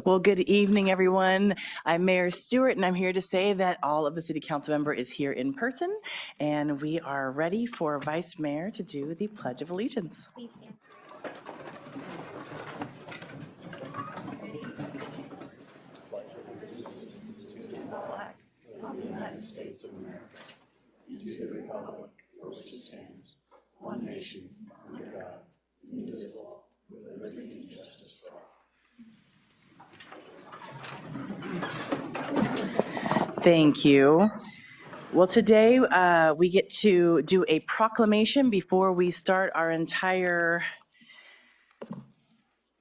Well, good evening, everyone. I'm Mayor Stewart, and I'm here to say that all of the City Council member is here in person, and we are ready for Vice Mayor to do the Pledge of Allegiance. Please stand. Of the United States of America, and to the republic for which it stands, one nation, under God, indivisible, with liberty and justice for all. Thank you. Well, today we get to do a proclamation before we start our entire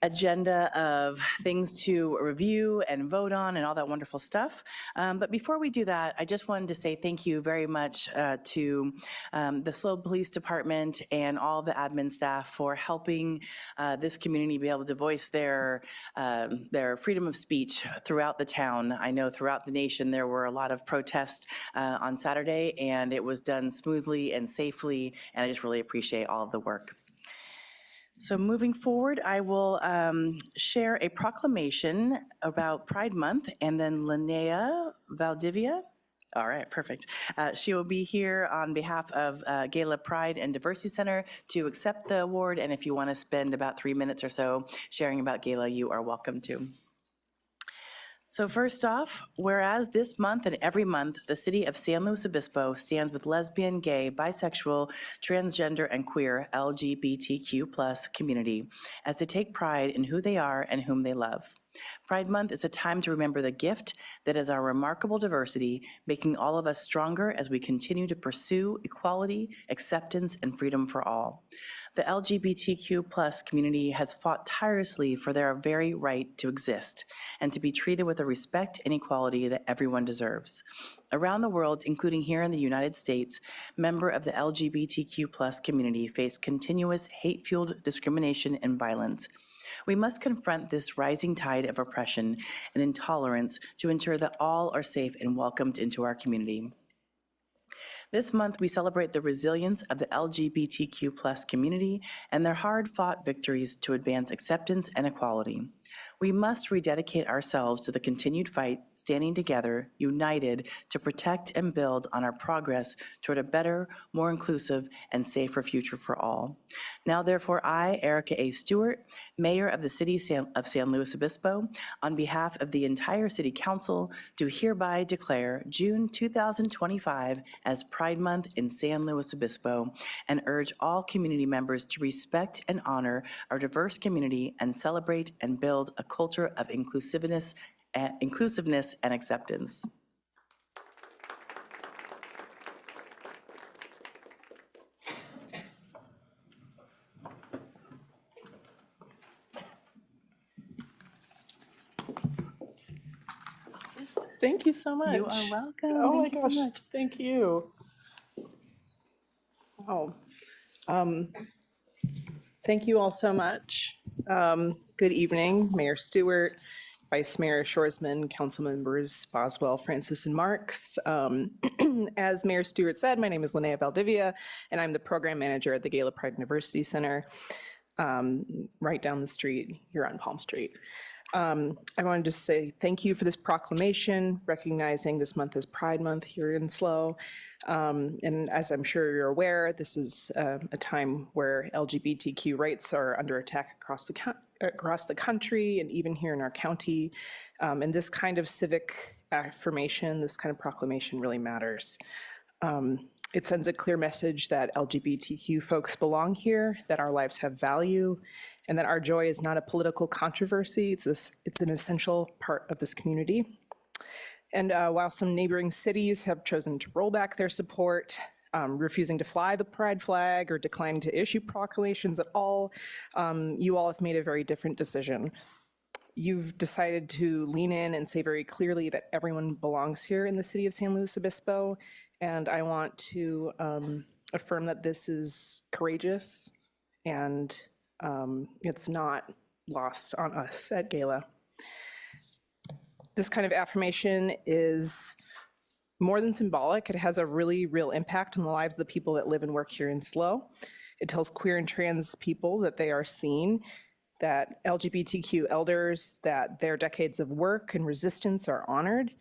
agenda of things to review and vote on and all that wonderful stuff. But before we do that, I just wanted to say thank you very much to the SLO Police Department and all the admin staff for helping this community be able to voice their freedom of speech throughout the town. I know throughout the nation there were a lot of protests on Saturday, and it was done smoothly and safely, and I just really appreciate all of the work. So moving forward, I will share a proclamation about Pride Month, and then Linnea Valdivia. All right, perfect. She will be here on behalf of Gala Pride and Diversity Center to accept the award, and if you want to spend about 3 minutes or so sharing about Gala, you are welcome to. So first off, whereas this month and every month, the city of San Luis Obispo stands with lesbian, gay, bisexual, transgender, and queer LGBTQ+ community as they take pride in who they are and whom they love. Pride Month is a time to remember the gift that is our remarkable diversity, making all of us stronger as we continue to pursue equality, acceptance, and freedom for all. The LGBTQ+ community has fought tirelessly for their very right to exist and to be treated with the respect and equality that everyone deserves. Around the world, including here in the United States, members of the LGBTQ+ community face continuous hate-fueled discrimination and violence. We must confront this rising tide of oppression and intolerance to ensure that all are safe and welcomed into our community. This month, we celebrate the resilience of the LGBTQ+ community and their hard-fought victories to advance acceptance and equality. We must rededicate ourselves to the continued fight, standing together, united, to protect and build on our progress toward a better, more inclusive, and safer future for all. Now, therefore, I, Erica A. Stewart, Mayor of the City of San Luis Obispo, on behalf of the entire City Council, do hereby declare June 2025 as Pride Month in San Luis Obispo and urge all community members to respect and honor our diverse community and celebrate and build a culture of inclusiveness and acceptance. Thank you so much. You are welcome. Oh Thank you my gosh, so much. thank you. Wow. Thank you all so much. Good evening, Mayor Stewart, Vice Mayor Shoresman, Council members Boswell, Francis, and Marks. As Mayor Stewart said, my name is Linnea Valdivia, and I'm the program manager at the Gala Pride and Diversity Center, right down the street here on Palm Street. I wanted to say thank you for this proclamation, recognizing this month as Pride Month here in SLO. And as I'm sure you're aware, this is a time where LGBTQ rights are under attack across the country and even here in our county. And this kind of civic affirmation, this kind of proclamation really matters. It sends a clear message that LGBTQ folks belong here, that our lives have value, and that our joy is not a political controversy. It's an essential part of this community. And while some neighboring cities have chosen to roll back their support, refusing to fly the pride flag or declining to issue proclamations at all, you all have made a very different decision. You've decided to lean in and say very clearly that everyone belongs here in the city of San Luis Obispo. And I want to affirm that this is courageous and it's not lost on us at Gala. This kind of affirmation is more than symbolic. It has a really real impact on the lives of the people that live and work here in SLO. It tells queer and trans people that they are seen, that LGBTQ elders, that their decades of work and resistance are honored.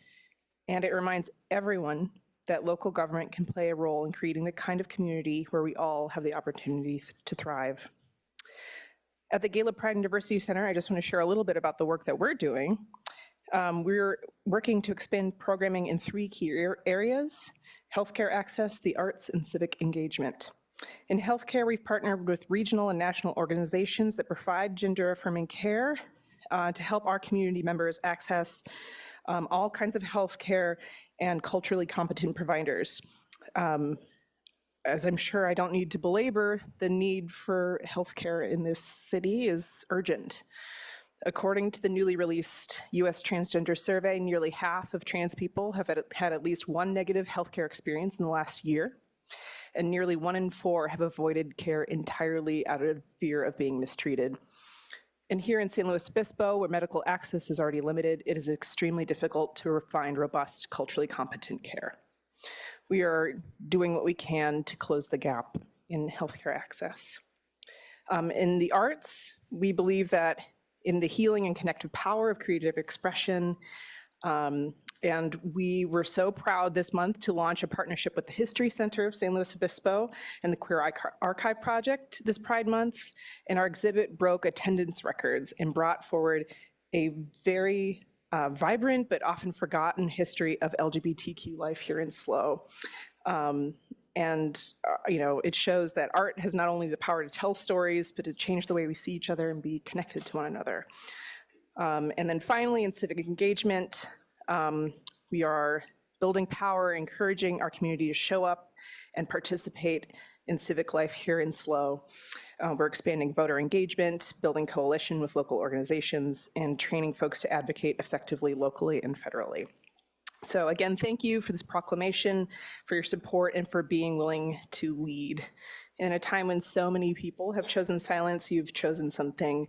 And it reminds everyone that local government can play a role in creating the kind of community where we all have the opportunity to thrive. At the Gala Pride and Diversity Center, I just want to share a little bit about the work that we're doing. We're working to expand programming in 3 key areas: healthcare access, the arts, and civic engagement. In healthcare, we've partnered with regional and national organizations that provide gender-affirming care to help our community members access all kinds of healthcare and culturally competent providers. As I'm sure I don't need to belabor, the need for healthcare in this city is urgent. According to the newly released US Transgender Survey, nearly half of trans people have had at least one negative healthcare experience in the last year, and nearly 1 in 4 have avoided care entirely out of fear of being mistreated. And here in San Luis Obispo, where medical access is already limited, it is extremely difficult to find robust, culturally competent care. We are doing what we can to close the gap in healthcare access. In the arts, we believe that in the healing and connective power of creative expression, and we were so proud this month to launch a partnership with the History Center of San Luis Obispo and the Queer Archive Project this Pride Month, and our exhibit broke attendance records and brought forward a very vibrant but often forgotten history of LGBTQ life here in SLO. It shows that art has not only the power to tell stories, but to change the way we see each other and be connected to one another. And then finally, in civic engagement, we are building power, encouraging our community to show up and participate in civic life here in SLO. We're expanding voter engagement, building coalition with local organizations, and training folks to advocate effectively locally and federally. So again, thank you for this proclamation, for your support, and for being willing to lead. In a time when so many people have chosen silence, you've chosen something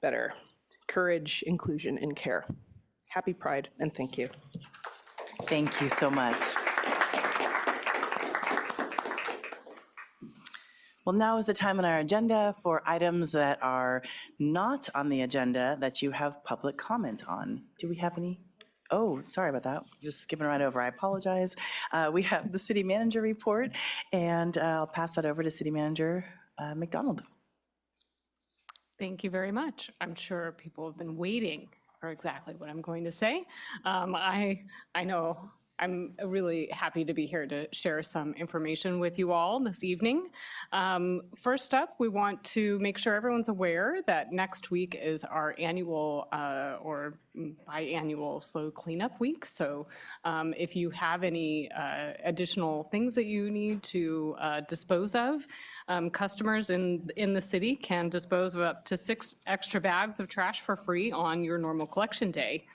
better: courage, inclusion, and care. Happy Pride, and thank you. Thank you so much. Well, now is the time on our agenda for items that are not on the agenda that you have public comment on. Do we have any? Oh, sorry about that. Just skipping right over. I apologize. We have the city manager report, and I'll pass that over to City Manager McDonald. Thank you very much. I'm sure people have been waiting for exactly what I'm going to say. I know I'm really happy to be here to share some information with you all this evening. First up, we want to make sure everyone's aware that next week is our annual or biannual SLO cleanup week. So if you have any additional things that you need to dispose of, customers in the city can dispose of up to 6 extra bags of trash for free on your normal collection day.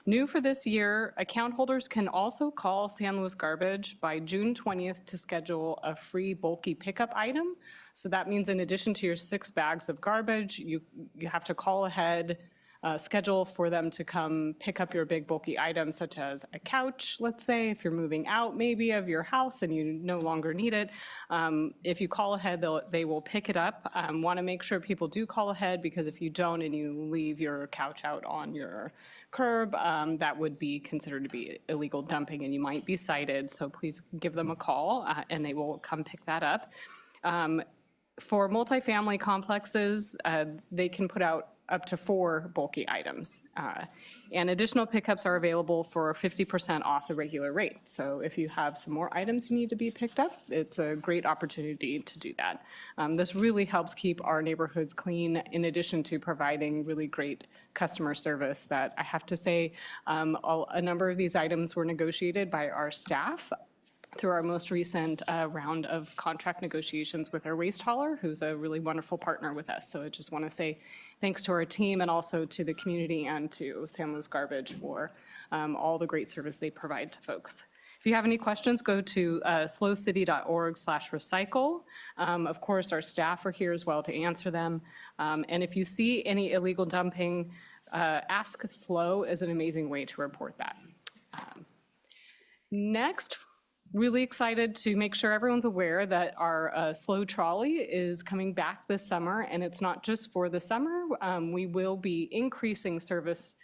New for this year, account holders can also call San Luis Garbage by June 20th to schedule a free bulky pickup item. So that means in addition to your 6 bags of garbage, you have to call ahead, schedule for them to come pick up your big bulky items, such as a couch, let's say, if you're moving out maybe of your house and you no longer need it. If you call ahead, they will pick it up. Want to make sure people do call ahead, because if you don't and you leave your couch out on your curb, that would be considered to be illegal dumping and you might be cited. So please give them a call and they will come pick that up. For multifamily complexes, they can put out up to 4 bulky items. And additional pickups are available for 50% off the regular rate. So if you have some more items you need to be picked up, it's a great opportunity to do that. This really helps keep our neighborhoods clean, in addition to providing really great customer service that I have to say, a number of these items were negotiated by our staff through our most recent round of contract negotiations with our waste hauler, who's a really wonderful partner with us. So I just want to say thanks to our team and also to the community and to San Luis Garbage for all the great service they provide to folks. If you have any questions, go to slocity.org/recycle. Of course, our staff are here as well to answer them. And if you see any illegal dumping, Ask SLO is an amazing way to report that. Next, Really excited to make sure everyone's aware that our slow trolley is coming back this summer, and it's not just for the summer. We will be increasing service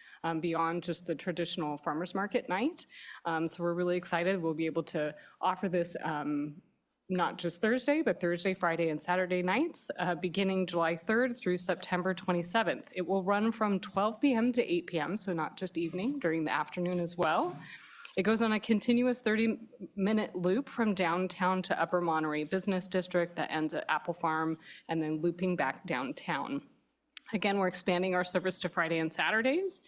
beyond just the traditional farmers market night. So we're really excited. We'll be able to offer this not just Thursday, but Thursday, Friday, and Saturday nights, beginning July 3rd through September 27th. It will run from 12 p.m. to 8 p.m., so not just evening, during the afternoon as well. It goes on a continuous 30-minute loop from downtown to Upper Monterey Business District that ends at Apple Farm and then looping back downtown. Again, we're expanding our service to Friday and Saturdays,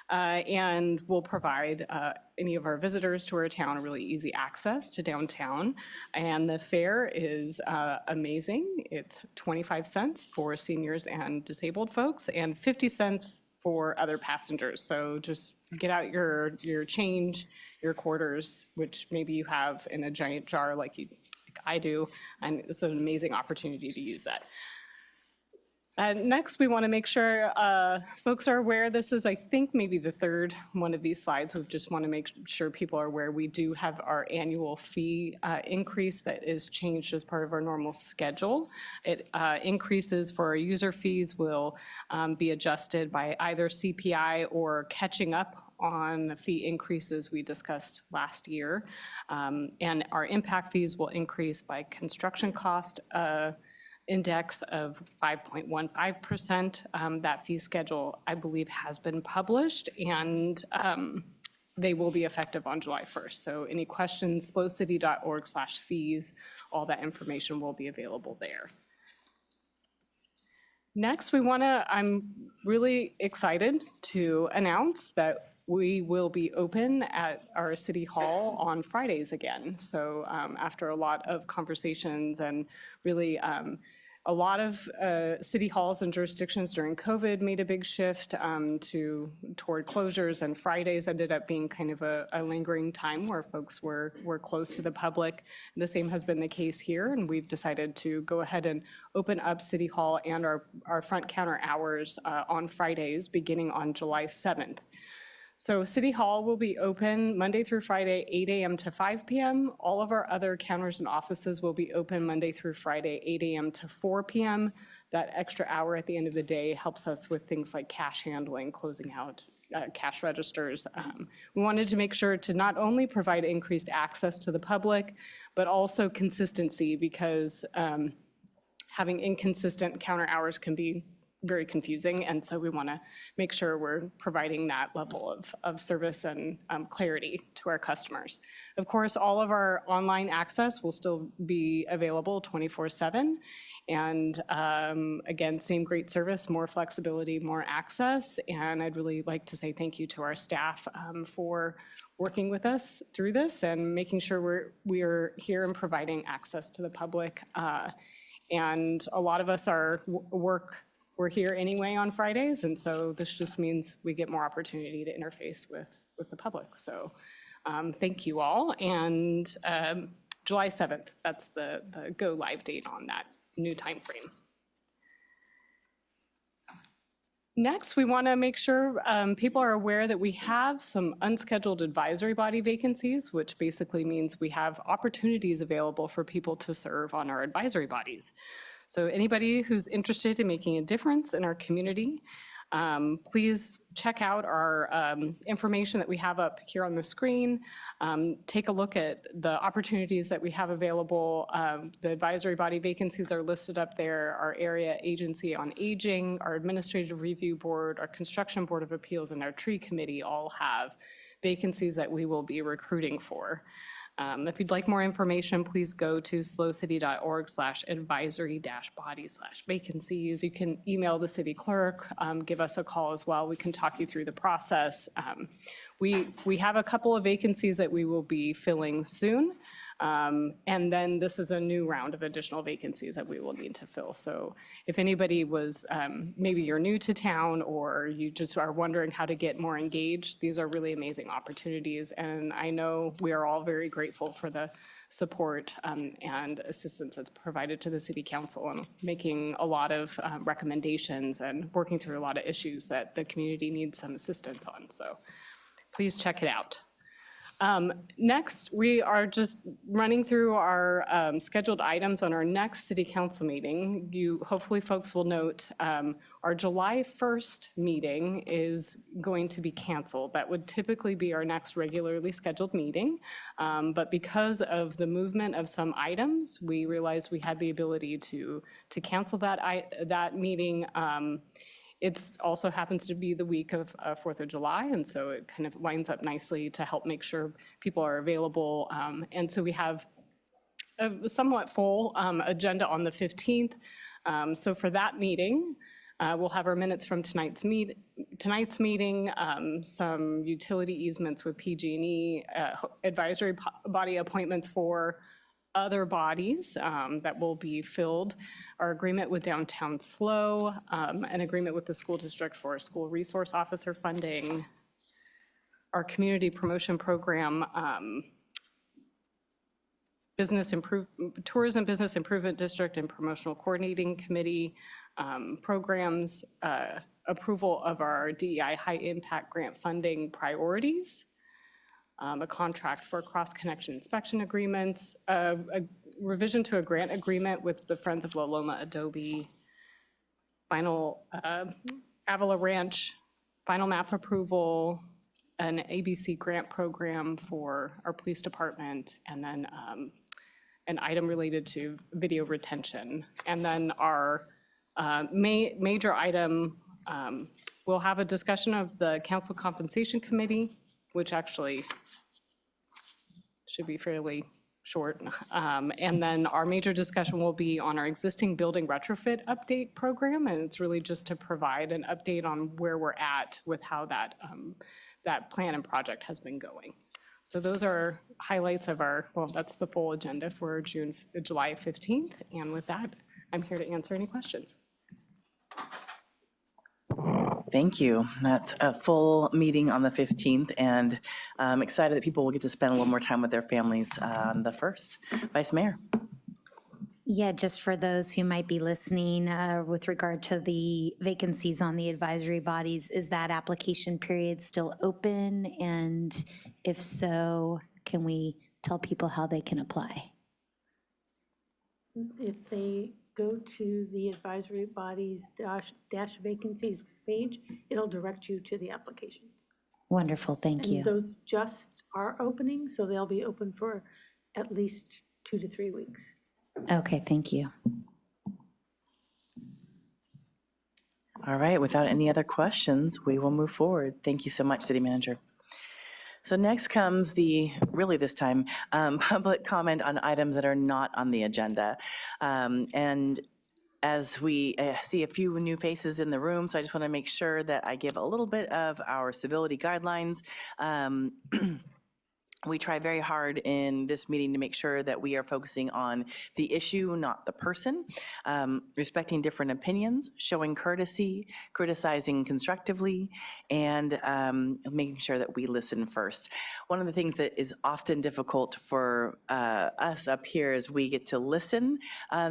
and we'll provide any of our visitors to our town a really easy access to downtown. And the fare is amazing. It's 25 cents for seniors and disabled folks and 50 cents for other passengers. So just get out your change, your quarters, which maybe you have in a giant jar like I do, and it's an amazing opportunity to use that. Next, we want to make sure folks are aware, this is, I think, maybe the third one of these slides. We just want to make sure people are aware we do have our annual fee increase that is changed as part of our normal schedule. It increases for our user fees will be adjusted by either CPI or catching up on the fee increases we discussed last year. And our impact fees will increase by construction cost index of 5.15%. That fee schedule, I believe, has been published, and they will be effective on July 1st. So any questions, slowcity.org/fees, all that information will be available there. Next, I'm really excited to announce that we will be open at our city hall on Fridays again. So after a lot of conversations and really a lot of city halls and jurisdictions during COVID made a big shift toward closures, and Fridays ended up being kind of a lingering time where folks were close to the public. The same has been the case here, and we've decided to go ahead and open up City Hall and our front counter hours on Fridays beginning on July 7th. So City Hall will be open Monday through Friday, 8 a.m. to 5 p.m. All of our other counters and offices will be open Monday through Friday, 8 a.m. to 4 p.m. That extra hour at the end of the day helps us with things like cash handling, closing out cash registers. We wanted to make sure to not only provide increased access to the public, but also consistency, because having inconsistent counter hours can be very confusing, and so we want to make sure we're providing that level of service and clarity to our customers. Of course, all of our online access will still be available 24/7, and again, same great service, more flexibility, more access, and I'd really like to say thank you to our staff for working with us through this and making sure we're here and providing access to the public. And a lot of us we're here anyway on Fridays, and so this just means we get more opportunity to interface with the public. So thank you all, and July 7th, that's the go live date on that new time frame. Next, we want to make sure people are aware that we have some unscheduled advisory body vacancies, which basically means we have opportunities available for people to serve on our advisory bodies. So anybody who's interested in making a difference in our community, please check out our information that we have up here on the screen. Take a look at the opportunities that we have available. The advisory body vacancies are listed up there. Our area agency on aging, our administrative review board, our construction board of appeals, and our tree committee all have vacancies that we will be recruiting for. If you'd like more information, please go to slowcity.org/advisory-body/vacancies. You can email the city clerk, give us a call as well. We can talk you through the process. We have a couple of vacancies that we will be filling soon. And then this is a new round of additional vacancies that we will need to fill. So if anybody was, maybe you're new to town or you just are wondering how to get more engaged, these are really amazing opportunities. And I know we are all very grateful for the support and assistance that's provided to the city council and making a lot of recommendations and working through a lot of issues that the community needs some assistance on. So please check it out. Next, we are just running through our scheduled items on our next city council meeting. Hopefully folks will note, our July 1st meeting is going to be canceled. That would typically be our next regularly scheduled meeting. But because of the movement of some items, we realized we had the ability to cancel that meeting. It also happens to be the week of 4th of July, and so it kind of lines up nicely to help make sure people are available. And so we have a somewhat full agenda on the 15th. So for that meeting, we'll have our minutes from tonight's meeting, some utility easements with PG&E, advisory body appointments for other bodies that will be filled, our agreement with Downtown SLO, an agreement with the school district for school resource officer funding, our community promotion program, tourism business improvement district and promotional coordinating committee programs, approval of our DEI high impact grant funding priorities, a contract for cross-connection inspection agreements, a revision to a grant agreement with the Friends of La Loma Adobe, final Avila Ranch, final map approval, an ABC grant program for our police department, and then an item related to video retention. And then our major item, we'll have a discussion of the council compensation committee, which actually should be fairly short. And then our major discussion will be on our existing building retrofit update program. And it's really just to provide an update on where we're at with how that plan and project has been going. So those are highlights of that's the full agenda for July 15th. And with that, I'm here to answer any questions. Thank you. That's a full meeting on the 15th, and I'm excited that people will get to spend a little more time with their families on the 1st. Vice Mayor. Yeah, just for those who might be listening, with regard to the vacancies on the advisory bodies, is that application period still open? And if so, can we tell people how they can apply? If they go to the advisory bodies dash vacancies page, it'll direct you to the applications. Wonderful, thank you. And those just are opening, so they'll be open for at least 2 to 3 weeks. Okay, thank you. All right, without any other questions, we will move forward. Thank you so much, City Manager. So next comes really this time, public comment on items that are not on the agenda. And as we see a few new faces in the room, so I just want to make sure that I give a little bit of our civility guidelines. We try very hard in this meeting to make sure that we are focusing on the issue, not the person, respecting different opinions, showing courtesy, criticizing constructively, and making sure that we listen first. One of the things that is often difficult for us up here is we get to listen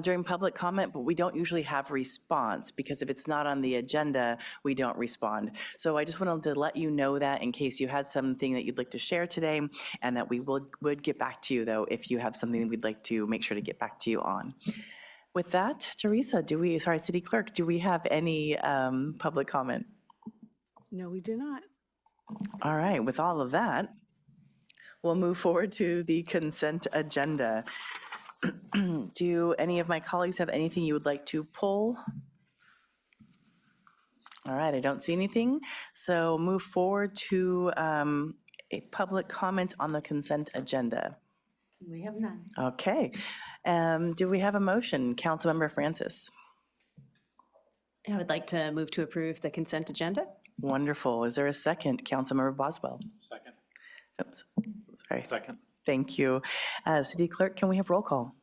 during public comment, but we don't usually have response, because if it's not on the agenda, we don't respond. So I just wanted to let you know that in case you had something that you'd like to share today, and that we would get back to you, though, if you have something we'd like to make sure to get back to you on. With that, Teresa, City Clerk, do we have any public comment? No, we do not. All right, with all of that, we'll move forward to the consent agenda. Do any of my colleagues have anything you would like to pull? All right, I don't see anything. So move forward to a public comment on the consent agenda. We have none. Okay. Do we have a motion? Councilmember Francis. I would like to move to approve the consent agenda. Wonderful. Is there a second? Councilmember Boswell. Second. Oops, sorry. Second. Thank you. City Clerk, can we have roll call?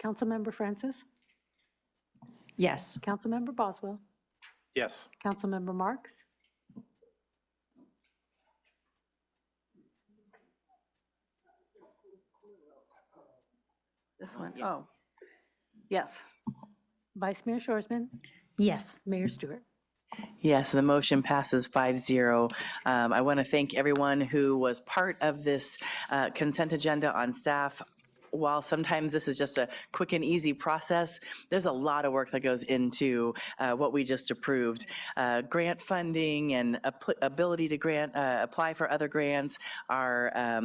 Councilmember Francis, Yes. Councilmember Boswell, Yes. Councilmember Marks, This one. Oh, yes. Vice Mayor Shoresman, Yes. Mayor Stewart. Yes, the motion passes 5-0. I want to thank everyone who was part of this consent agenda on staff. While sometimes this is just a quick and easy process, there's a lot of work that goes into what we just approved. Grant funding and ability to apply for other grants, our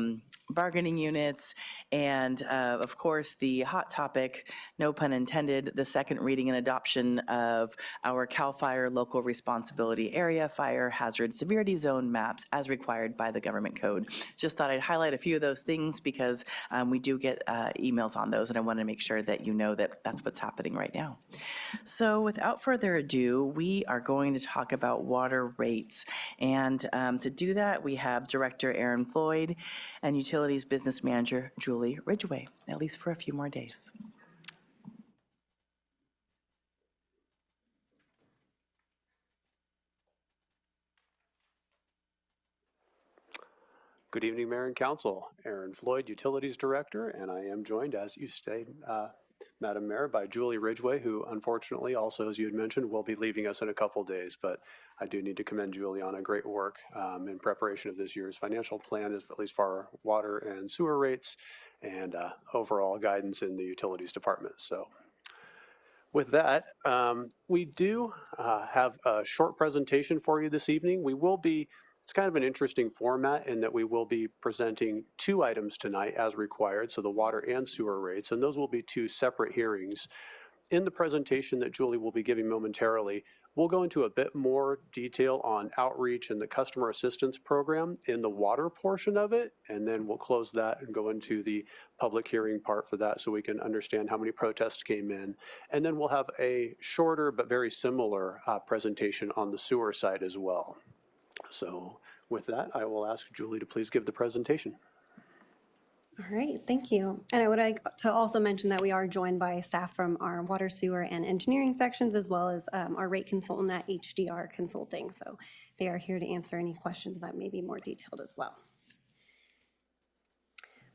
bargaining units, and of course the hot topic, no pun intended, the second reading and adoption of our CAL FIRE local responsibility area fire hazard severity zone maps as required by the government code. Just thought I'd highlight a few of those things because we do get emails on those, and I want to make sure that you know that that's what's happening right now. So without further ado, we are going to talk about water rates. And to do that, we have Director Aaron Floyd and Utilities Business Manager Julie Ridgway, at least for a few more days. Good evening, Mayor and Council. Aaron Floyd, Utilities Director, and I am joined, as you stated, Madam Mayor, by Julie Ridgway, who unfortunately also, as you had mentioned, will be leaving us in a couple days. But I do need to commend Julie on a great work in preparation of this year's financial plan, at least for our water and sewer rates and overall guidance in the Utilities Department. So with that, we do have a short presentation for you this evening. It's kind of an interesting format in that we will be presenting 2 items tonight as required, so the water and sewer rates, and those will be 2 separate hearings. In the presentation that Julie will be giving momentarily, we'll go into a bit more detail on outreach and the customer assistance program in the water portion of it, and then we'll close that and go into the public hearing part for that so we can understand how many protests came in. And then we'll have a shorter but very similar presentation on the sewer side as well. So with that, I will ask Julie to please give the presentation. All right, thank you. And I would like to also mention that we are joined by staff from our water, sewer, and engineering sections, as well as our rate consultant at HDR Consulting. So they are here to answer any questions that may be more detailed as well.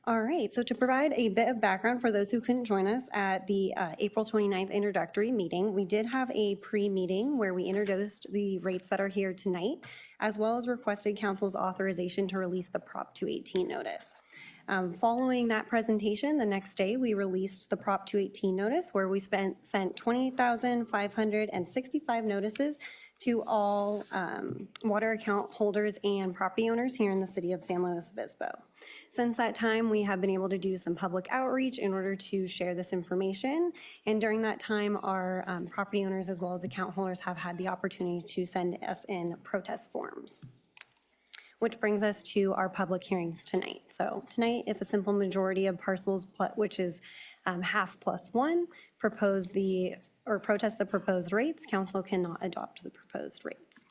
All right, so to provide a bit of background for those who couldn't join us at the April 29th introductory meeting, we did have a pre-meeting where we introduced the rates that are here tonight, as well as requested council's authorization to release the Prop 218 notice. Following that presentation, the next day, we released the Prop 218 notice where we sent 28,565 notices to all water account holders and property owners here in the city of San Luis Obispo. Since that time, we have been able to do some public outreach in order to share this information. And during that time, our property owners as well as account holders have had the opportunity to send us in protest forms. Which brings us to our public hearings tonight. So tonight, if a simple majority of parcels, which is half plus 1, protest the proposed rates, council cannot adopt the proposed rates.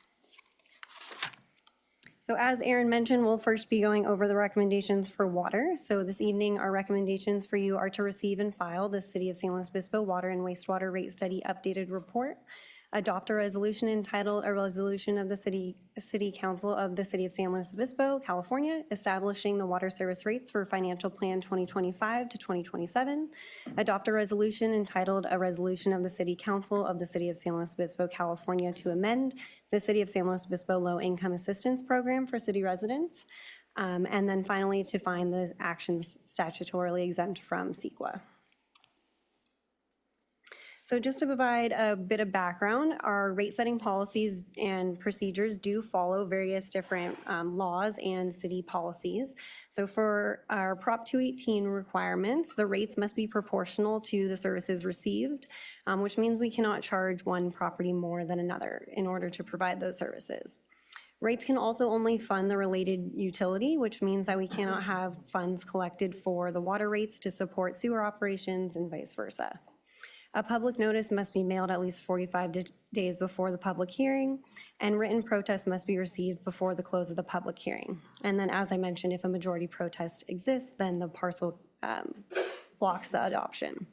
So as Aaron mentioned, we'll first be going over the recommendations for water. So this evening, our recommendations for you are to receive and file the City of San Luis Obispo Water and Wastewater Rate Study Updated Report, adopt a resolution entitled A Resolution of the City Council of the City of San Luis Obispo, California, establishing the water service rates for financial plan 2025 to 2027, adopt a resolution entitled A Resolution of the City Council of the City of San Luis Obispo, California, to amend the City of San Luis Obispo Low Income Assistance Program for city residents, and then finally to find the actions statutorily exempt from CEQA. So just to provide a bit of background, our rate setting policies and procedures do follow various different laws and city policies. So for our Prop 218 requirements, the rates must be proportional to the services received, which means we cannot charge one property more than another in order to provide those services. Rates can also only fund the related utility, which means that we cannot have funds collected for the water rates to support sewer operations and vice versa. A public notice must be mailed at least 45 days before the public hearing, and written protest must be received before the close of the public hearing. And then, as I mentioned, if a majority protest exists, then the parcel blocks the adoption.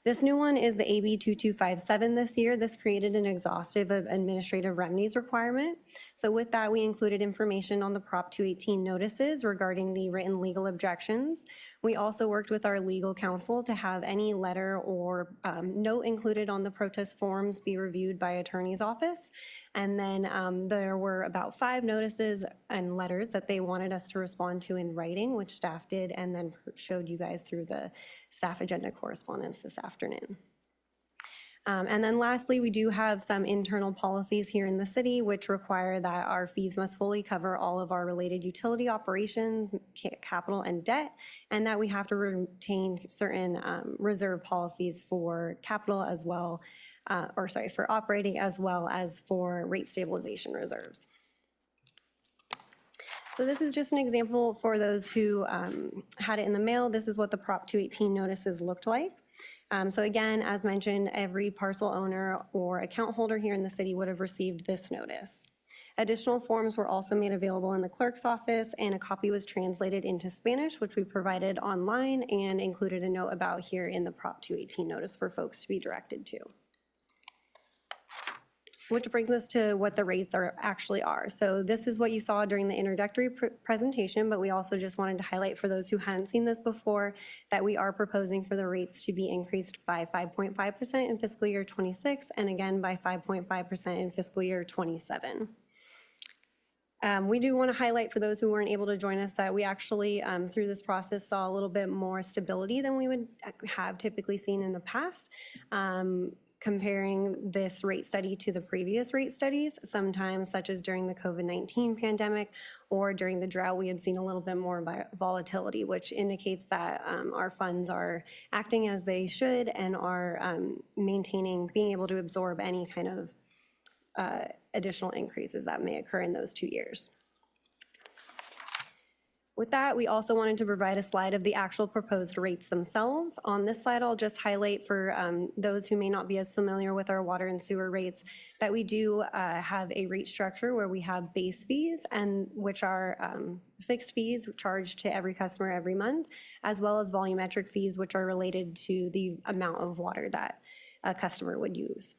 This new one is the AB 2257 this year. This created an exhaustive administrative remedies requirement. So with that, we included information on the Prop 218 notices regarding the written legal objections. We also worked with our legal counsel to have any letter or note included on the protest forms be reviewed by attorney's office. And then there were about 5 notices and letters that they wanted us to respond to in writing, which staff did, and then showed you guys through the staff agenda correspondence this afternoon. And then lastly, we do have some internal policies here in the city which require that our fees must fully cover all of our related utility operations, capital, and debt, and that we have to retain certain reserve policies for capital as well, for operating as well as for rate stabilization reserves. So this is just an example for those who had it in the mail. This is what the Prop 218 notices looked like. So again, as mentioned, every parcel owner or account holder here in the city would have received this notice. Additional forms were also made available in the clerk's office, and a copy was translated into Spanish, which we provided online and included a note about here in the Prop 218 notice for folks to be directed to. Which brings us to what the rates actually are. So this is what you saw during the introductory presentation, but we also just wanted to highlight for those who hadn't seen this before that we are proposing for the rates to be increased by 5.5% in fiscal year 26 and again by 5.5% in fiscal year 27. We do want to highlight for those who weren't able to join us that we actually, through this process, saw a little bit more stability than we would have typically seen in the past. Comparing this rate study to the previous rate studies, sometimes such as during the COVID-19 pandemic or during the drought, we had seen a little bit more volatility, which indicates that our funds are acting as they should and are being able to absorb any kind of additional increases that may occur in those 2 years. With that, we also wanted to provide a slide of the actual proposed rates themselves. On this slide, I'll just highlight for those who may not be as familiar with our water and sewer rates that we do have a rate structure where we have base fees, and which are fixed fees charged to every customer every month, as well as volumetric fees, which are related to the amount of water that a customer would use.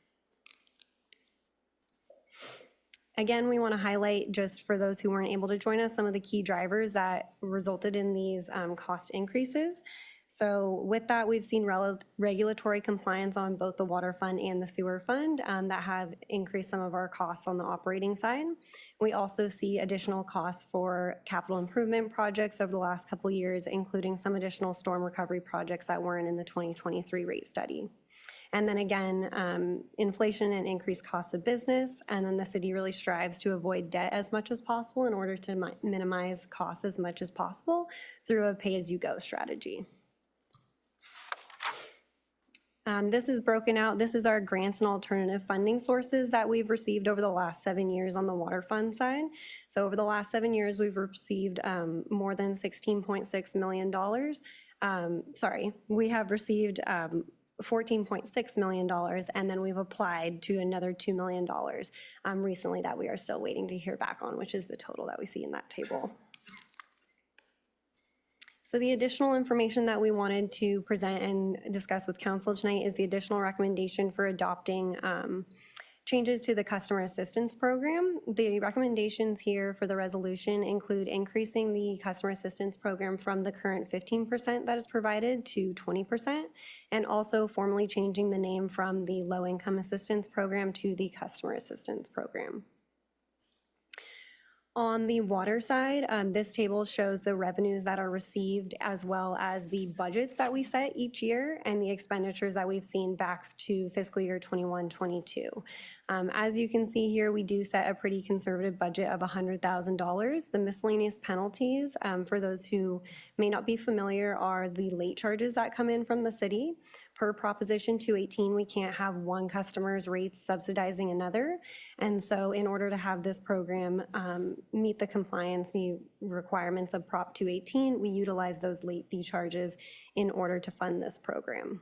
Again, we want to highlight, just for those who weren't able to join us, some of the key drivers that resulted in these cost increases. So with that, we've seen regulatory compliance on both the water fund and the sewer fund that have increased some of our costs on the operating side. We also see additional costs for capital improvement projects over the last couple of years, including some additional storm recovery projects that weren't in the 2023 rate study. And then again, inflation and increased costs of business. And then the city really strives to avoid debt as much as possible in order to minimize costs as much as possible through a pay-as-you-go strategy. This is broken out. This is our grants and alternative funding sources that we've received over the last 7 years on the water fund side. So over the last 7 years, we've received more than $16.6 million. We have received $14.6 million, and then we've applied to another $2 million recently that we are still waiting to hear back on, which is the total that we see in that table. So the additional information that we wanted to present and discuss with council tonight is the additional recommendation for adopting changes to the customer assistance program. The recommendations here for the resolution include increasing the customer assistance program from the current 15% that is provided to 20%, and also formally changing the name from the low income assistance program to the customer assistance program. On the water side, this table shows the revenues that are received as well as the budgets that we set each year and the expenditures that we've seen back to fiscal year 21-22. As you can see here, we do set a pretty conservative budget of $100,000. The miscellaneous penalties, for those who may not be familiar, are the late charges that come in from the city. Per Proposition 218, we can't have one customer's rates subsidizing another. And so in order to have this program meet the compliance requirements of Prop 218, we utilize those late fee charges in order to fund this program.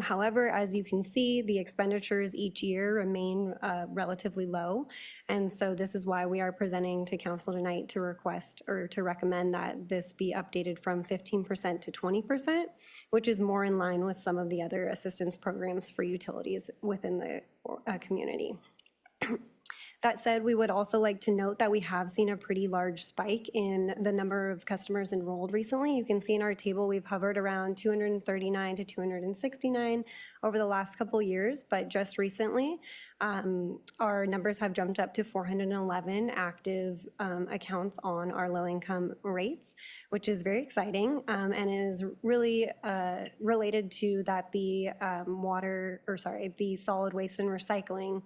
However, as you can see, the expenditures each year remain relatively low. And so this is why we are presenting to council tonight to request or to recommend that this be updated from 15% to 20%, which is more in line with some of the other assistance programs for utilities within the community. That said, we would also like to note that we have seen a pretty large spike in the number of customers enrolled recently. You can see in our table, we've hovered around 239 to 269 over the last couple years, but just recently, our numbers have jumped up to 411 active accounts on our low-income rates, which is very exciting and is really related to that the the solid waste and recycling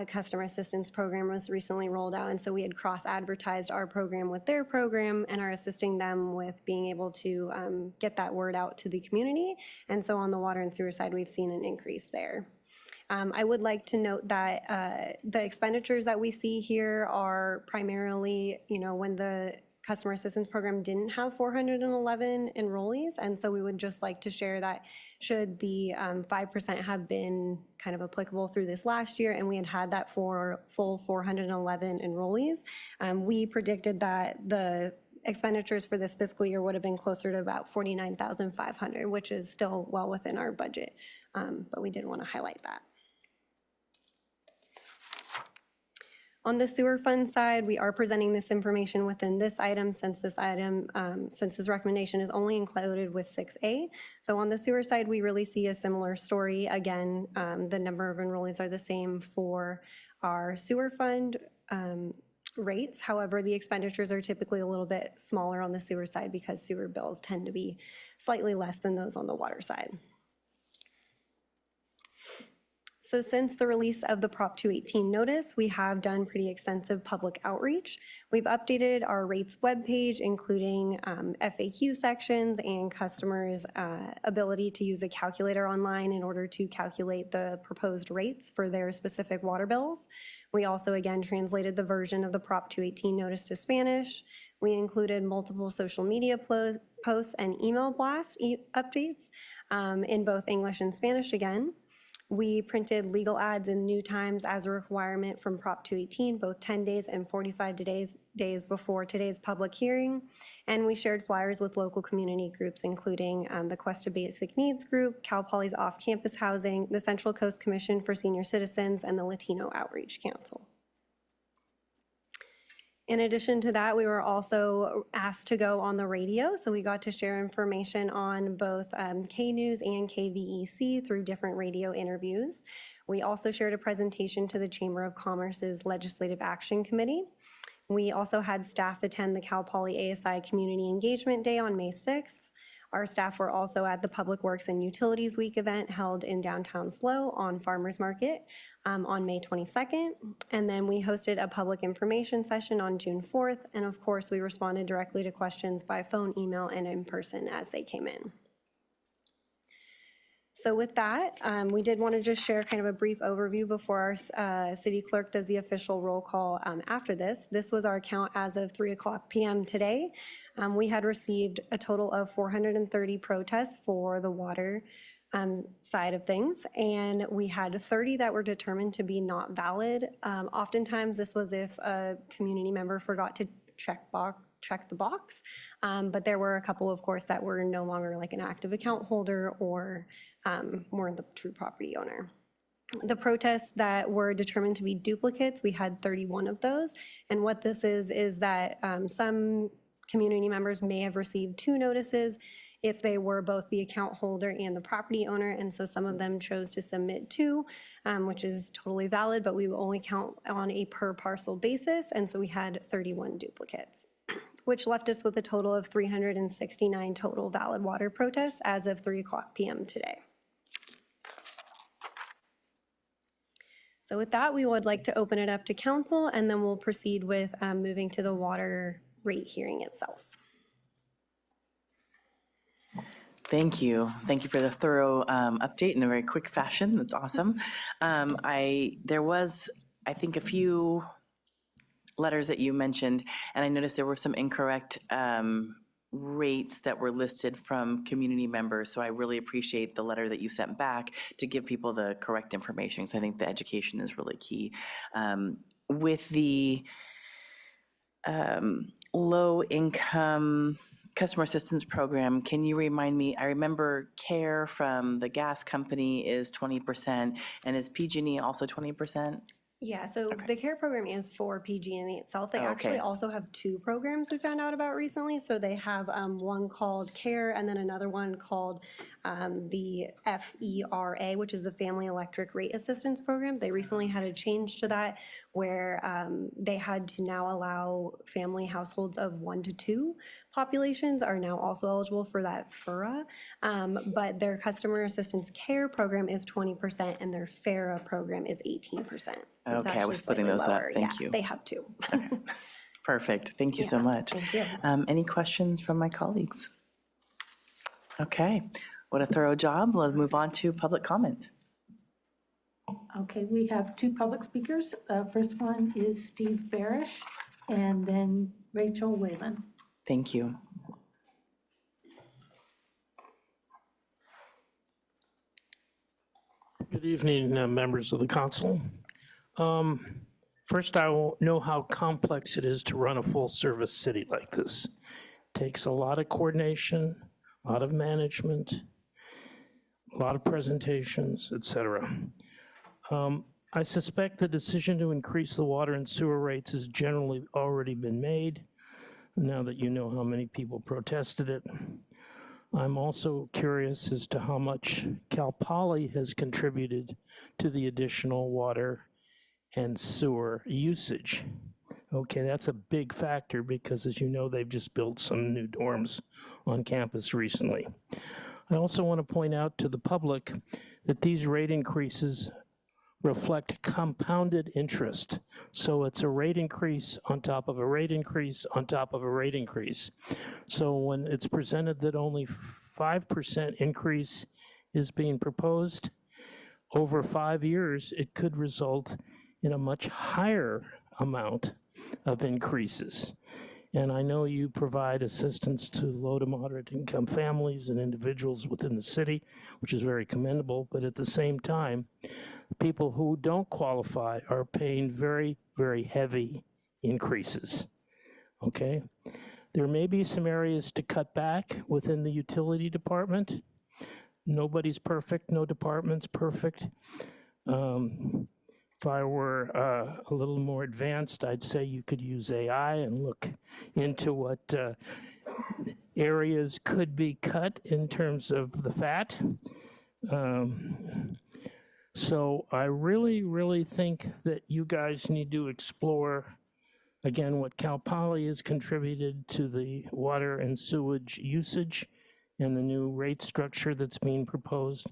customer assistance program was recently rolled out. And so we had cross-advertised our program with their program and are assisting them with being able to get that word out to the community. And so on the water and sewer side, we've seen an increase there. I would like to note that the expenditures that we see here are primarily, when the customer assistance program didn't have 411 enrollees. And so we would just like to share that should the 5% have been kind of applicable through this last year and we had that for full 411 enrollees, we predicted that the expenditures for this fiscal year would have been closer to about $49,500, which is still well within our budget. But we did want to highlight that. On the sewer fund side, we are presenting this information within this item since this recommendation is only included with 6A. So on the sewer side, we really see a similar story. Again, the number of enrollees are the same for our sewer fund rates. However, the expenditures are typically a little bit smaller on the sewer side because sewer bills tend to be slightly less than those on the water side. So since the release of the Prop 218 notice, we have done pretty extensive public outreach. We've updated our rates webpage, including FAQ sections and customers' ability to use a calculator online in order to calculate the proposed rates for their specific water bills. We also, again, translated the version of the Prop 218 notice to Spanish. We included multiple social media posts and email blast updates in both English and Spanish again. We printed legal ads in New Times as a requirement from Prop 218, both 10 days and 45 days before today's public hearing. And we shared flyers with local community groups, including the Cuesta Basic Needs Group, Cal Poly's Off-Campus Housing, the Central Coast Commission for Senior Citizens, and the Latino Outreach Council. In addition to that, we were also asked to go on the radio, so we got to share information on both K-News and KVEC through different radio interviews. We also shared a presentation to the Chamber of Commerce's Legislative Action Committee. We also had staff attend the Cal Poly ASI Community Engagement Day on May 6th. Our staff were also at the Public Works and Utilities Week event held in downtown SLO on Farmers Market on May 22nd. And then we hosted a public information session on June 4th. And of course, we responded directly to questions by phone, email, and in person as they came in. So with that, we did want to just share kind of a brief overview before our city clerk does the official roll call after this. This was our count as of 3:00 p.m. today. We had received a total of 430 protests for the water side of things, and we had 30 that were determined to be not valid. Oftentimes, this was if a community member forgot to check the box, but there were a couple, of course, that were no longer like an active account holder or weren't the true property owner. The protests that were determined to be duplicates, we had 31 of those, and what this is that some community members may have received 2 notices if they were both the account holder and the property owner, and so some of them chose to submit 2, which is totally valid, but we will only count on a per parcel basis, and so we had 31 duplicates, which left us with a total of 369 total valid water protests as of 3:00 p.m. today. So with that, we would like to open it up to council, and then we'll proceed with moving to the water rate hearing itself. Thank you. Thank you for the thorough update in a very quick fashion. That's awesome. There was, I think, a few letters that you mentioned, and I noticed there were some incorrect rates that were listed from community members. So I really appreciate the letter that you sent back to give people the correct information, because I think the education is really key. With the low-income customer assistance program, can you remind me, I remember CARE from the gas company is 20%, and is PG&E also 20%? Yeah, so the CARE program is for PG&E itself. They Oh, actually okay. also have two programs we found out about recently. So they have one called CARE and then another one called the FERA, which is the Family Electric Rate Assistance Program. They recently had a change to that where they had to now allow family households of 1 to 2 populations are now also eligible for that FERA. But their customer assistance care program is 20% and their FERA program is 18%. So it's Okay, I was actually splitting slightly those up. lower. Thank Yeah, you. they have two. Perfect. Thank you so Yeah, much. thank you. Any questions from my colleagues? Okay, what a thorough job. Let's move on to public comment. Okay, we have two public speakers. First one is Steve Barish and then Rachel Whalen. Thank you. Good evening, members of the council. First, I will know how complex it is to run a full-service city like this. Takes a lot of coordination, a lot of management, a lot of presentations, et cetera. I suspect the decision to increase the water and sewer rates has generally already been made, now that you know how many people protested it. I'm also curious as to how much Cal Poly has contributed to the additional water and sewer usage. Okay, that's a big factor because, as you know, they've just built some new dorms on campus recently. I also want to point out to the public that these rate increases reflect compounded interest. So it's a rate increase on top of a rate increase on top of a rate increase. So when it's presented that only 5% increase is being proposed, over 5 years, it could result in a much higher amount of increases. And I know you provide assistance to low to moderate income families and individuals within the city, which is very commendable, but at the same time, people who don't qualify are paying very, very heavy increases, okay? There may be some areas to cut back within the utility department. Nobody's perfect, no department's perfect. If I were a little more advanced, I'd say you could use AI and look into what areas could be cut in terms of the fat. So I really, really think that you guys need to explore, again, what Cal Poly has contributed to the water and sewage usage and the new rate structure that's being proposed.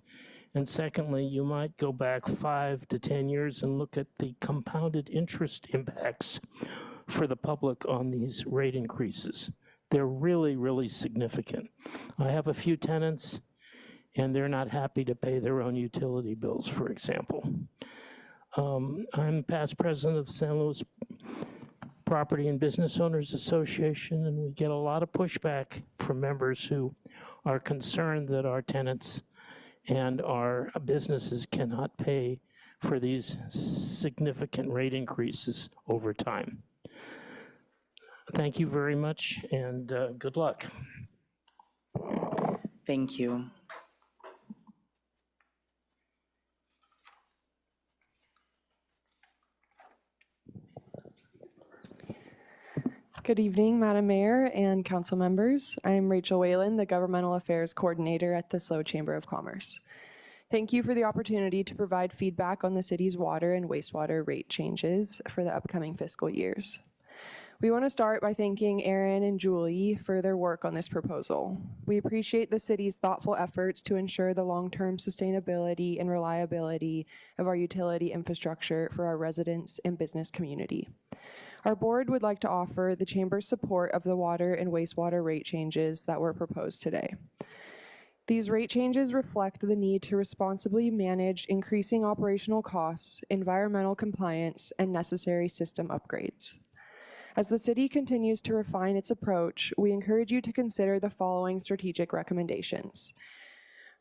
And secondly, you might go back 5 to 10 years and look at the compounded interest impacts for the public on these rate increases. They're really, really significant. I have a few tenants and they're not happy to pay their own utility bills, for example. I'm past president of San Luis Property and Business Owners Association, and we get a lot of pushback from members who are concerned that our tenants and our businesses cannot pay for these significant rate increases over time. Thank you very much, and good luck. Thank you. Good evening, Madam Mayor and council members. I'm Rachel Whalen, the Governmental Affairs Coordinator at the SLO Chamber of Commerce. Thank you for the opportunity to provide feedback on the city's water and wastewater rate changes for the upcoming fiscal years. We want to start by thanking Aaron and Julie for their work on this proposal. We appreciate the city's thoughtful efforts to ensure the long-term sustainability and reliability of our utility infrastructure for our residents and business community. Our board would like to offer the Chamber's support of the water and wastewater rate changes that were proposed today. These rate changes reflect the need to responsibly manage increasing operational costs, environmental compliance, and necessary system upgrades. As the city continues to refine its approach, we encourage you to consider the following strategic recommendations.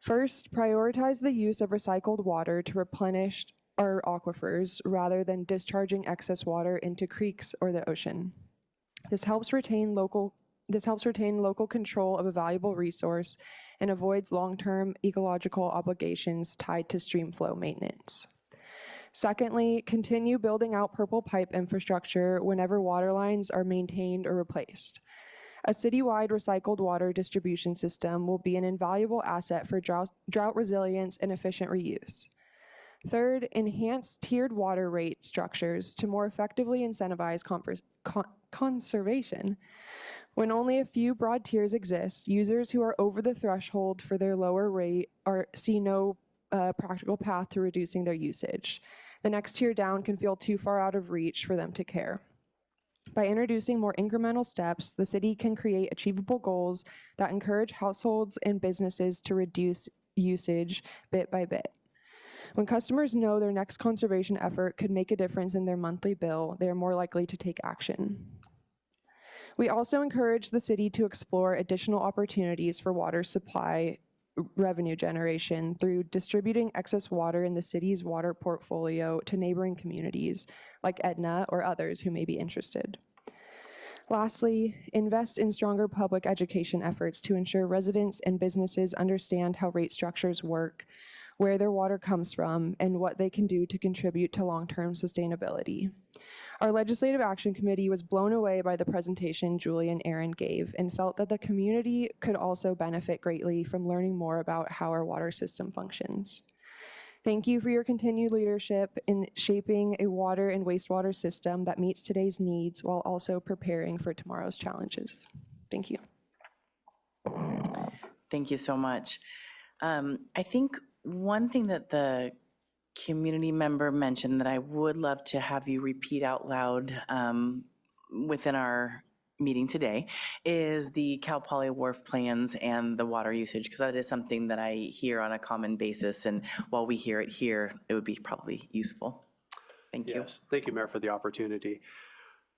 First, prioritize the use of recycled water to replenish our aquifers rather than discharging excess water into creeks or the ocean. This helps retain local control of a valuable resource and avoids long-term ecological obligations tied to stream flow maintenance. Secondly, continue building out purple pipe infrastructure whenever water lines are maintained or replaced. A citywide recycled water distribution system will be an invaluable asset for drought resilience and efficient reuse. Third, enhance tiered water rate structures to more effectively incentivize conservation. When only a few broad tiers exist, users who are over the threshold for their lower rate see no practical path to reducing their usage. The next tier down can feel too far out of reach for them to care. By introducing more incremental steps, the city can create achievable goals that encourage households and businesses to reduce usage bit by bit. When customers know their next conservation effort could make a difference in their monthly bill, they are more likely to take action. We also encourage the city to explore additional opportunities for water supply revenue generation through distributing excess water in the city's water portfolio to neighboring communities like Etna or others who may be interested. Lastly, invest in stronger public education efforts to ensure residents and businesses understand how rate structures work, where their water comes from, and what they can do to contribute to long-term sustainability. Our Legislative Action Committee was blown away by the presentation Julie and Aaron gave and felt that the community could also benefit greatly from learning more about how our water system functions. Thank you for your continued leadership in shaping a water and wastewater system that meets today's needs while also preparing for tomorrow's challenges. Thank you. Thank you so much. I think one thing that the community member mentioned that I would love to have you repeat out loud within our meeting today is the Cal Poly Wharf plans and the water usage, because that is something that I hear on a common basis, and while we hear it here, it would be probably useful. Thank you. Yes, thank you, Mayor, for the opportunity.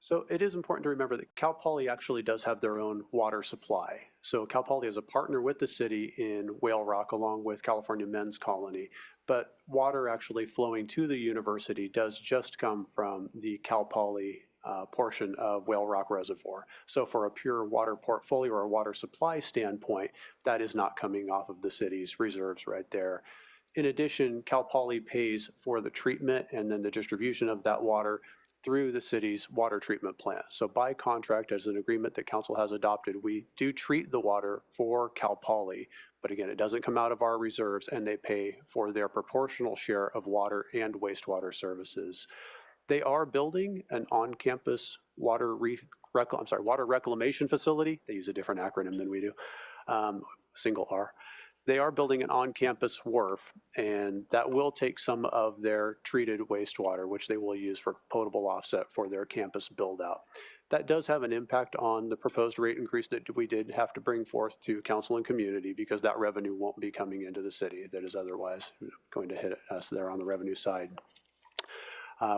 So it is important to remember that Cal Poly actually does have their own water supply. So Cal Poly is a partner with the city in Whale Rock along with California Men's Colony, but water actually flowing to the university does just come from the Cal Poly portion of Whale Rock Reservoir. So for a pure water portfolio or a water supply standpoint, that is not coming off of the city's reserves right there. In addition, Cal Poly pays for the treatment and then the distribution of that water through the city's water treatment plant. So by contract, as an agreement that council has adopted, we do treat the water for Cal Poly, but again, it doesn't come out of our reserves, and they pay for their proportional share of water and wastewater services. They are building an on-campus water reclamation facility. They use a different acronym than we do, single R. They are building an on-campus wharf, and that will take some of their treated wastewater, which they will use for potable offset for their campus build-out. That does have an impact on the proposed rate increase that we did have to bring forth to council and community, because that revenue won't be coming into the city that is otherwise going to hit us there on the revenue side.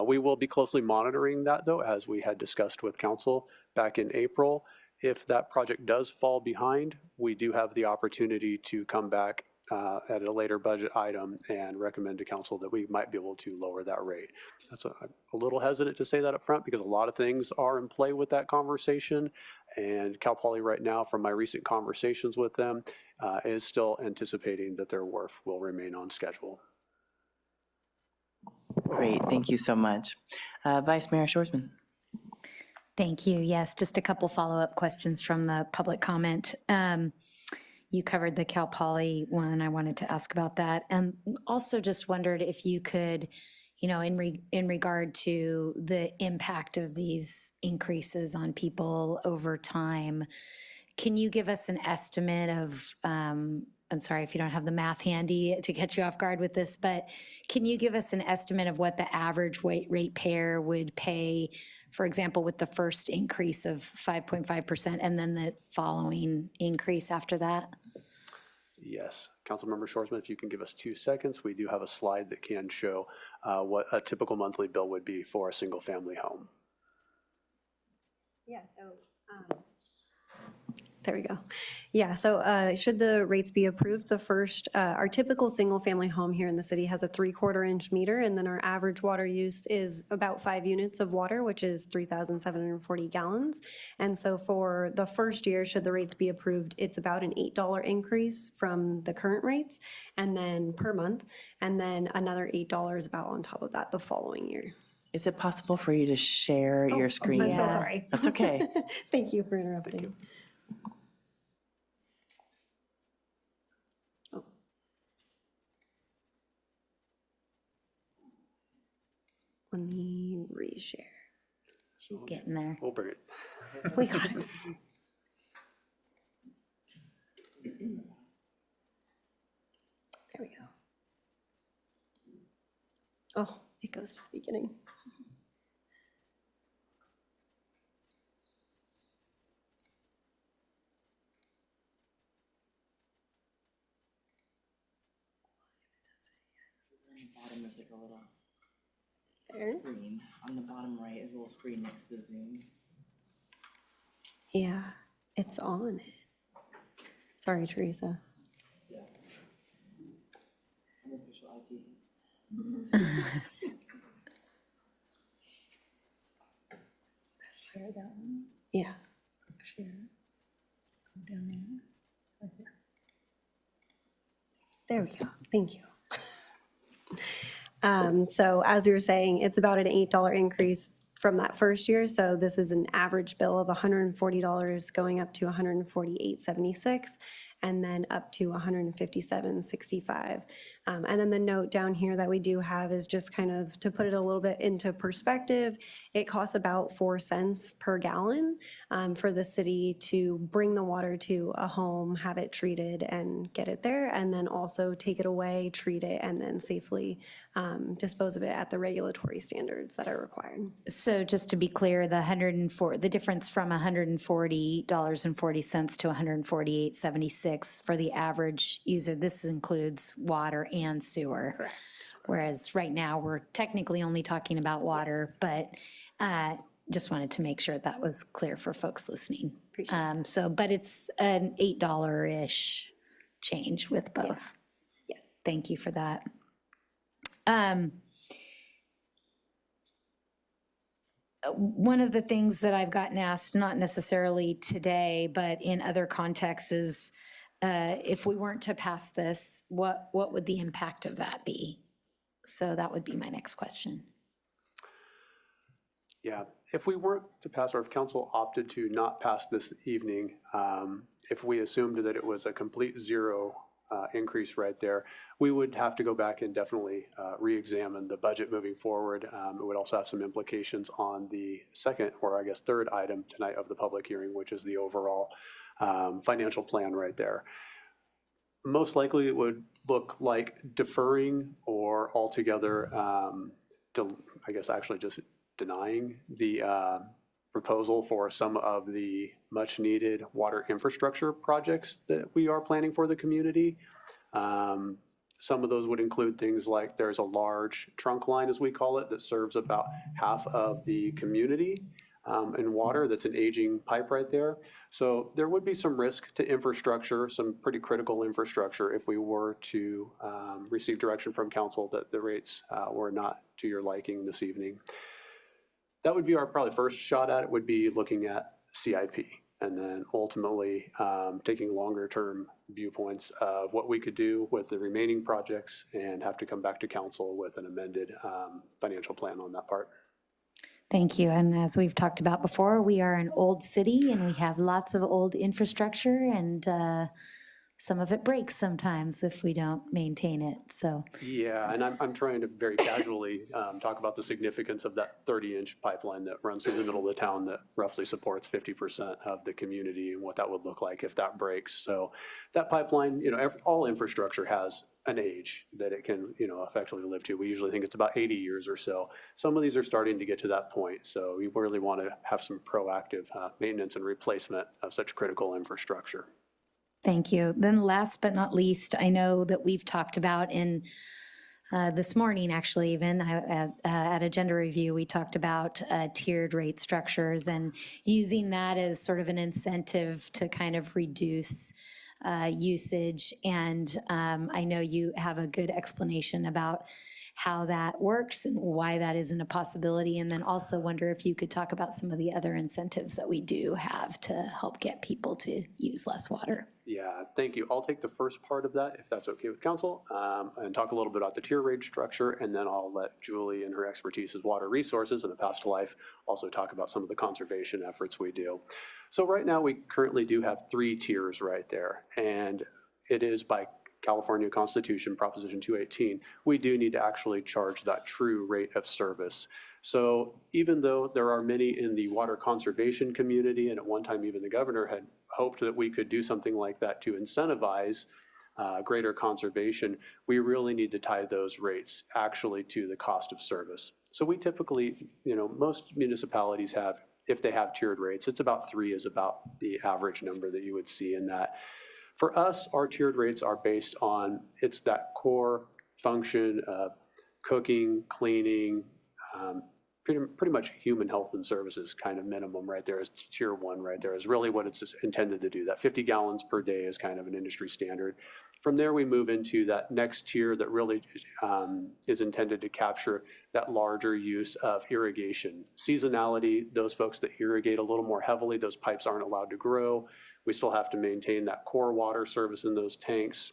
We will be closely monitoring that, though, as we had discussed with council back in April. If that project does fall behind, we do have the opportunity to come back at a later budget item and recommend to council that we might be able to lower that rate. I'm a little hesitant to say that up front because a lot of things are in play with that conversation, and Cal Poly right now, from my recent conversations with them, is still anticipating that their wharf will remain on schedule. Great, thank you so much. Vice Mayor Shorsman. Thank you. Yes, just a couple follow-up questions from the public comment. You covered the Cal Poly one. I wanted to ask about that. And also just wondered if you could, in regard to the impact of these increases on people over time, can you give us an estimate of, I'm sorry if you don't have the math handy to catch you off guard with this, but can you give us an estimate of what the average ratepayer would pay, for example, with the first increase of 5.5% and then the following increase after that? Yes. Councilmember Shorsman, if you can give us 2 seconds, we do have a slide that can show what a typical monthly bill would be for a single family home. Yeah, so There we go. Yeah, so should the rates be approved, the first, our typical single-family home here in the city has a 3/4-inch meter, and then our average water use is about 5 units of water, which is 3,740 gallons. And so for the first year, should the rates be approved, it's about an $8 increase from the current rates, and then per month, and then another $8 about on top of that the following year. Is it possible for you to share your screen? I'm so sorry. That's okay. Thank you for interrupting. Oh. Let me reshare. She's getting there. We'll bring it. We got it. There we go. Oh, it goes to the beginning. Bottom is like a little There. screen. On the bottom right is a little screen next to the Zoom. Yeah, it's on it. Sorry, Teresa. Unofficial IT. Share that one. Yeah. Share. Go down there. Right there. There we go. Thank you. So as we were saying, it's about an $8 increase from that first year. So this is an average bill of $140 going up to $148.76 and then up to $157.65. And then the note down here that we do have is just kind of to put it a little bit into perspective. It costs about 4 cents per gallon for the city to bring the water to a home, have it treated and get it there, and then also take it away, treat it, and then safely dispose of it at the regulatory standards that are required. So just to be clear, the difference from $140.40 to $148.76 for the average user, this includes water and sewer. Correct. Whereas right now, we're technically only talking about water, but just wanted to make sure that was clear for folks listening. But it's an $8-ish change with both. Yes. Thank you for that. One of the things that I've gotten asked, not necessarily today, but in other contexts, is if we weren't to pass this, what would the impact of that be? So that would be my next question. Yeah, if we weren't to pass, or if council opted to not pass this evening, if we assumed that it was a complete zero increase right there, we would have to go back and definitely re-examine the budget moving forward. It would also have some implications on the second, or I guess third item tonight of the public hearing, which is the overall financial plan right there. Most likely it would look like deferring or altogether, I guess actually just denying the proposal for some of the much needed water infrastructure projects that we are planning for the community. Some of those would include things like there's a large trunk line, as we call it, that serves about half of the community in water. That's an aging pipe right there. So there would be some risk to infrastructure, some pretty critical infrastructure, if we were to receive direction from council that the rates were not to your liking this evening. That would be our probably first shot at it, would be looking at CIP, and then ultimately taking longer term viewpoints of what we could do with the remaining projects and have to come back to council with an amended financial plan on that part. Thank you. And as we've talked about before, we are an old city and we have lots of old infrastructure, and some of it breaks sometimes if we don't maintain it, so. Yeah, and I'm trying to very casually talk about the significance of that 30-inch pipeline that runs through the middle of the town that roughly supports 50% of the community, and what that would look like if that breaks. So that pipeline, all infrastructure has an age that it can, effectively live to. We usually think it's about 80 years or so. Some of these are starting to get to that point, so we really want to have some proactive maintenance and replacement of such critical infrastructure. Thank you. Then last but not least, I know that we've talked about in This morning, actually, even at agenda review, we talked about tiered rate structures and using that as sort of an incentive to kind of reduce usage. And I know you have a good explanation about how that works and why that isn't a possibility. And then also wonder if you could talk about some of the other incentives that we do have to help get people to use less water. Yeah, thank you. I'll take the first part of that, if that's okay with council, and talk a little bit about the tier rate structure, and then I'll let Julie and her expertise as water resources in a past life also talk about some of the conservation efforts we do. So right now, we currently do have 3 tiers right there, and it is by California Constitution, Proposition 218, we do need to actually charge that true rate of service. So even though there are many in the water conservation community, and at one time even the governor had hoped that we could do something like that to incentivize greater conservation, we really need to tie those rates actually to the cost of service. So we typically, most municipalities have, if they have tiered rates, it's about 3 is about the average number that you would see in that. For us, our tiered rates are based on, it's that core function of cooking, cleaning, pretty much human health and services kind of minimum right there is tier 1 right there is really what it's intended to do. That 50 gallons per day is kind of an industry standard. From there, we move into that next tier that really is intended to capture that larger use of irrigation. Seasonality, those folks that irrigate a little more heavily, those pipes aren't allowed to grow. We still have to maintain that core water service in those tanks,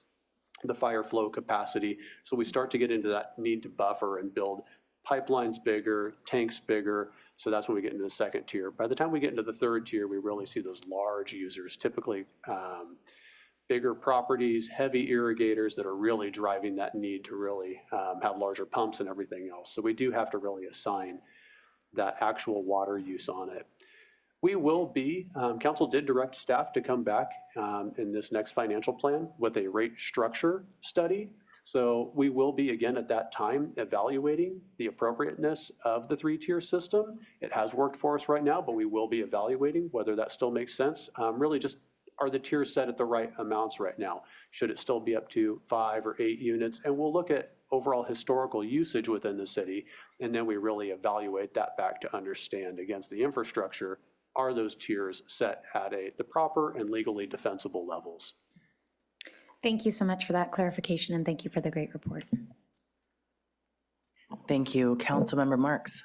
the fire flow capacity. So we start to get into that need to buffer and build pipelines bigger, tanks bigger. So that's when we get into the second tier. By the time we get into the third tier, we really see those large users, typically bigger properties, heavy irrigators that are really driving that need to really have larger pumps and everything else. So we do have to really assign that actual water use on it. We will be, council did direct staff to come back in this next financial plan with a rate structure study. So we will be, again, at that time, evaluating the appropriateness of the 3-tier system. It has worked for us right now, but we will be evaluating whether that still makes sense. Really just, are the tiers set at the right amounts right now? Should it still be up to 5 or 8 units? And we'll look at overall historical usage within the city, and then we really evaluate that back to understand against the infrastructure, are those tiers set at the proper and legally defensible levels? Thank you so much for that clarification, and thank you for the great report. Thank you. Councilmember Marks.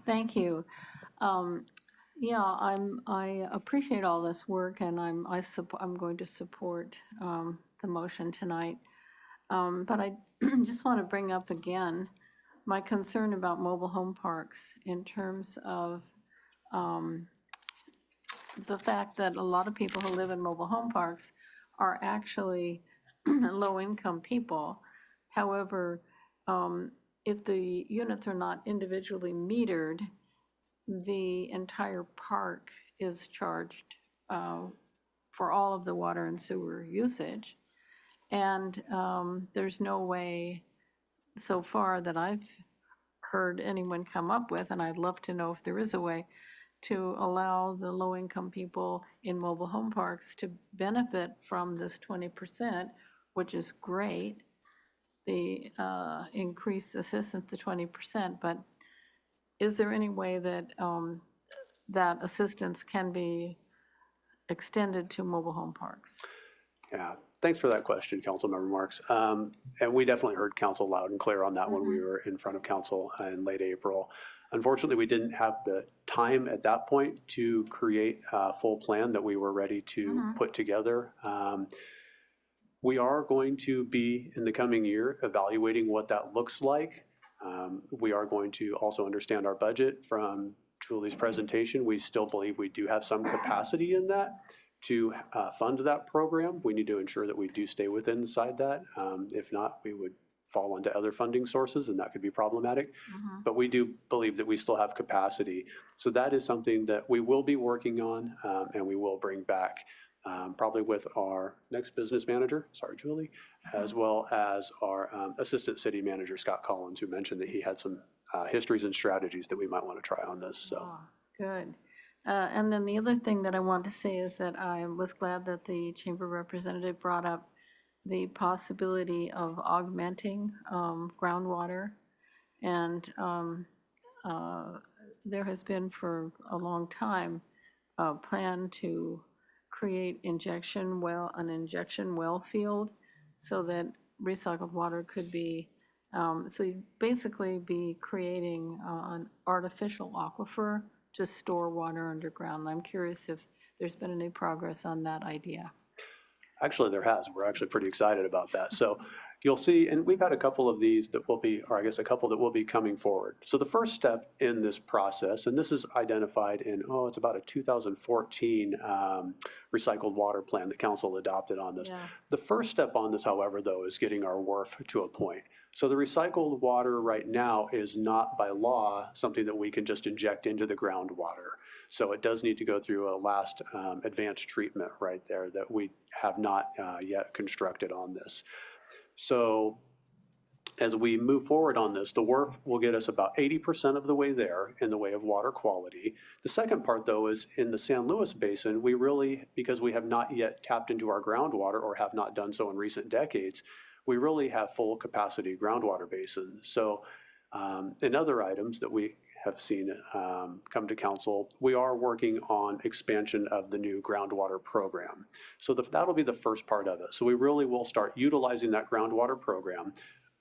Thank you. Yeah, I appreciate all this work, and I'm going to support the motion tonight. But I just want to bring up again my concern about mobile home parks in terms of the fact that a lot of people who live in mobile home parks are actually low-income people. However, if the units are not individually metered, the entire park is charged for all of the water and sewer usage. And there's no way so far that I've heard anyone come up with, and I'd love to know if there is a way, to allow the low-income people in mobile home parks to benefit from this 20%, which is great, the increased assistance to 20%, but is there any way that that assistance can be extended to mobile home parks? Yeah, thanks for that question, Councilmember Marks. And we definitely heard council loud and clear on that when we were in front of council in late April. Unfortunately, we didn't have the time at that point to create a full plan that we were ready to put together. We are going to be, in the coming year, evaluating what that looks like. We are going to also understand our budget from Julie's presentation. We still believe we do have some capacity in that to fund that program. We need to ensure that we do stay within inside that. If not, we would fall into other funding sources, and that could be problematic. But we do believe that we still have capacity. So that is something that we will be working on, and we will bring back probably with our next business manager, sorry, Julie, as well as our assistant city manager, Scott Collins, who mentioned that he had some histories and strategies that we might want to try on this. So Good. And then the other thing that I want to say is that I was glad that the chamber representative brought up the possibility of augmenting groundwater. And there has been for a long time a plan to create an injection well field so that recycled water could be, so you'd basically be creating an artificial aquifer to store water underground. I'm curious if there's been any progress on that idea. Actually, there has. We're actually pretty excited about that. So you'll see, and we've had a couple of these that will be, or I guess a couple that will be coming forward. So the first step in this process, and this is identified in, it's about a 2014 recycled water plan that council adopted on this. Yeah. The first step on this, however, though, is getting our wharf to a point. So the recycled water right now is not by law something that we can just inject into the groundwater. So it does need to go through a last advanced treatment right there that we have not yet constructed on this. So as we move forward on this, the wharf will get us about 80% of the way there in the way of water quality. The second part, though, is in the San Luis Basin, we really, because we have not yet tapped into our groundwater or have not done so in recent decades, we really have full capacity groundwater basins. So in other items that we have seen come to council, we are working on expansion of the new groundwater program. So that'll be the first part of it. So we really will start utilizing that groundwater program,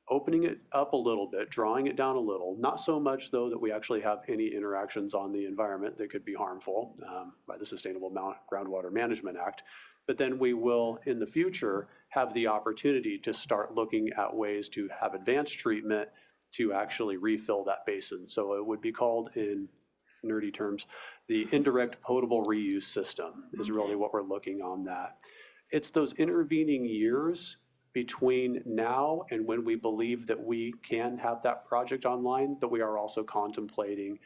opening it up a little bit, drawing it down a little, not so much though that we actually have any interactions on the environment that could be harmful by the Sustainable Groundwater Management Act. But then we will, in the future, have the opportunity to start looking at ways to have advanced treatment to actually refill that basin. So it would be called, in nerdy terms, the indirect potable reuse system is really what we're looking on that. It's those intervening years between now and when we believe that we can have that project online that we are also contemplating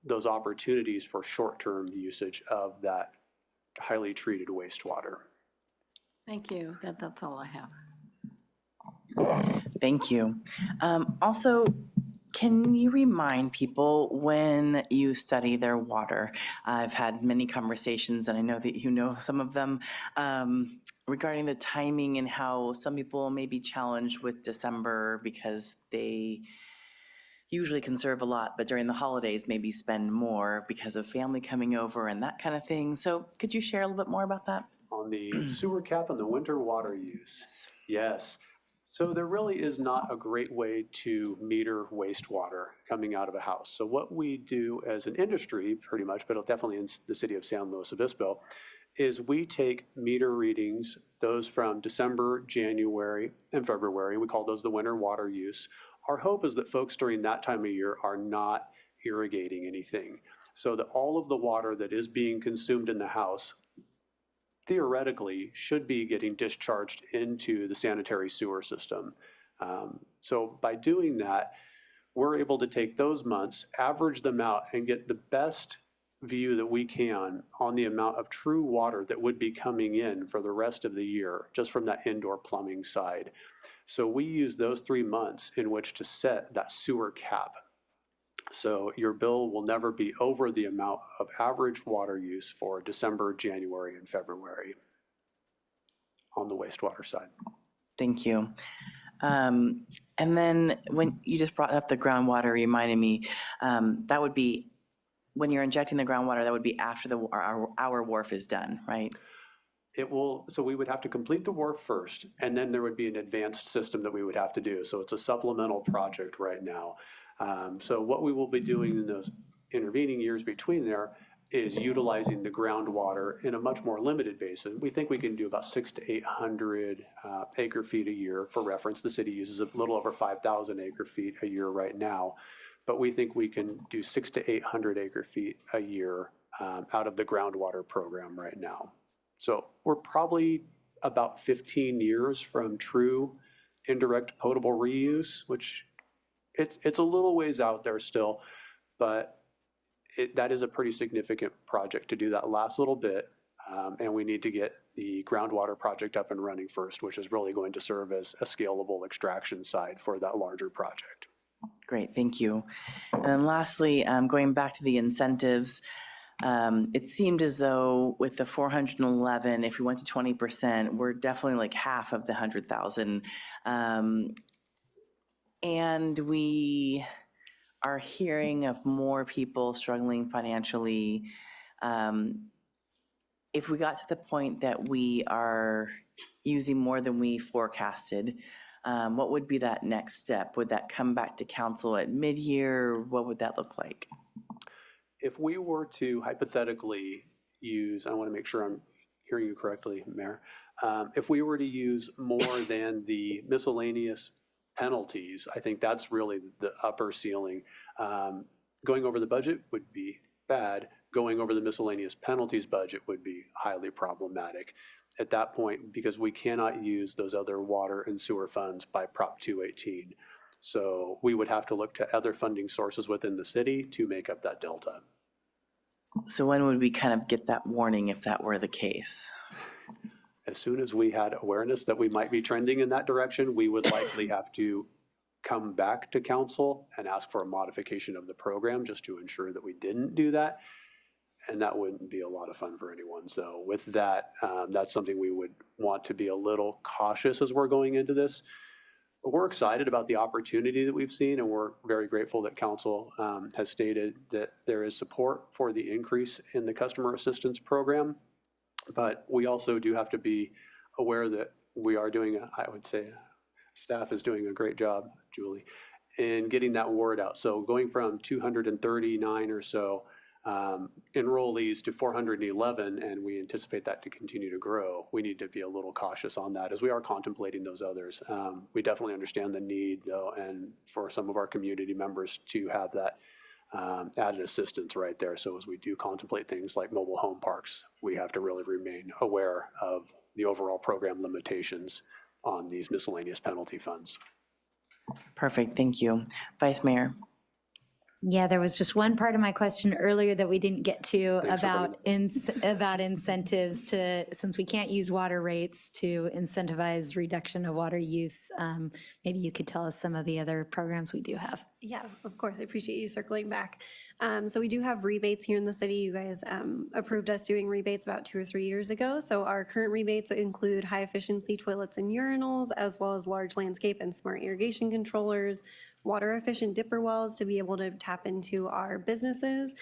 those opportunities for short-term usage of that highly treated wastewater. Thank you. That's all I have. Thank you. Also, can you remind people when you study their water? I've had many conversations, and I know that you know some of them, regarding the timing and how some people may be challenged with December because they usually conserve a lot, but during the holidays maybe spend more because of family coming over and that kind of thing. So could you share a little bit more about that? On the sewer cap and the winter water use. Yes. So there really is not a great way to meter wastewater coming out of a house. So what we do as an industry, pretty much, but definitely in the city of San Luis Obispo, is we take meter readings, those from December, January, and February. We call those the winter water use. Our hope is that folks during that time of year are not irrigating anything, so that all of the water that is being consumed in the house theoretically should be getting discharged into the sanitary sewer system. So by doing that, we're able to take those months, average them out, and get the best view that we can on the amount of true water that would be coming in for the rest of the year, just from that indoor plumbing side. So we use those 3 months in which to set that sewer cap. So your bill will never be over the amount of average water use for December, January, and February on the wastewater side. Thank you. And then when you just brought up the groundwater, reminded me, that would be, when you're injecting the groundwater, that would be after our wharf is done, right? It will, so we would have to complete the wharf first, and then there would be an advanced system that we would have to do. So it's a supplemental project right now. So what we will be doing in those intervening years between there is utilizing the groundwater in a much more limited basin. We think we can do about 600 to 800 acre feet a year. For reference, the city uses a little over 5,000 acre feet a year right now, but we think we can do 600 to 800 acre feet a year out of the groundwater program right now. So we're probably about 15 years from true indirect potable reuse, which it's a little ways out there still, but that is a pretty significant project to do that last little bit. And we need to get the groundwater project up and running first, which is really going to serve as a scalable extraction side for that larger project. Great, thank you. And then lastly, going back to the incentives, It seemed as though with the 411, if we went to 20%, we're definitely like half of the 100,000. And we are hearing of more people struggling financially. If we got to the point that we are using more than we forecasted, what would be that next step? Would that come back to council at mid-year? What would that look like? If we were to hypothetically use, I want to make sure I'm hearing you correctly, Mayor. If we were to use more than the miscellaneous penalties, I think that's really the upper ceiling. Going over the budget would be bad. Going over the miscellaneous penalties budget would be highly problematic at that point, because we cannot use those other water and sewer funds by Prop 218. So we would have to look to other funding sources within the city to make up that delta. So when would we kind of get that warning if that were the case? As soon as we had awareness that we might be trending in that direction, we would likely have to come back to council and ask for a modification of the program just to ensure that we didn't do that. And that wouldn't be a lot of fun for anyone. So with that, that's something we would want to be a little cautious as we're going into this. But we're excited about the opportunity that we've seen, and we're very grateful that council has stated that there is support for the increase in the customer assistance program. But we also do have to be aware that we are doing, I would say, staff is doing a great job, Julie, in getting that word out. So going from 239 or so enrollees to 411, and we anticipate that to continue to grow, we need to be a little cautious on that as we are contemplating those others. We definitely understand the need, though, and for some of our community members to have that added assistance right there. So as we do contemplate things like mobile home parks, we have to really remain aware of the overall program limitations on these miscellaneous penalty funds. Perfect, thank you. Vice Mayor. Yeah, there was just one part of my question earlier that we didn't get to about incentives to, since we can't use water rates to incentivize reduction of water use. Maybe you could tell us some of the other programs we do have. Yeah, of course. I appreciate you circling back. So we do have rebates here in the city. You guys approved us doing rebates about 2 or 3 years ago. So our current rebates include high efficiency toilets and urinals, as well as large landscape and smart irrigation controllers, water efficient dipper wells to be able to tap into our businesses,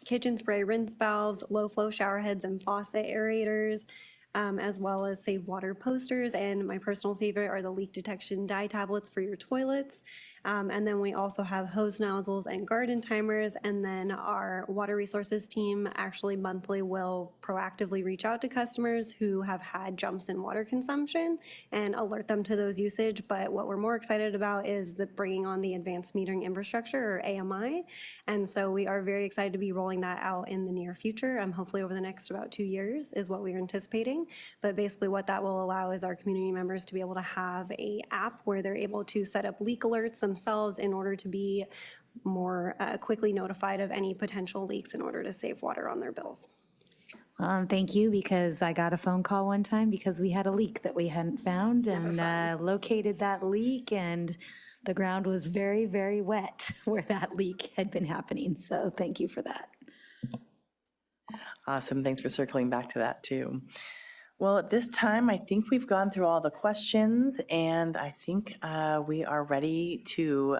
kitchen spray rinse valves, low flow shower heads and faucet aerators, as well as save water posters. And my personal favorite are the leak detection dye tablets for your toilets. And then we also have hose nozzles and garden timers. And then our water resources team actually monthly will proactively reach out to customers who have had jumps in water consumption and alert them to those usage. But what we're more excited about is the bringing on the advanced metering infrastructure, or AMI. And so we are very excited to be rolling that out in the near future. Hopefully over the next about 2 years is what we're anticipating. But basically what that will allow is our community members to be able to have an app where they're able to set up leak alerts themselves in order to be more quickly notified of any potential leaks in order to save water on their bills. Thank you, because I got a phone call one time because we had a leak that we hadn't found and located that leak, and the ground was very, very wet where that leak had been happening. So thank you for that. Awesome, thanks for circling back to that too. Well, at this time, I think we've gone through all the questions, and I think we are ready to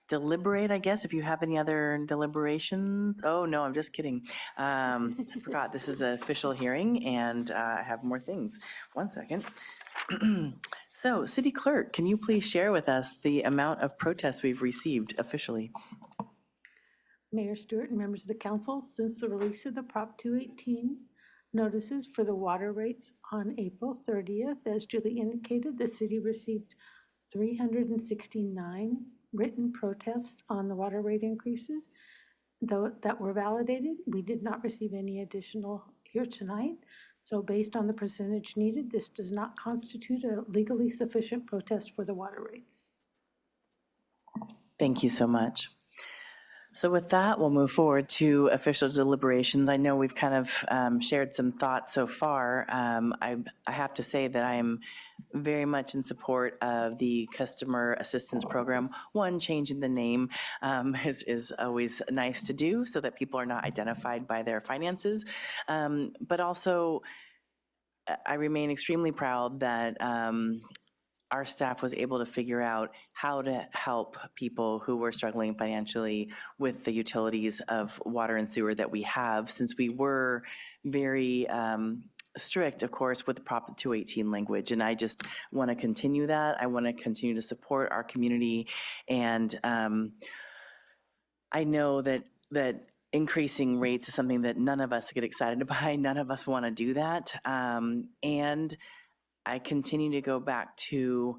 deliberate, I guess, if you have any other deliberations. Oh, no, I'm just kidding. I forgot, this is an official hearing, and I have more things. One second. So, City Clerk, can you please share with us the amount of protests we've received officially? Mayor Stewart and members of the council, since the release of the Prop 218 notices for the water rates on April 30th, as Julie indicated, the city received 369 written protests on the water rate increases, though that were validated. We did not receive any additional here tonight. So based on the percentage needed, this does not constitute a legally sufficient protest for the water rates. Thank you so much. So with that, we'll move forward to official deliberations. I know we've kind of shared some thoughts so far. I have to say that I am very much in support of the customer assistance program. One, changing the name is always nice to do so that people are not identified by their finances. But also, I remain extremely proud that our staff was able to figure out how to help people who were struggling financially with the utilities of water and sewer that we have, since we were very strict, of course, with the Prop 218 language. And I just want to continue that. I want to continue to support our community. And I know that increasing rates is something that none of us get excited by. None of us want to do that. And I continue to go back to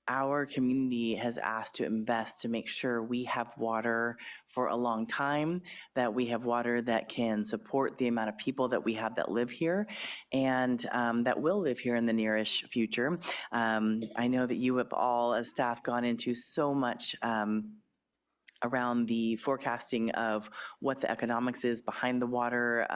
our community has asked to invest to make sure we have water for a long time, that we have water that can support the amount of people that we have that live here and that will live here in the nearish future. I know that you have all, as staff, gone into so much around the forecasting of what the economics is behind the water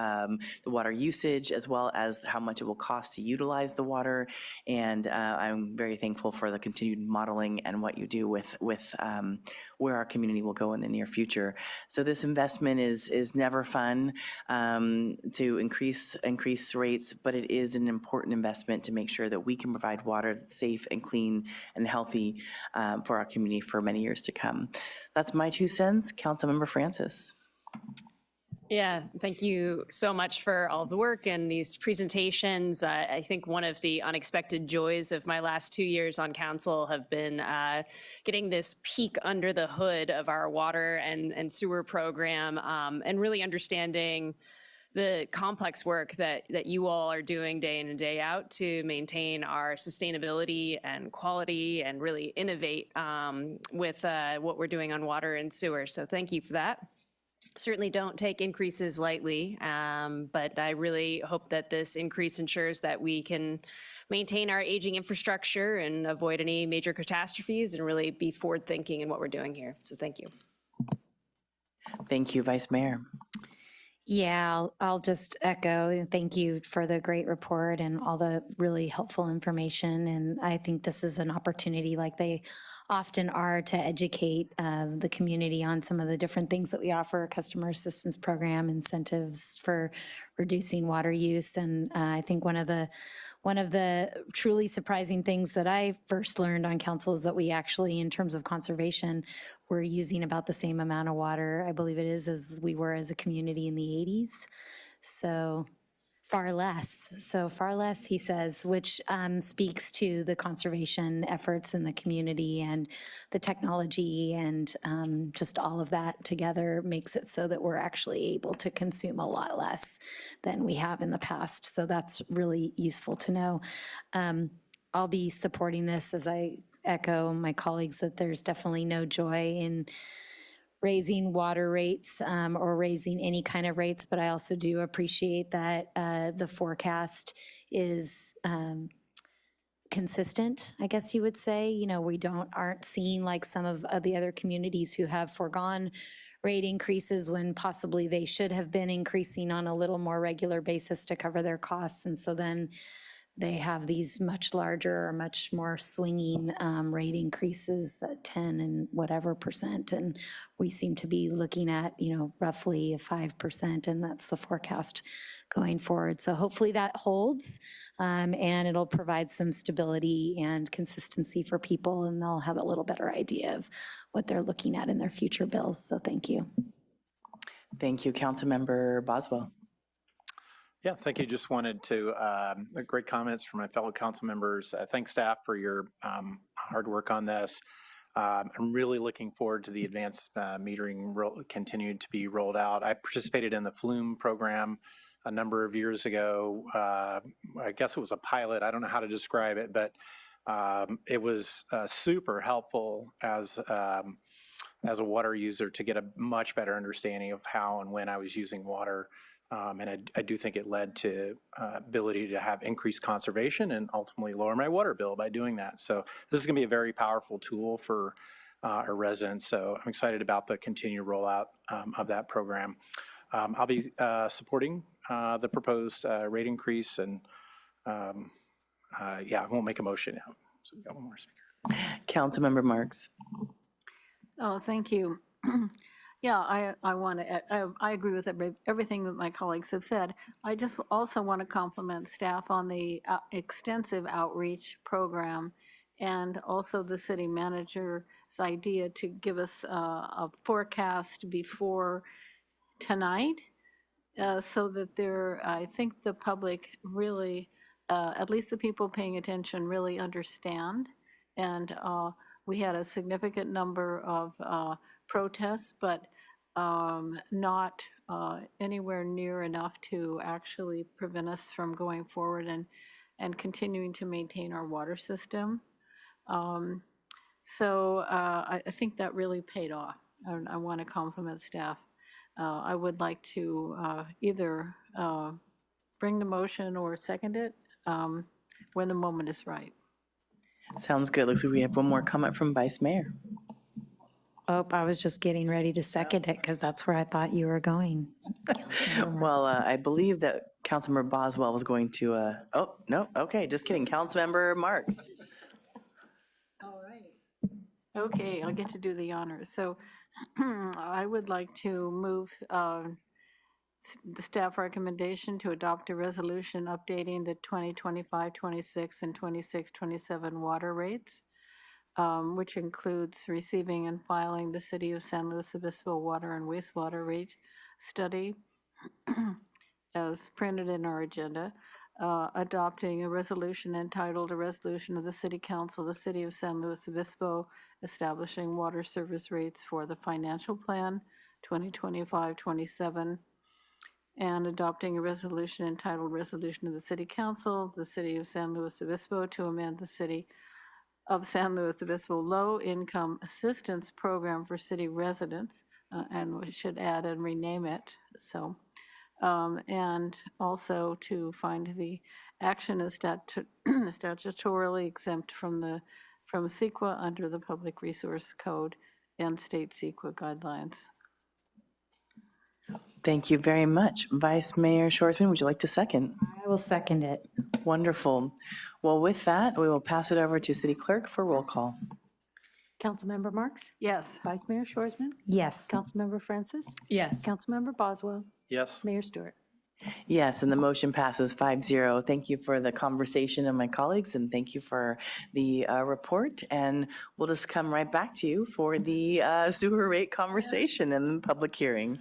usage, as well as how much it will cost to utilize the water. And I'm very thankful for the continued modeling and what you do with where our community will go in the near future. So this investment is never fun to increase rates, but it is an important investment to make sure that we can provide water that's safe and clean and healthy for our community for many years to come. That's my 2 cents. Councilmember Francis. Yeah, thank you so much for all the work and these presentations. I think one of the unexpected joys of my last 2 years on council have been getting this peek under the hood of our water and sewer program and really understanding the complex work that you all are doing day in and day out to maintain our sustainability and quality and really innovate with what we're doing on water and sewer. So thank you for that. Certainly don't take increases lightly, but I really hope that this increase ensures that we can maintain our aging infrastructure and avoid any major catastrophes and really be forward thinking in what we're doing here. So thank you. Thank you, Vice Mayor. Yeah, I'll just echo, thank you for the great report and all the really helpful information. And I think this is an opportunity, like they often are, to educate the community on some of the different things that we offer, customer assistance program, incentives for reducing water use. And I think one of the truly surprising things that I first learned on council is that we actually, in terms of conservation, we're using about the same amount of water, I believe it is, as we were as a community in the 80s. So far less. So far less, he says, which speaks to the conservation efforts in the community and the technology and just all of that together makes it so that we're actually able to consume a lot less than we have in the past. So that's really useful to know. I'll be supporting this, as I echo my colleagues, that there's definitely no joy in raising water rates or raising any kind of rates, but I also do appreciate that the forecast is consistent, I guess you would say. You know, we aren't seeing like some of the other communities who have foregone rate increases when possibly they should have been increasing on a little more regular basis to cover their costs. And so then they have these much larger or much more swinging rate increases, 10 and whatever percent. And we seem to be looking at, roughly 5%, and that's the forecast going forward. So hopefully that holds and it'll provide some stability and consistency for people, and they'll have a little better idea of what they're looking at in their future bills. So thank you. Thank you, Councilmember Boswell. Yeah, thank you. Just wanted to, great comments from my fellow council members. Thanks staff for your hard work on this. I'm really looking forward to the advanced metering continued to be rolled out. I participated in the Flume program a number of years ago. I guess it was a pilot. I don't know how to describe it, but it was super helpful as a water user to get a much better understanding of how and when I was using water. And I do think it led to ability to have increased conservation and ultimately lower my water bill by doing that. So this is going to be a very powerful tool for our residents. So I'm excited about the continued rollout of that program. I'll be supporting the proposed rate increase, and yeah, I won't make a motion now. So we've got one more speaker. Councilmember Marks. Oh, thank you. Yeah, I want to, I agree with everything that my colleagues have said. I just also want to compliment staff on the extensive outreach program, and also the city manager's idea to give us a forecast before tonight, so that I think the public really, at least the people paying attention, really understand. And we had a significant number of protests, but not anywhere near enough to actually prevent us from going forward and continuing to maintain our water system. So I think that really paid off. I want to compliment staff. I would like to either bring the motion or second it when the moment is right. Sounds good. Looks like we have one more comment from Vice Mayor. Oh, I was just getting ready to second it because that's where I thought you were going. Well, I believe that Councilmember Boswell was going to, oh, no, okay, just kidding. Councilmember Marks. All right. Okay, I'll get to do the honors. So I would like to move the staff recommendation to adopt a resolution updating the 2025-26 and 26-27 water rates, which includes receiving and filing the City of San Luis Obispo water and wastewater rate study as printed in our agenda, adopting a resolution entitled, "A Resolution of the City Council of the City of San Luis Obispo establishing water service rates for the financial plan 2025-27, and adopting a resolution entitled, Resolution of the City Council of the City of San Luis Obispo to amend the City of San Luis Obispo Low Income Assistance Program for city residents," and we should add and rename it. So, and also to find the action as statutorily exempt from CEQA under the Public Resource Code and state CEQA guidelines. Thank you very much. Vice Mayor Schwarzman, would you like to second? I will second it. Wonderful. Well, with that, we will pass it over to City Clerk for roll call. Councilmember Marks? Yes. Vice Mayor Schwarzman? Yes. Councilmember Francis? Yes. Councilmember Boswell? Yes. Mayor Stewart? Yes, and the motion passes 5-0. Thank you for the conversation of my colleagues, and thank you for the report. And we'll just come right back to you for the sewer rate conversation and the public hearing.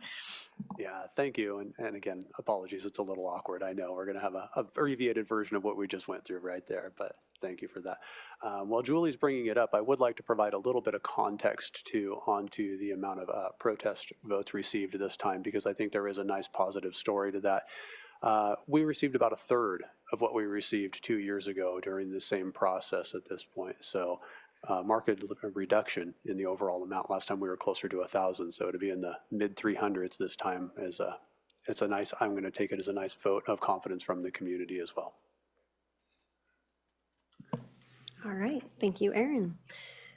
Yeah, thank you. And again, apologies, it's a little awkward. I know we're going to have a abbreviated version of what we just went through right there, but thank you for that. While Julie's bringing it up, I would like to provide a little bit of context onto the amount of protest votes received this time, because I think there is a nice positive story to that. We received about a third of what we received 2 years ago during the same process at this point. So marked reduction in the overall amount. Last time we were closer to 1,000, so to be in the mid 300s this time it's a nice, I'm going to take it as a nice vote of confidence from the community as well. All right, thank you, Aaron.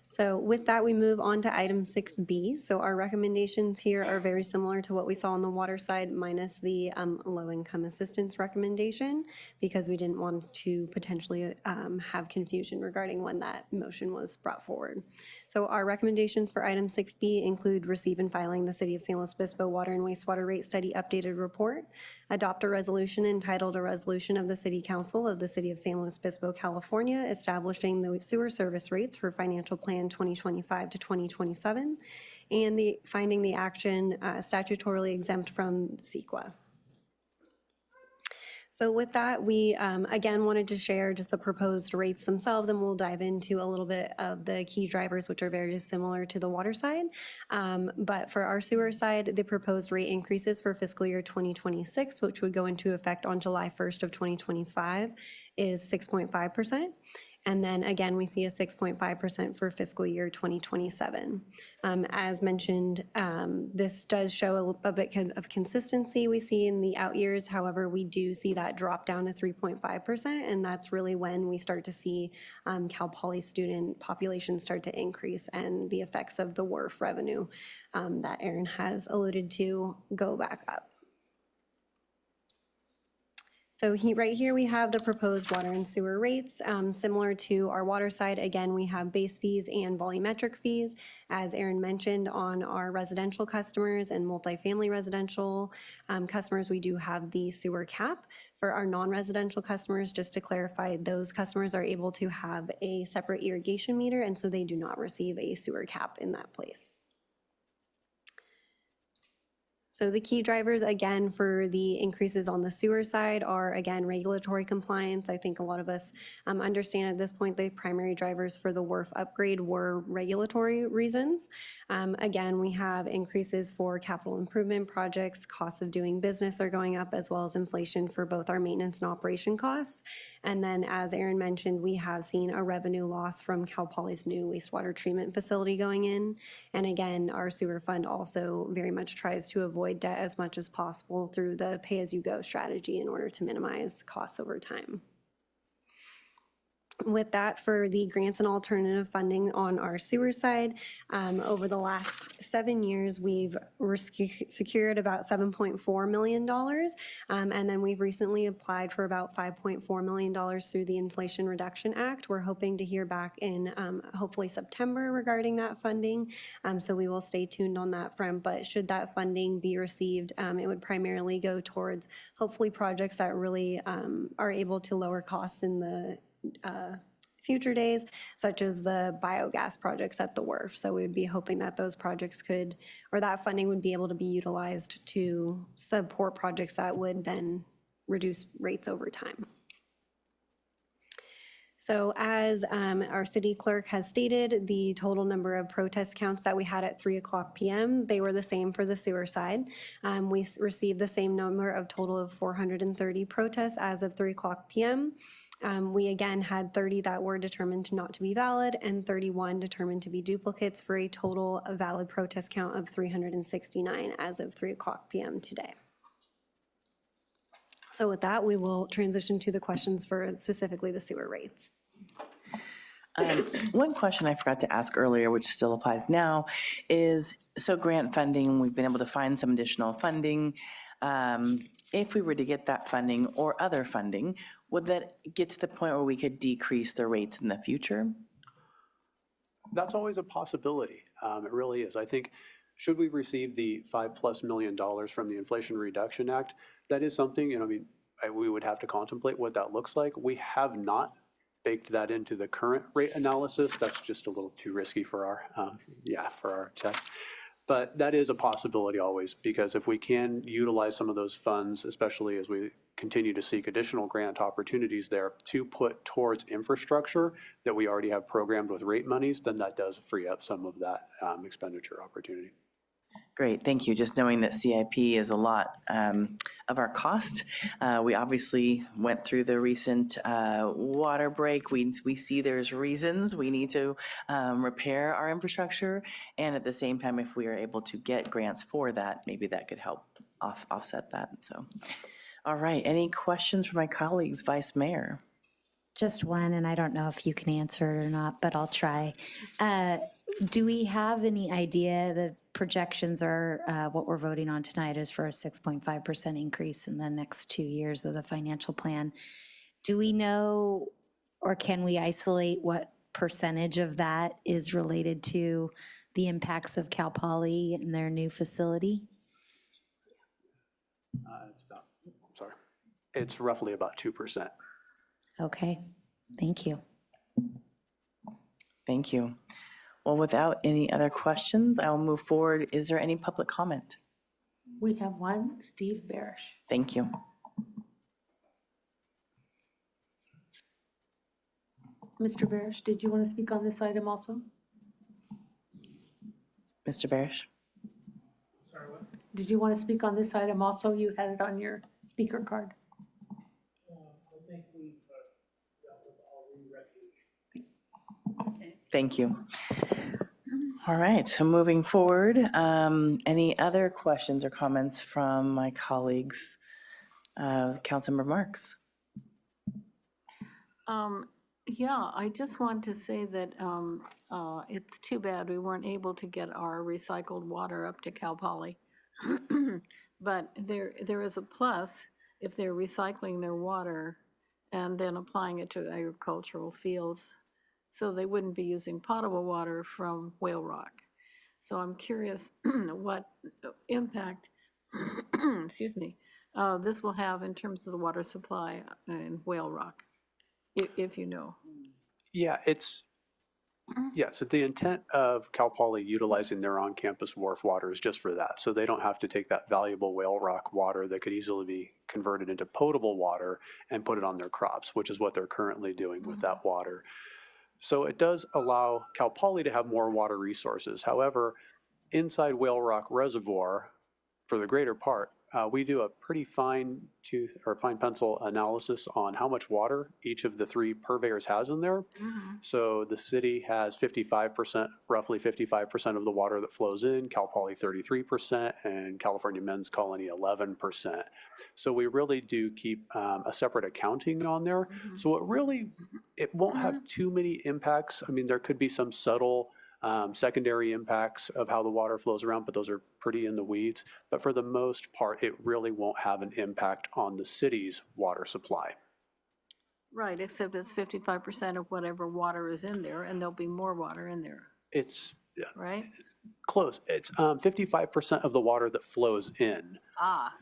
So with that, we move on to item 6B. So our recommendations here are very similar to what we saw on the water side, minus the low-income assistance recommendation, because we didn't want to potentially have confusion regarding when that motion was brought forward. So our recommendations for item 6B include receive and filing the City of San Luis Obispo Water and Wastewater Rate Study Updated Report, adopt a resolution entitled, "A Resolution of the City Council of the City of San Luis Obispo, California, establishing the sewer service rates for financial plan 2025 to 2027, and finding the action statutorily exempt from CEQA." So with that, we again wanted to share just the proposed rates themselves, and we'll dive into a little bit of the key drivers, which are very similar to the water side. But for our sewer side, the proposed rate increases for fiscal year 2026, which would go into effect on July 1st of 2025, is 6.5%. And then again, we see a 6.5% for fiscal year 2027. As mentioned, this does show a bit of consistency we see in the out years. However, we do see that drop down to 3.5%, and that's really when we start to see Cal Poly student population start to increase and the effects of the WRF revenue that Aaron has alluded to go back up. So right here, we have the proposed water and sewer rates. Similar to our water side, again, we have base fees and volumetric fees. As Aaron mentioned, on our residential customers and multifamily residential customers, we do have the sewer cap. For our non-residential customers, just to clarify, those customers are able to have a separate irrigation meter, and so they do not receive a sewer cap in that place. So the key drivers, again, for the increases on the sewer side are, again, regulatory compliance. I think a lot of us understand at this point the primary drivers for the WRF upgrade were regulatory reasons. Again, we have increases for capital improvement projects, costs of doing business are going up, as well as inflation for both our maintenance and operation costs. And then, as Aaron mentioned, we have seen a revenue loss from Cal Poly's new wastewater treatment facility going in. And again, our sewer fund also very much tries to avoid debt as much as possible through the pay-as-you-go strategy in order to minimize costs over time. With that, for the grants and alternative funding on our sewer side, over the last 7 years, we've secured about $7.4 million. And then we've recently applied for about $5.4 million through the Inflation Reduction Act. We're hoping to hear back in hopefully September regarding that funding. So we will stay tuned on that front. But should that funding be received, it would primarily go towards hopefully projects that really are able to lower costs in the future days, such as the biogas projects at the WRF. So we would be hoping that those projects could, or that funding would be able to be utilized to support projects that would then reduce rates over time. So as our city clerk has stated, the total number of protest counts that we had at 3:00 p.m., they were the same for the sewer side. We received the same number of total of 430 protests as of 3:00 p.m. We again had 30 that were determined not to be valid and 31 determined to be duplicates for a total valid protest count of 369 as of 3:00 p.m. today. So with that, we will transition to the questions for specifically the sewer rates. One question I forgot to ask earlier, which still applies now, is so grant funding, we've been able to find some additional funding. If we were to get that funding or other funding, would that get to the point where we could decrease the rates in the future? That's always a possibility. It really is. I think, should we receive the $5+ million from the Inflation Reduction Act, that is something, we would have to contemplate what that looks like. We have not baked that into the current rate analysis. That's just a little too risky for our test. But that is a possibility always, because if we can utilize some of those funds, especially as we continue to seek additional grant opportunities there to put towards infrastructure that we already have programmed with rate monies, then that does free up some of that expenditure opportunity. Great, thank you. Just knowing that CIP is a lot of our cost. We obviously went through the recent water break. We see there's reasons we need to repair our infrastructure. And at the same time, if we are able to get grants for that, maybe that could help offset that. So, all right, any questions from my colleagues, Vice Mayor? Just one, and I don't know if you can answer it or not, but I'll try. Do we have any idea, the projections are, what we're voting on tonight is for a 6.5% increase in the next 2 years of the financial plan. Do we know, or can we isolate what percentage of that is related to the impacts of Cal Poly and their new facility? It's roughly about 2%. Okay, thank you. Thank you. Well, without any other questions, I will move forward. Is there any public comment? We have one, Steve Barish. Thank you. Mr. Barish, did you want to speak on this item also? Mr. Barish? Sorry, what? Did you want to speak on this item also? You had it on your speaker card. I think we've dealt with all the refuge. Thank you. All right, so moving forward, any other questions or comments from my colleagues? Councilmember Marks. Yeah, I just want to say that it's too bad we weren't able to get our recycled water up to Cal Poly. But there is a plus if they're recycling their water and then applying it to agricultural fields. So they wouldn't be using potable water from Whale Rock. So I'm curious what impact, excuse me, this will have in terms of the water supply in Whale Rock, if you know. Yeah, so the intent of Cal Poly utilizing their on-campus wharf water is just for that. So they don't have to take that valuable Whale Rock water that could easily be converted into potable water and put it on their crops, which is what they're currently doing with that water. So it does allow Cal Poly to have more water resources. However, inside Whale Rock Reservoir, for the greater part, we do a pretty fine pencil analysis on how much water each of the three purveyors has in there. So the city has 55%, roughly 55% of the water that flows in, Cal Poly 33%, and California Men's Colony 11%. So we really do keep a separate accounting on there. So it won't have too many impacts. I mean, there could be some subtle secondary impacts of how the water flows around, but those are pretty in the weeds. But for the most part, it really won't have an impact on the city's water supply. Right, except it's 55% of whatever water is in there, and there'll be more water in there, It's right? close. It's 55% of the water that flows in.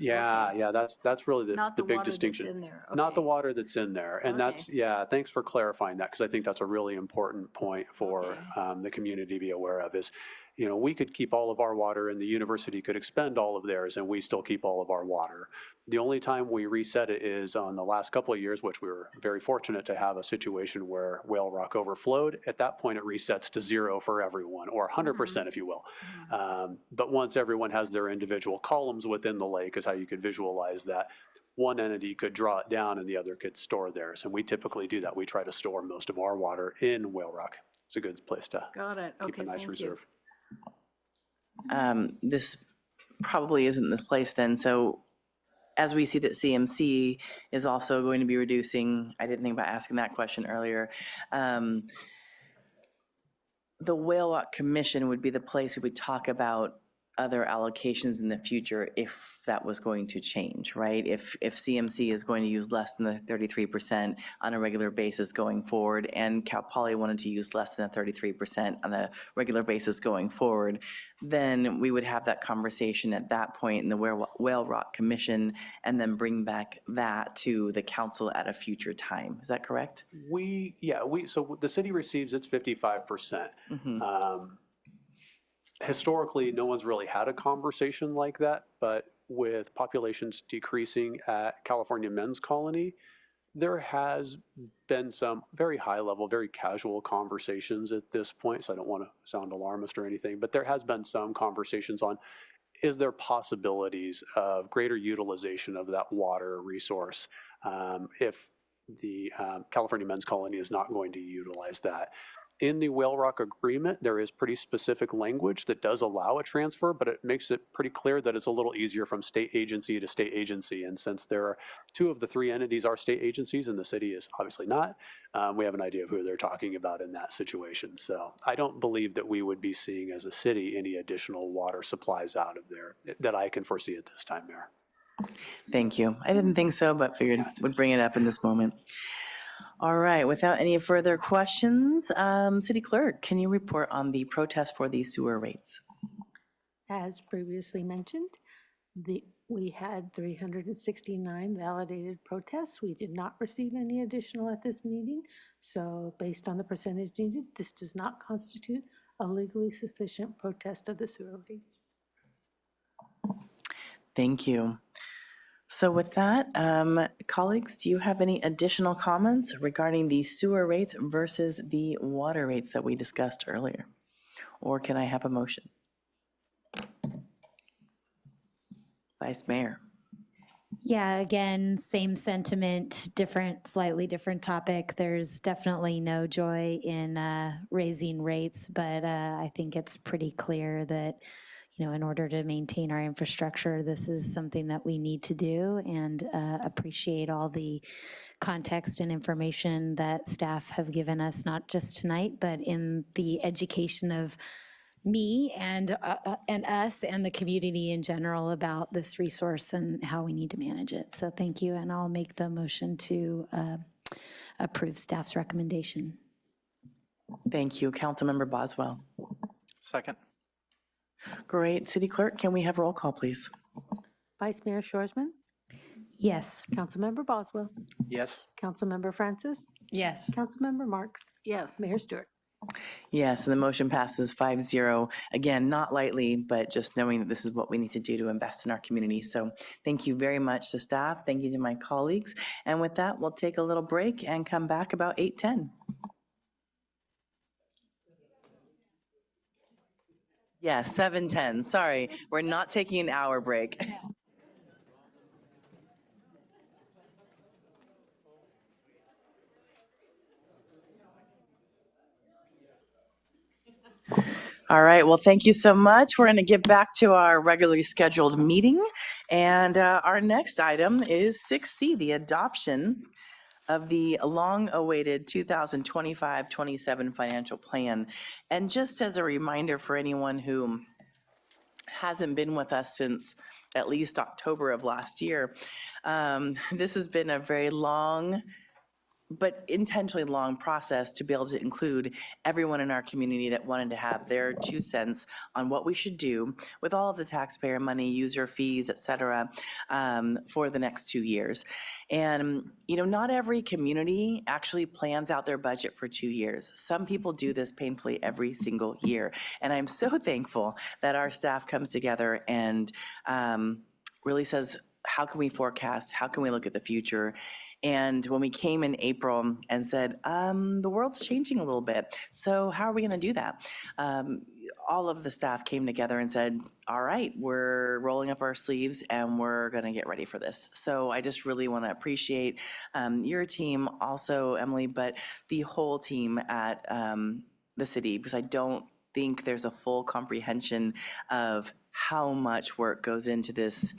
Yeah, that's really the big distinction. Not the water that's in there. Not the water that's in there. And thanks for clarifying that, because I think that's a really important point for the community to be aware of is, we could keep all of our water and the university could expend all of theirs and we still keep all of our water. The only time we reset it is on the last couple of years, which we were very fortunate to have a situation where Whale Rock overflowed. At that point, it resets to 0 for everyone, or 100% if you will. But once everyone has their individual columns within the lake is how you could visualize that. One entity could draw it down and the other could store theirs. And we typically do that. We try to store most of our water in Whale Rock. It's a good place to keep a nice reserve. This probably isn't the place then. So as we see that CMC is also going to be reducing, I didn't think about asking that question earlier. The Whale Rock Commission would be the place we would talk about other allocations in the future if that was going to change, right? If CMC is going to use less than the 33% on a regular basis going forward, and Cal Poly wanted to use less than the 33% on a regular basis going forward, then we would have that conversation at that point in the Whale Rock Commission and then bring back that to the council at a future time. Is that correct? So the city receives its 55%. Historically, no one's really had a conversation like that, but with populations decreasing at California Men's Colony, there has been some very high level, very casual conversations at this point. So I don't want to sound alarmist or anything, but there has been some conversations on, is there possibilities of greater utilization of that water resource if the California Men's Colony is not going to utilize that? In the Whale Rock Agreement, there is pretty specific language that does allow a transfer, but it makes it pretty clear that it's a little easier from state agency to state agency. And since there are 2 of the 3 entities are state agencies and the city is obviously not, we have an idea of who they're talking about in that situation. So I don't believe that we would be seeing as a city any additional water supplies out of there that I can foresee at this time, Mayor. Thank you. I didn't think so, but figured would bring it up in this moment. All right, without any further questions, City Clerk, can you report on the protest for the sewer rates? As previously mentioned, we had 369 validated protests. We did not receive any additional at this meeting. So based on the percentage needed, this does not constitute a legally sufficient protest of the sewer rates. Thank you. So with that, colleagues, do you have any additional comments regarding the sewer rates versus the water rates that we discussed earlier? Or can I have a motion? Vice Mayor. Yeah, again, same sentiment, slightly different topic. There's definitely no joy in raising rates, but I think it's pretty clear that, in order to maintain our infrastructure, this is something that we need to do, and appreciate all the context and information that staff have given us, not just tonight, but in the education of me and us and the community in general about this resource and how we need to manage it. So thank you, and I'll make the motion to approve staff's recommendation. Thank you. Councilmember Boswell. Second. Great. City Clerk, can we have roll call, please? Vice Mayor Shorsman, Yes. Councilmember Boswell, Yes. Councilmember Francis, Yes. Councilmember Marks, Yes. Mayor Stewart. Yes, and the motion passes 5-0. Again, not lightly, but just knowing that this is what we need to do to invest in our community. So thank you very much to staff. Thank you to my colleagues. And with that, we'll take a little break and come back about 8:10. Yes, 7:10. Sorry, we're not taking an hour break. All right, well, thank you so much. We're going to get back to our regularly scheduled meeting. And our next item is 6C, the adoption of the long-awaited 2025-27 financial plan. And just as a reminder for anyone who hasn't been with us since at least October of last year, this has been a very long but intentionally long process to be able to include everyone in our community that wanted to have their 2 cents on what we should do with all of the taxpayer money, user fees, et cetera, for the next 2 years. And, not every community actually plans out their budget for 2 years. Some people do this painfully every single year. And I'm so thankful that our staff comes together and really says, how can we forecast? How can we look at the future? And when we came in April and said, the world's changing a little bit, so how are we going to do that? All of the staff came together and said, all right, we're rolling up our sleeves and we're going to get ready for this. So I just really want to appreciate your team, also Emily, but the whole team at the city, because I don't think there's a full comprehension of how much work goes into this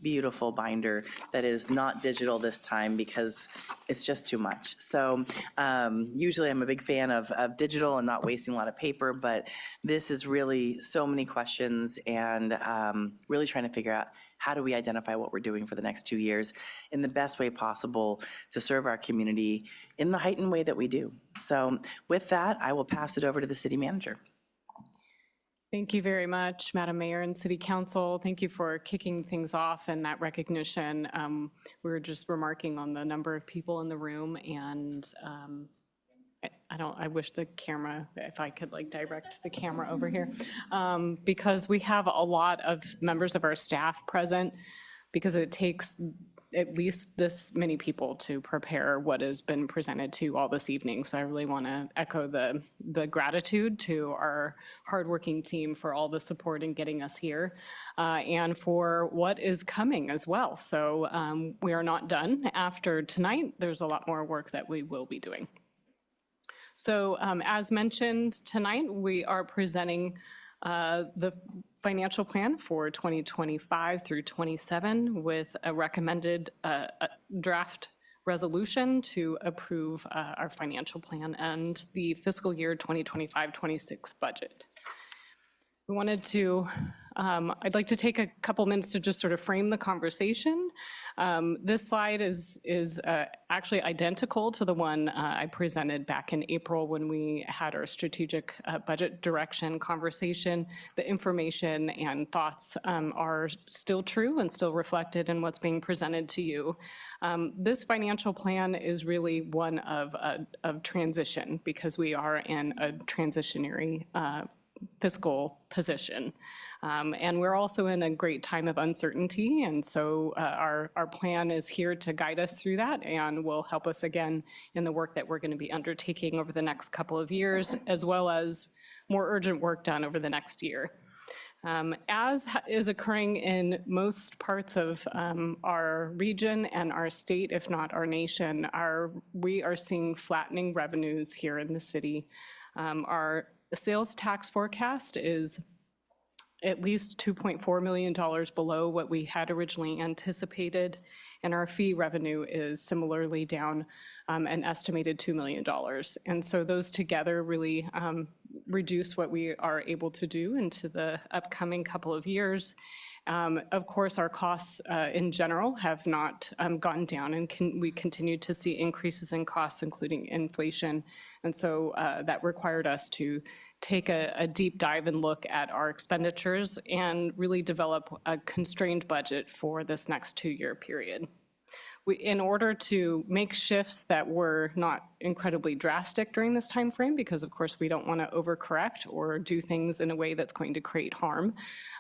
beautiful binder that is not digital this time because it's just too much. So usually I'm a big fan of digital and not wasting a lot of paper, but this is really so many questions and really trying to figure out how do we identify what we're doing for the next 2 years in the best way possible to serve our community in the heightened way that we do. So with that, I will pass it over to the city manager. Thank you very much, Madam Mayor and City Council. Thank you for kicking things off and that recognition. We were just remarking on the number of people in the room, and I wish the camera, if I could direct the camera over here, because we have a lot of members of our staff present, because it takes at least this many people to prepare what has been presented to you all this evening. So I really want to echo the gratitude to our hardworking team for all the support in getting us here and for what is coming as well. So we are not done after tonight. There's a lot more work that we will be doing. So as mentioned tonight, we are presenting the financial plan for 2025 through 27 with a recommended draft resolution to approve our financial plan and the fiscal year 2025-26 budget. We wanted to, I'd like to take a couple minutes to just sort of frame the conversation. This slide is actually identical to the one I presented back in April when we had our strategic budget direction conversation. The information and thoughts are still true and still reflected in what's being presented to you. This financial plan is really one of transition, because we are in a transitionary fiscal position. And we're also in a great time of uncertainty. And so our plan is here to guide us through that and will help us again in the work that we're going to be undertaking over the next couple of years, as well as more urgent work done over the next year. As is occurring in most parts of our region and our state, if not our nation, we are seeing flattening revenues here in the city. Our sales tax forecast is at least $2.4 million below what we had originally anticipated, and our fee revenue is similarly down an estimated $2 million. And so those together really reduce what we are able to do into the upcoming couple of years. Of course, our costs in general have not gone down, and we continue to see increases in costs, including inflation. And so that required us to take a deep dive and look at our expenditures and really develop a constrained budget for this next 2-year period. In order to make shifts that were not incredibly drastic during this time frame, because of course we don't want to overcorrect or do things in a way that's going to create harm,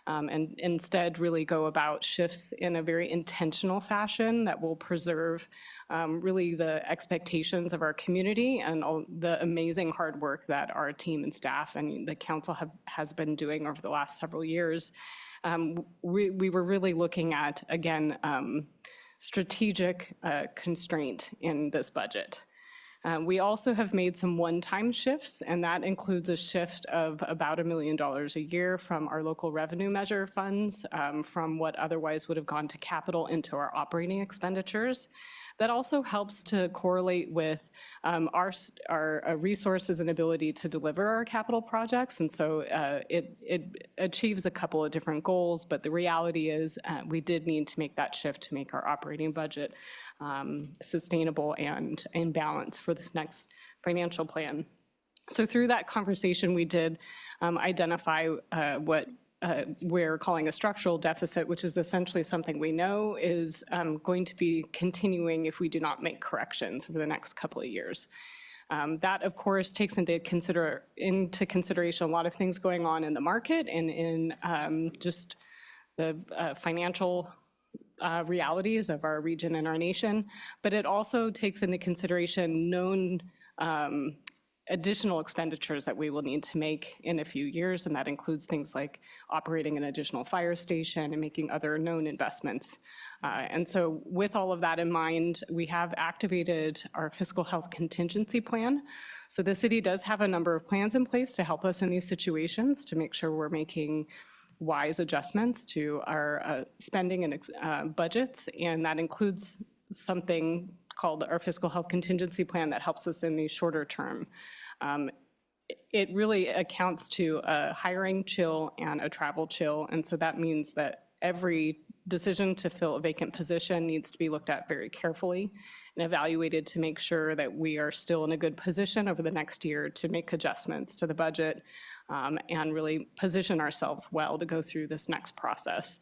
and instead really go about shifts in a very intentional fashion that will preserve really the expectations of our community and all the amazing hard work that our team and staff and the council has been doing over the last several years. We were really looking at, again, strategic constraint in this budget. We also have made some one-time shifts, and that includes a shift of about $1 million a year from our local revenue measure funds, from what otherwise would have gone to capital into our operating expenditures. That also helps to correlate with our resources and ability to deliver our capital projects. And so it achieves a couple of different goals, but the reality is we did need to make that shift to make our operating budget sustainable and in balance for this next financial plan. So through that conversation, we did identify what we're calling a structural deficit, which is essentially something we know is going to be continuing if we do not make corrections over the next couple of years. That, of course, takes into consideration a lot of things going on in the market and in just the financial realities of our region and our nation, but it also takes into consideration known additional expenditures that we will need to make in a few years, and that includes things like operating an additional fire station and making other known investments. And so with all of that in mind, we have activated our fiscal health contingency plan. So the city does have a number of plans in place to help us in these situations to make sure we're making wise adjustments to our spending and budgets, and that includes something called our fiscal health contingency plan that helps us in the shorter term. It really accounts to a hiring chill and a travel chill, and so that means that every decision to fill a vacant position needs to be looked at very carefully and evaluated to make sure that we are still in a good position over the next year to make adjustments to the budget and really position ourselves well to go through this next process.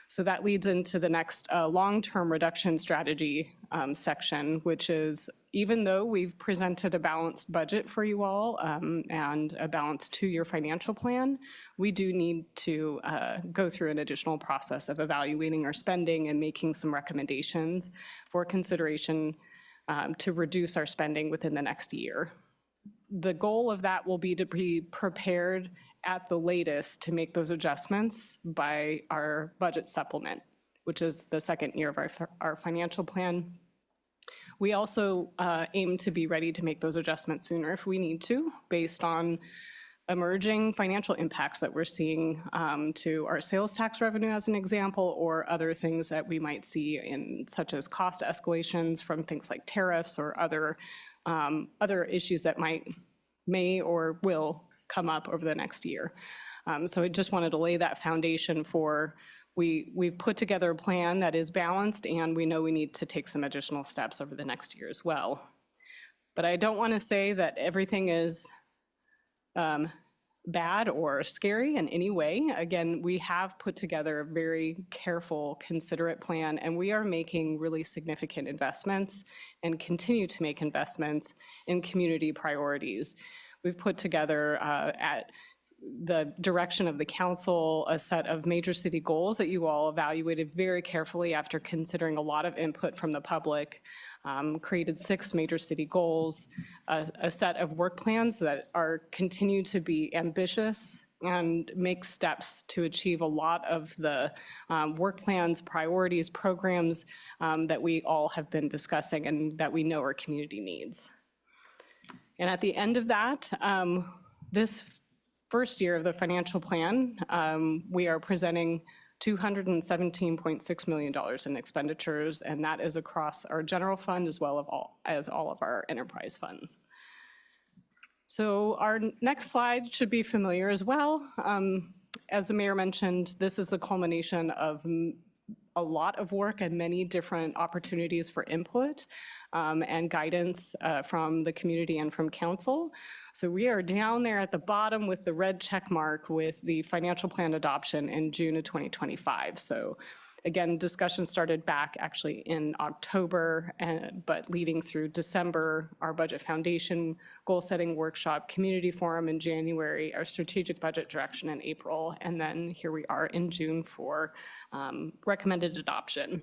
So that leads into the next long-term reduction strategy section, which is, even though we've presented a balanced budget for you all and a balanced 2-year financial plan, we do need to go through an additional process of evaluating our spending and making some recommendations for consideration to reduce our spending within the next year. The goal of that will be to be prepared at the latest to make those adjustments by our budget supplement, which is the second year of our financial plan. We also aim to be ready to make those adjustments sooner if we need to, based on emerging financial impacts that we're seeing to our sales tax revenue as an example, or other things that we might see in such as cost escalations from things like tariffs or other issues that may or will come up over the next year. So I just wanted to lay that foundation for we've put together a plan that is balanced, and we know we need to take some additional steps over the next year as well. But I don't want to say that everything is bad or scary in any way. Again, we have put together a very careful, considerate plan, and we are making really significant investments and continue to make investments in community priorities. We've put together at the direction of the council a set of major city goals that you all evaluated very carefully after considering a lot of input from the public, created 6 major city goals, a set of work plans that continue to be ambitious and make steps to achieve a lot of the work plans, priorities, programs that we all have been discussing and that we know our community needs. And at the end of that, this first year of the financial plan, we are presenting $217.6 million in expenditures, and that is across our general fund as well as all of our enterprise funds. So our next slide should be familiar as well. As the mayor mentioned, this is the culmination of a lot of work and many different opportunities for input and guidance from the community and from council. So we are down there at the bottom with the red check mark with the financial plan adoption in June of 2025. So again, discussion started back actually in October, but leading through December, our budget foundation, goal setting workshop, community forum in January, our strategic budget direction in April, and then here we are in June for recommended adoption.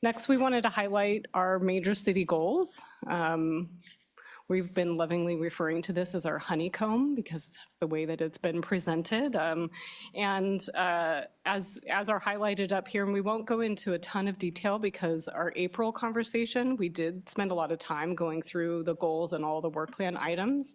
Next, we wanted to highlight our major city goals. We've been lovingly referring to this as our honeycomb because of the way that it's been presented. As are highlighted up here, and we won't go into a ton of detail because our April conversation, we did spend a lot of time going through the goals and all the work plan items.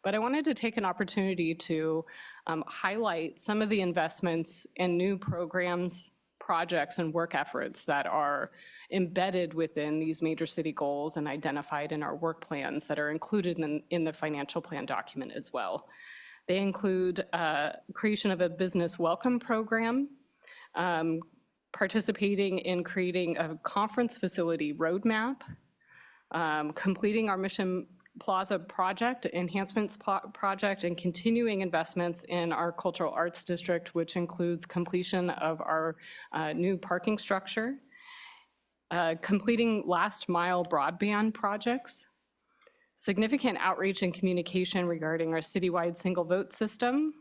But I wanted to take an opportunity to highlight some of the investments in new programs, projects, and work efforts that are embedded within these major city goals and identified in our work plans that are included in the financial plan document as well. They include creation of a business welcome program, participating in creating a conference facility roadmap, completing our Mission Plaza project, enhancements project, and continuing investments in our cultural arts district, which includes completion of our new parking structure, completing last mile broadband projects, significant outreach and communication regarding our citywide single vote system,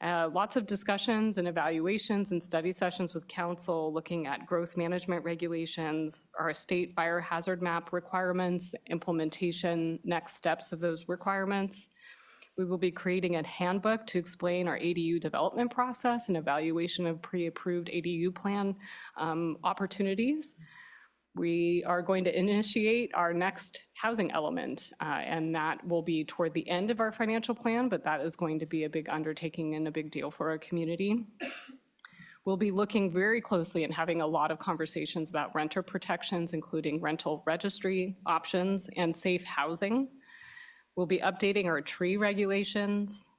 lots of discussions and evaluations and study sessions with council looking at growth management regulations, our state fire hazard map requirements, implementation, next steps of those requirements. We will be creating a handbook to explain our ADU development process and evaluation of pre-approved ADU plan opportunities. We are going to initiate our next housing element, and that will be toward the end of our financial plan, but that is going to be a big undertaking and a big deal for our community. We'll be looking very closely and having a lot of conversations about renter protections, including rental registry options and safe housing. We'll be updating our tree regulations.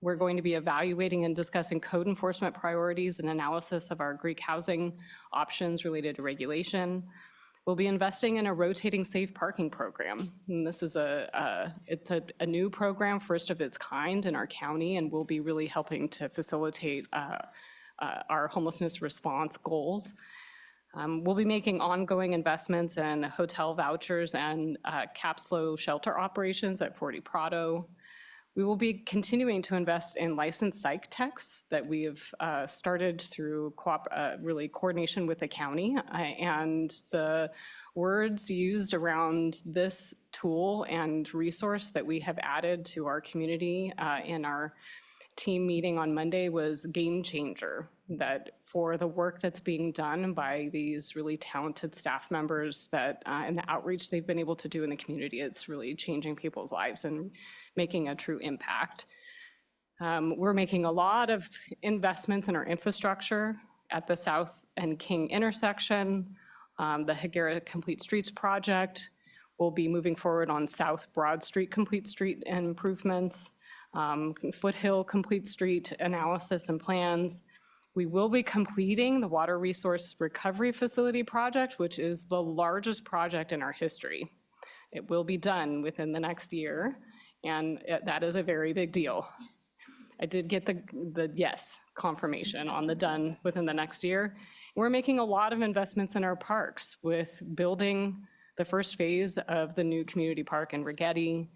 We're going to be evaluating and discussing code enforcement priorities and analysis of our Greek housing options related to regulation. We'll be investing in a rotating safe parking program. And this is it's a new program, first of its kind in our county, and will be really helping to facilitate our homelessness response goals. We'll be making ongoing investments in hotel vouchers and CAPSLO shelter operations at 40 Prado. We will be continuing to invest in licensed psych techs that we have started through really coordination with the county. And the words used around this tool and resource that we have added to our community in our team meeting on Monday was game changer. That for the work that's being done by these really talented staff members that and the outreach they've been able to do in the community, it's really changing people's lives and making a true impact. We're making a lot of investments in our infrastructure at the South and King intersection. The Higuera Complete Streets project will be moving forward on South Broad Street Complete Street improvements, Foothill Complete Street analysis and plans. We will be completing the Water Resource Recovery Facility project, which is the largest project in our history. It will be done within the next year, and that is a very big deal. I did get the yes confirmation on the done within the next year. We're making a lot of investments in our parks with building the first phase of the new community park in Rigetti,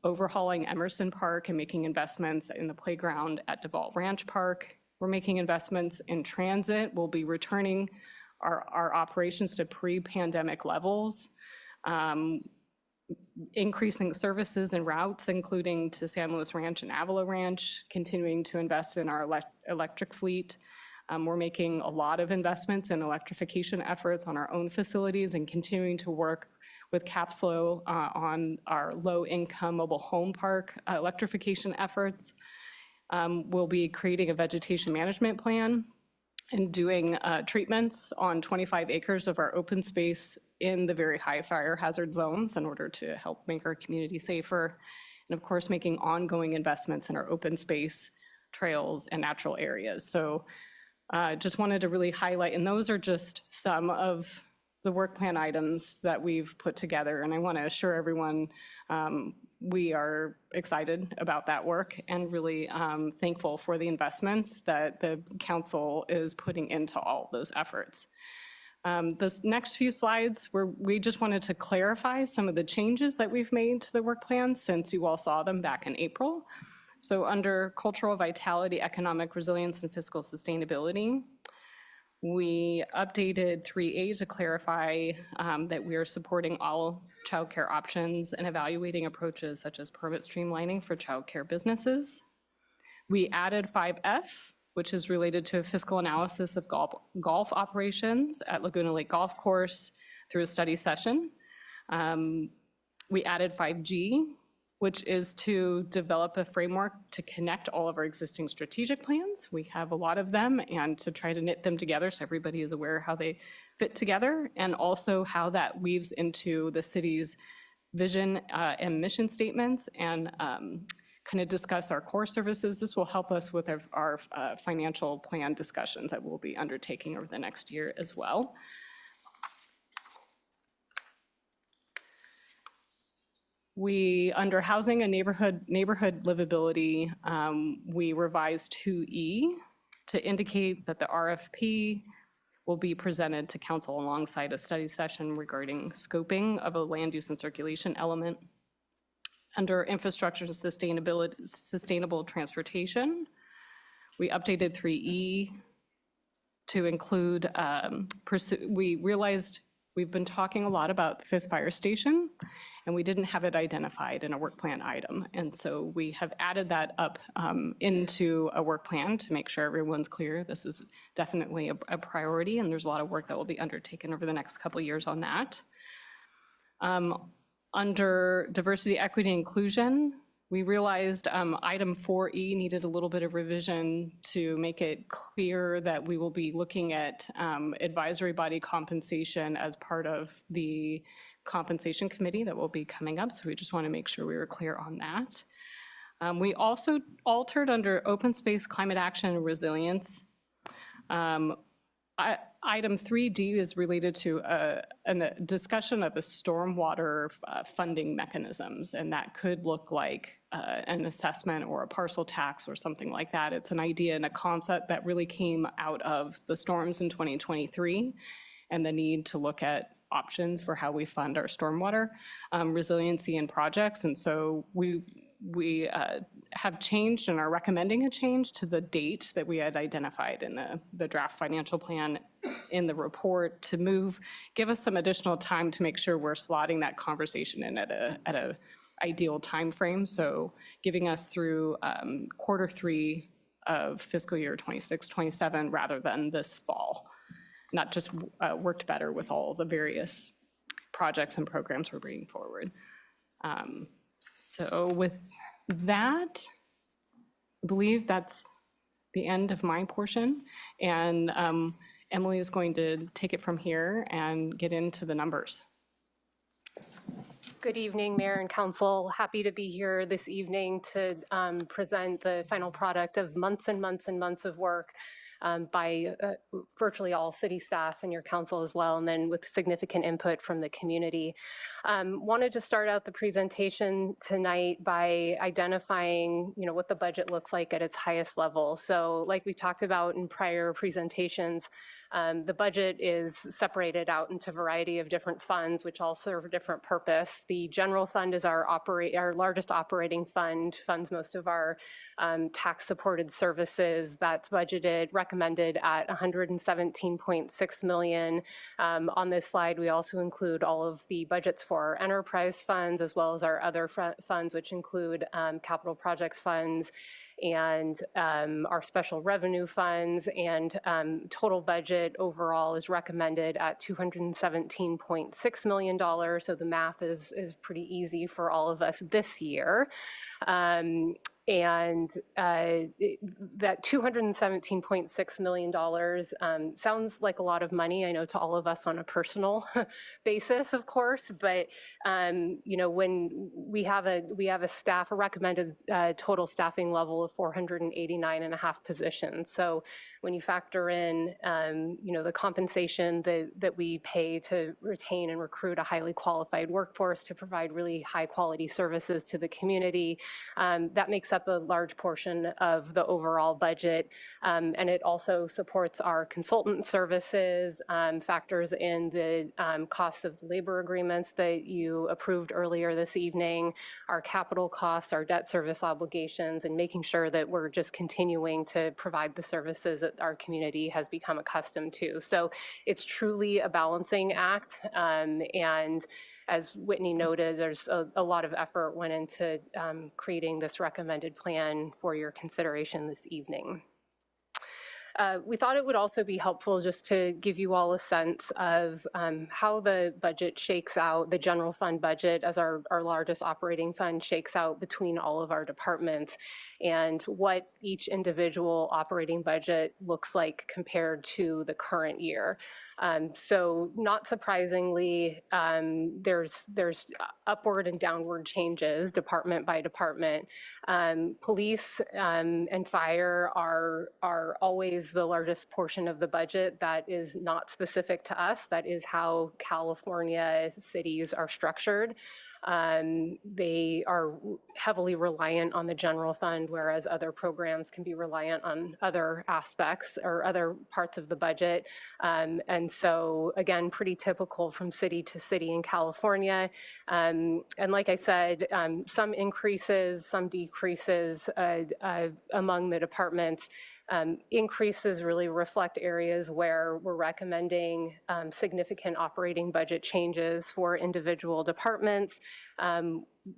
overhauling Emerson Park and making investments in the playground at DeVault Ranch Park. We're making investments in transit. We'll be returning our operations to pre-pandemic levels. increasing services and routes, including to San Luis Ranch and Avila Ranch, continuing to invest in our electric fleet. We're making a lot of investments in electrification efforts on our own facilities and continuing to work with CAPSLO on our low-income mobile home park electrification efforts. We'll be creating a vegetation management plan and doing treatments on 25 acres of our open space in the very high fire hazard zones in order to help make our community safer. And of course, making ongoing investments in our open space, trails, and natural areas. So just wanted to really highlight, and those are just some of the work plan items that we've put together. And I want to assure everyone we are excited about that work and really thankful for the investments that the council is putting into all those efforts. This next few slides, we just wanted to clarify some of the changes that we've made to the work plan since you all saw them back in April. So under cultural vitality, economic resilience, and fiscal sustainability, we updated 3A to clarify that we are supporting all childcare options and evaluating approaches such as permit streamlining for childcare businesses. We added 5F, which is related to a fiscal analysis of golf operations at Laguna Lake Golf Course through a study session. We added 5G, which is to develop a framework to connect all of our existing strategic plans. We have a lot of them, and to try to knit them together so everybody is aware how they fit together, and also how that weaves into the city's vision and mission statements, and kind of discuss our core services. This will help us with our financial plan discussions that we'll be undertaking over the next year as well. We, under housing and neighborhood livability, we revised 2E to indicate that the RFP will be presented to council alongside a study session regarding scoping of a land use and circulation element. Under infrastructure and sustainable transportation, we updated 3E to include, we realized we've been talking a lot about the 5th fire station, and we didn't have it identified in a work plan item. And so we have added that up into a work plan to make sure everyone's clear. This is definitely a priority, and there's a lot of work that will be undertaken over the next couple of years on that. Under diversity, equity, and inclusion, we realized item 4E needed a little bit of revision to make it clear that we will be looking at advisory body compensation as part of the compensation committee that will be coming up. So we just want to make sure we were clear on that. We also altered under open space, climate action, and resilience. Item 3D is related to a discussion of a stormwater funding mechanisms, and that could look like an assessment or a parcel tax or something like that. It's an idea and a concept that really came out of the storms in 2023 and the need to look at options for how we fund our stormwater resiliency and projects. And so we have changed and are recommending a change to the date that we had identified in the draft financial plan in the report to give us some additional time to make sure we're slotting that conversation in at a ideal time frame. So giving us through Q3 of fiscal year 26-27 rather than this fall. Not just worked better with all the various projects and programs we're bringing forward. So with that, I believe that's the end of my portion. And Emily is going to take it from here and get into the numbers. Good evening, Mayor and Council. Happy to be here this evening to present the final product of months and months and months of work by virtually all city staff and your council as well, and then with significant input from the community. Wanted to start out the presentation tonight by identifying, what the budget looks like at its highest level. So like we talked about in prior presentations, the budget is separated out into a variety of different funds, which all serve a different purpose. The general fund is our largest operating fund, funds most of our tax-supported services. That's budgeted, recommended recommended at $117.6 million. On this slide, we also include all of the budgets for our enterprise funds, as well as our other funds, which include capital projects funds and our special revenue funds, and total budget overall is recommended at $217.6 million. So the math is pretty easy for all of us this year. And that $217.6 million sounds like a lot of money, I know, to all of us on a personal basis, of course, but when we have a recommended total staffing level of 489.5 positions. So when you factor in the compensation that we pay to retain and recruit a highly qualified workforce to provide really high quality services to the community, that makes up a large portion of the overall budget. And it also supports our consultant services, factors in the costs of the labor agreements that you approved earlier this evening, our capital costs, our debt service obligations, and making sure that we're just continuing to provide the services that our community has become accustomed to. So it's truly a balancing act. And as Whitney noted, there's a lot of effort went into creating this recommended plan for your consideration this evening. We thought it would also be helpful just to give you all a sense of how the budget shakes out, the general fund budget as our largest operating fund shakes out between all of our departments, and what each individual operating budget looks like compared to the current year. So not surprisingly, there's upward and downward changes department by department. Police and fire are always the largest portion of the budget. That is not specific to us. That is how California cities are structured. They are heavily reliant on the general fund, whereas other programs can be reliant on other aspects or other parts of the budget. And so, again, pretty typical from city to city in California. And like I said, some increases, some decreases among the departments. Increases really reflect areas where we're recommending significant operating budget changes for individual departments,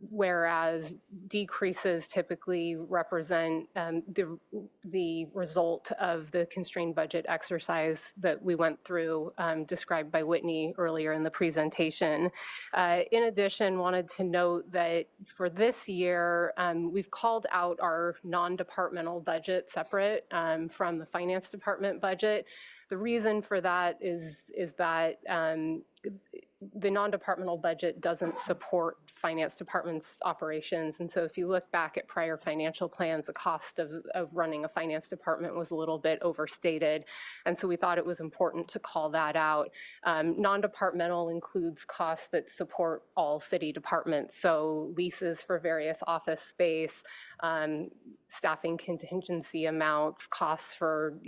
whereas decreases typically represent the result of the constrained budget exercise that we went through, described by Whitney earlier in the presentation. In addition, wanted to note that for this year, we've called out our non-departmental budget separate from the finance department budget. The reason for that is that the non-departmental budget doesn't support finance department's operations. And so if you look back at prior financial plans, the cost of running a finance department was a little bit overstated. And so we thought it was important to call that out. Non-departmental includes costs that support all city departments. So leases for various office space, staffing contingency amounts, costs for,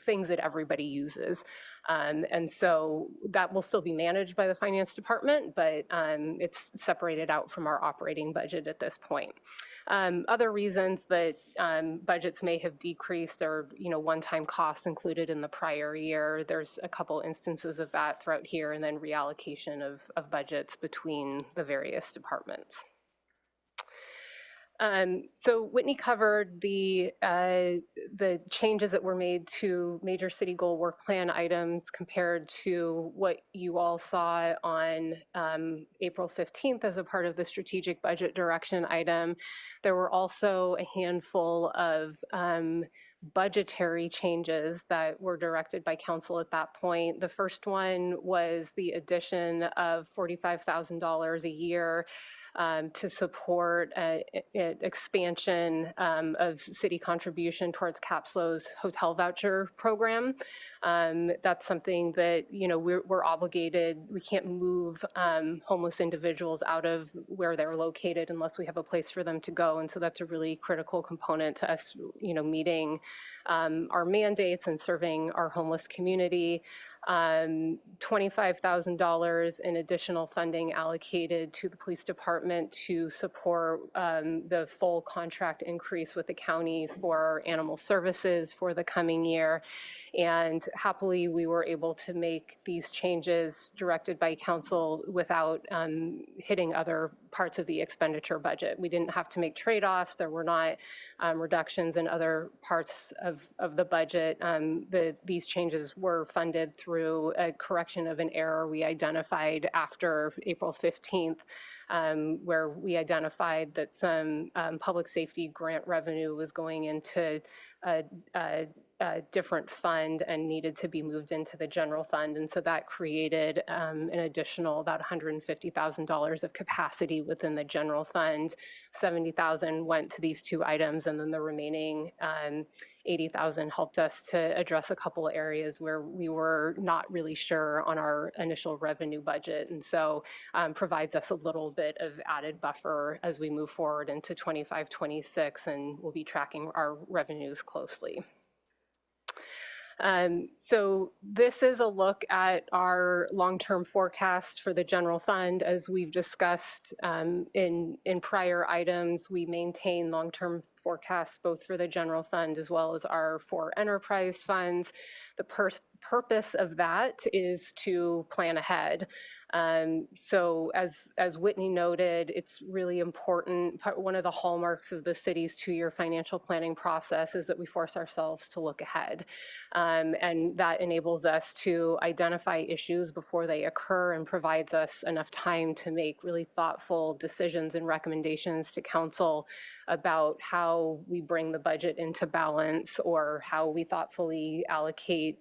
things that everybody uses. And so that will still be managed by the finance department, but it's separated out from our operating budget at this point. Other reasons that budgets may have decreased are, one-time costs included in the prior year. There's a couple instances of that throughout here, and then reallocation of budgets between the various departments. So Whitney covered the changes that were made to major city goal work plan items compared to what you all saw on April 15th as a part of the strategic budget direction item. There were also a handful of budgetary changes that were directed by council at that point. The first one was the addition of $45,000 a year to support an expansion of city contribution towards CAPSLO's hotel voucher program. That's something that, we're obligated. We can't move homeless individuals out of where they're located unless we have a place for them to go. And so that's a really critical component to us, meeting our mandates and serving our homeless community. $25,000 in additional funding allocated to the police department to support the full contract increase with the county for animal services for the coming year. And happily, we were able to make these changes directed by council without hitting other parts of the expenditure budget. We didn't have to make trade-offs. There were not reductions in other parts of the budget. These changes were funded through a correction of an error we identified after April 15th, where we identified that some public safety grant revenue was going into a different fund and needed to be moved into the general fund. And so that created an additional about $150,000 of capacity within the general fund. $70,000 went to these two items, and then the remaining $80,000 helped us to address a couple of areas where we were not really sure on our initial revenue budget. And so provides us a little bit of added buffer as we move forward into 25-26, and we'll be tracking our revenues closely. So this is a look at our long-term forecast for the general fund. As we've discussed in prior items, we maintain long-term forecasts both for the general fund as well as our 4 enterprise funds. The purpose of that is to plan ahead. So as Whitney noted, it's really important. One of the hallmarks of the city's 2-year financial planning process is that we force ourselves to look ahead. And that enables us to identify issues before they occur and provides us enough time to make really thoughtful decisions and recommendations to council about how we bring the budget into balance, or how we thoughtfully allocate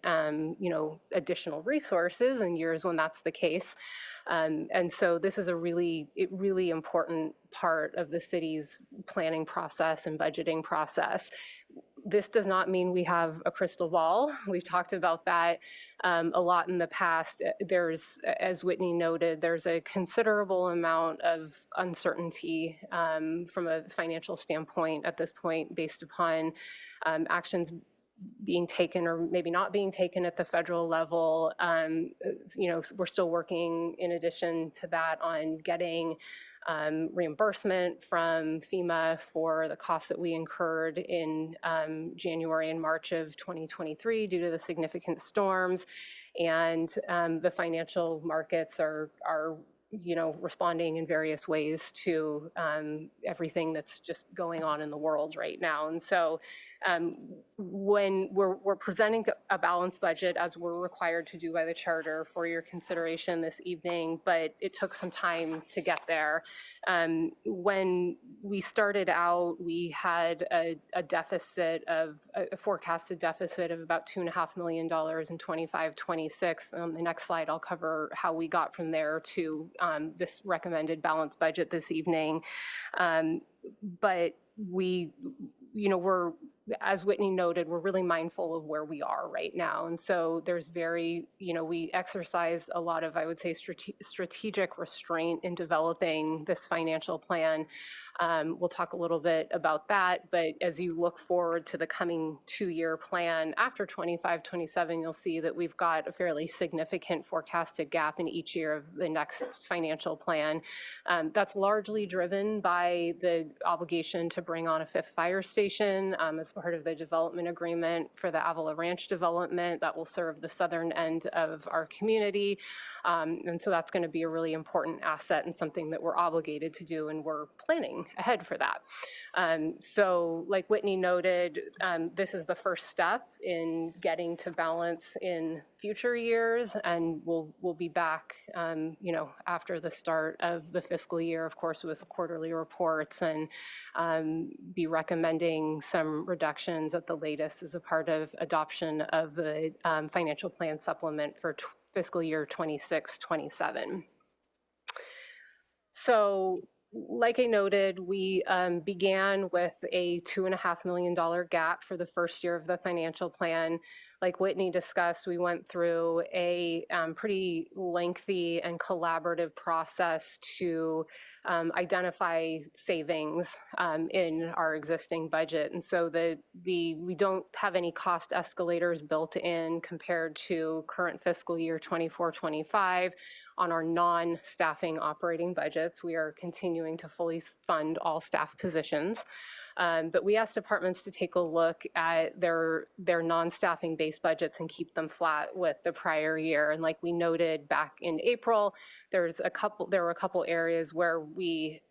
additional resources in years when that's the case. And so this is a really important part of the city's planning process and budgeting process. This does not mean we have a crystal ball. We've talked about that a lot in the past. There's, as Whitney noted, there's a considerable amount of uncertainty from a financial standpoint at this point, based upon actions being taken or maybe not being taken at the federal level. We're still working, in addition to that, on getting reimbursement from FEMA for the costs that we incurred in January and March of 2023 due to the significant storms. And the financial markets are responding in various ways to everything that's just going on in the world right now. And so when we're presenting a balanced budget, as we're required to do by the charter, for your consideration this evening, but it took some time to get there. When we started out, we had a forecasted deficit of about $2.5 million in 25-26. The next slide, I'll cover how we got from there to this recommended balanced budget this evening. But we're, as Whitney noted, we're really mindful of where we are right now. And so there's we exercise a lot of, I would say, strategic restraint in developing this financial plan. We'll talk a little bit about that, but as you look forward to the coming 2-year plan after 25-27, you'll see that we've got a fairly significant forecasted gap in each year of the next financial plan. That's largely driven by the obligation to bring on a 5th fire station as part of the development agreement for the Avila Ranch development that will serve the southern end of our community. And so that's going to be a really important asset and something that we're obligated to do, and we're planning ahead for that. So like Whitney noted, this is the first step in getting to balance in future years, and we'll be back after the start of the fiscal year, of course, with quarterly reports, and be recommending some reductions at the latest as a part of adoption of the financial plan supplement for fiscal year 26-27. So like I noted, we began with a $2.5 million gap for the first year of the financial plan. Like Whitney discussed, we went through a pretty lengthy and collaborative process to identify savings in our existing budget. And so we don't have any cost escalators built in compared to current fiscal year 24-25 on our non-staffing operating budgets. We are continuing to fully fund all staff positions. But we asked departments to take a look at their non-staffing based budgets and keep them flat with the prior year. And like we noted back in April, there were a couple areas where we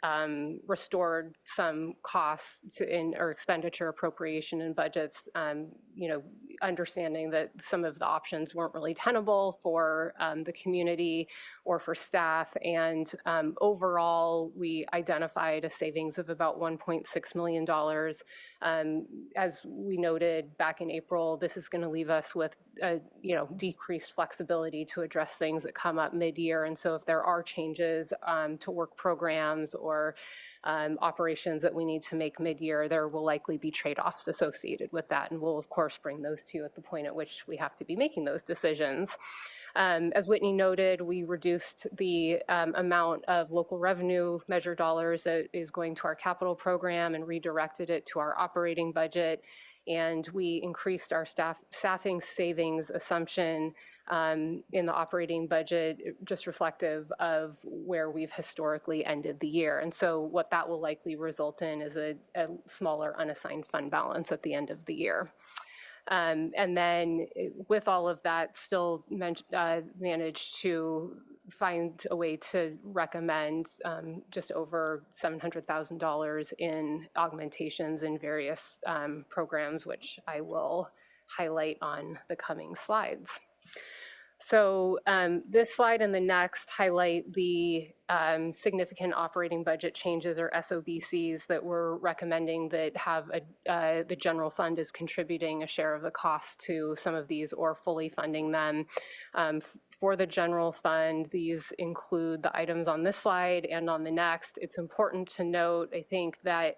restored some costs in our expenditure appropriation and budgets, understanding that some of the options weren't really tenable for the community or for staff. And overall, we identified a savings of about $1.6 million. As we noted back in April, this is going to leave us with decreased flexibility to address things that come up mid-year. And so if there are changes to work programs or operations that we need to make mid-year, there will likely be trade-offs associated with that. And we'll, of course, bring those to you at the point at which we have to be making those decisions. As Whitney noted, we reduced the amount of local revenue measure dollars that is going to our capital program and redirected it to our operating budget. And we increased our staffing savings assumption in the operating budget, just reflective of where we've historically ended the year. And so what that will likely result in is a smaller unassigned fund balance at the end of the year. And then with all of that, still managed to find a way to recommend just over $700,000 in augmentations in various programs, which I will highlight on the coming slides. So this slide and the next highlight the significant operating budget changes, or SOBCs, that we're recommending that have the general fund is contributing a share of the cost to some of these or fully funding them. For the general fund, these include the items on this slide and on the next. It's important to note, I think, that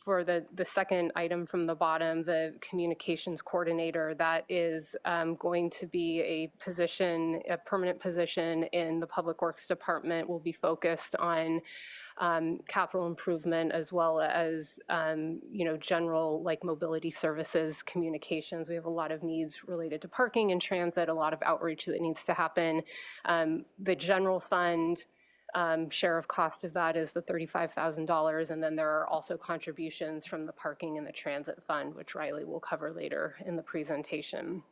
for the second item from the bottom, the communications coordinator, that is going to be a position, a permanent position in the Public Works Department, will be focused on capital improvement as well as general like mobility services, communications. We have a lot of needs related to parking and transit, a lot of outreach that needs to happen. The general fund share of cost of that is the $35,000, and then there are also contributions from the parking and the transit fund, which Riley will cover later in the presentation.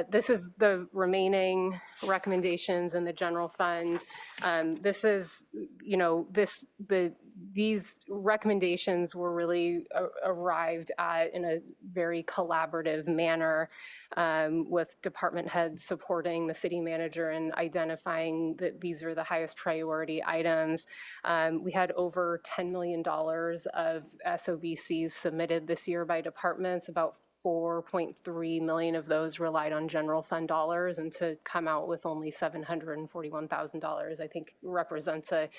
This is the remaining recommendations in the general fund. This is, these recommendations were really arrived at in a very collaborative manner with department heads supporting the city manager and identifying that these are the highest priority items. We had over $10 million of SOBCs submitted this year by departments. About 4.3 million of those relied on general fund dollars, and to come out with only $741,000, I think represents a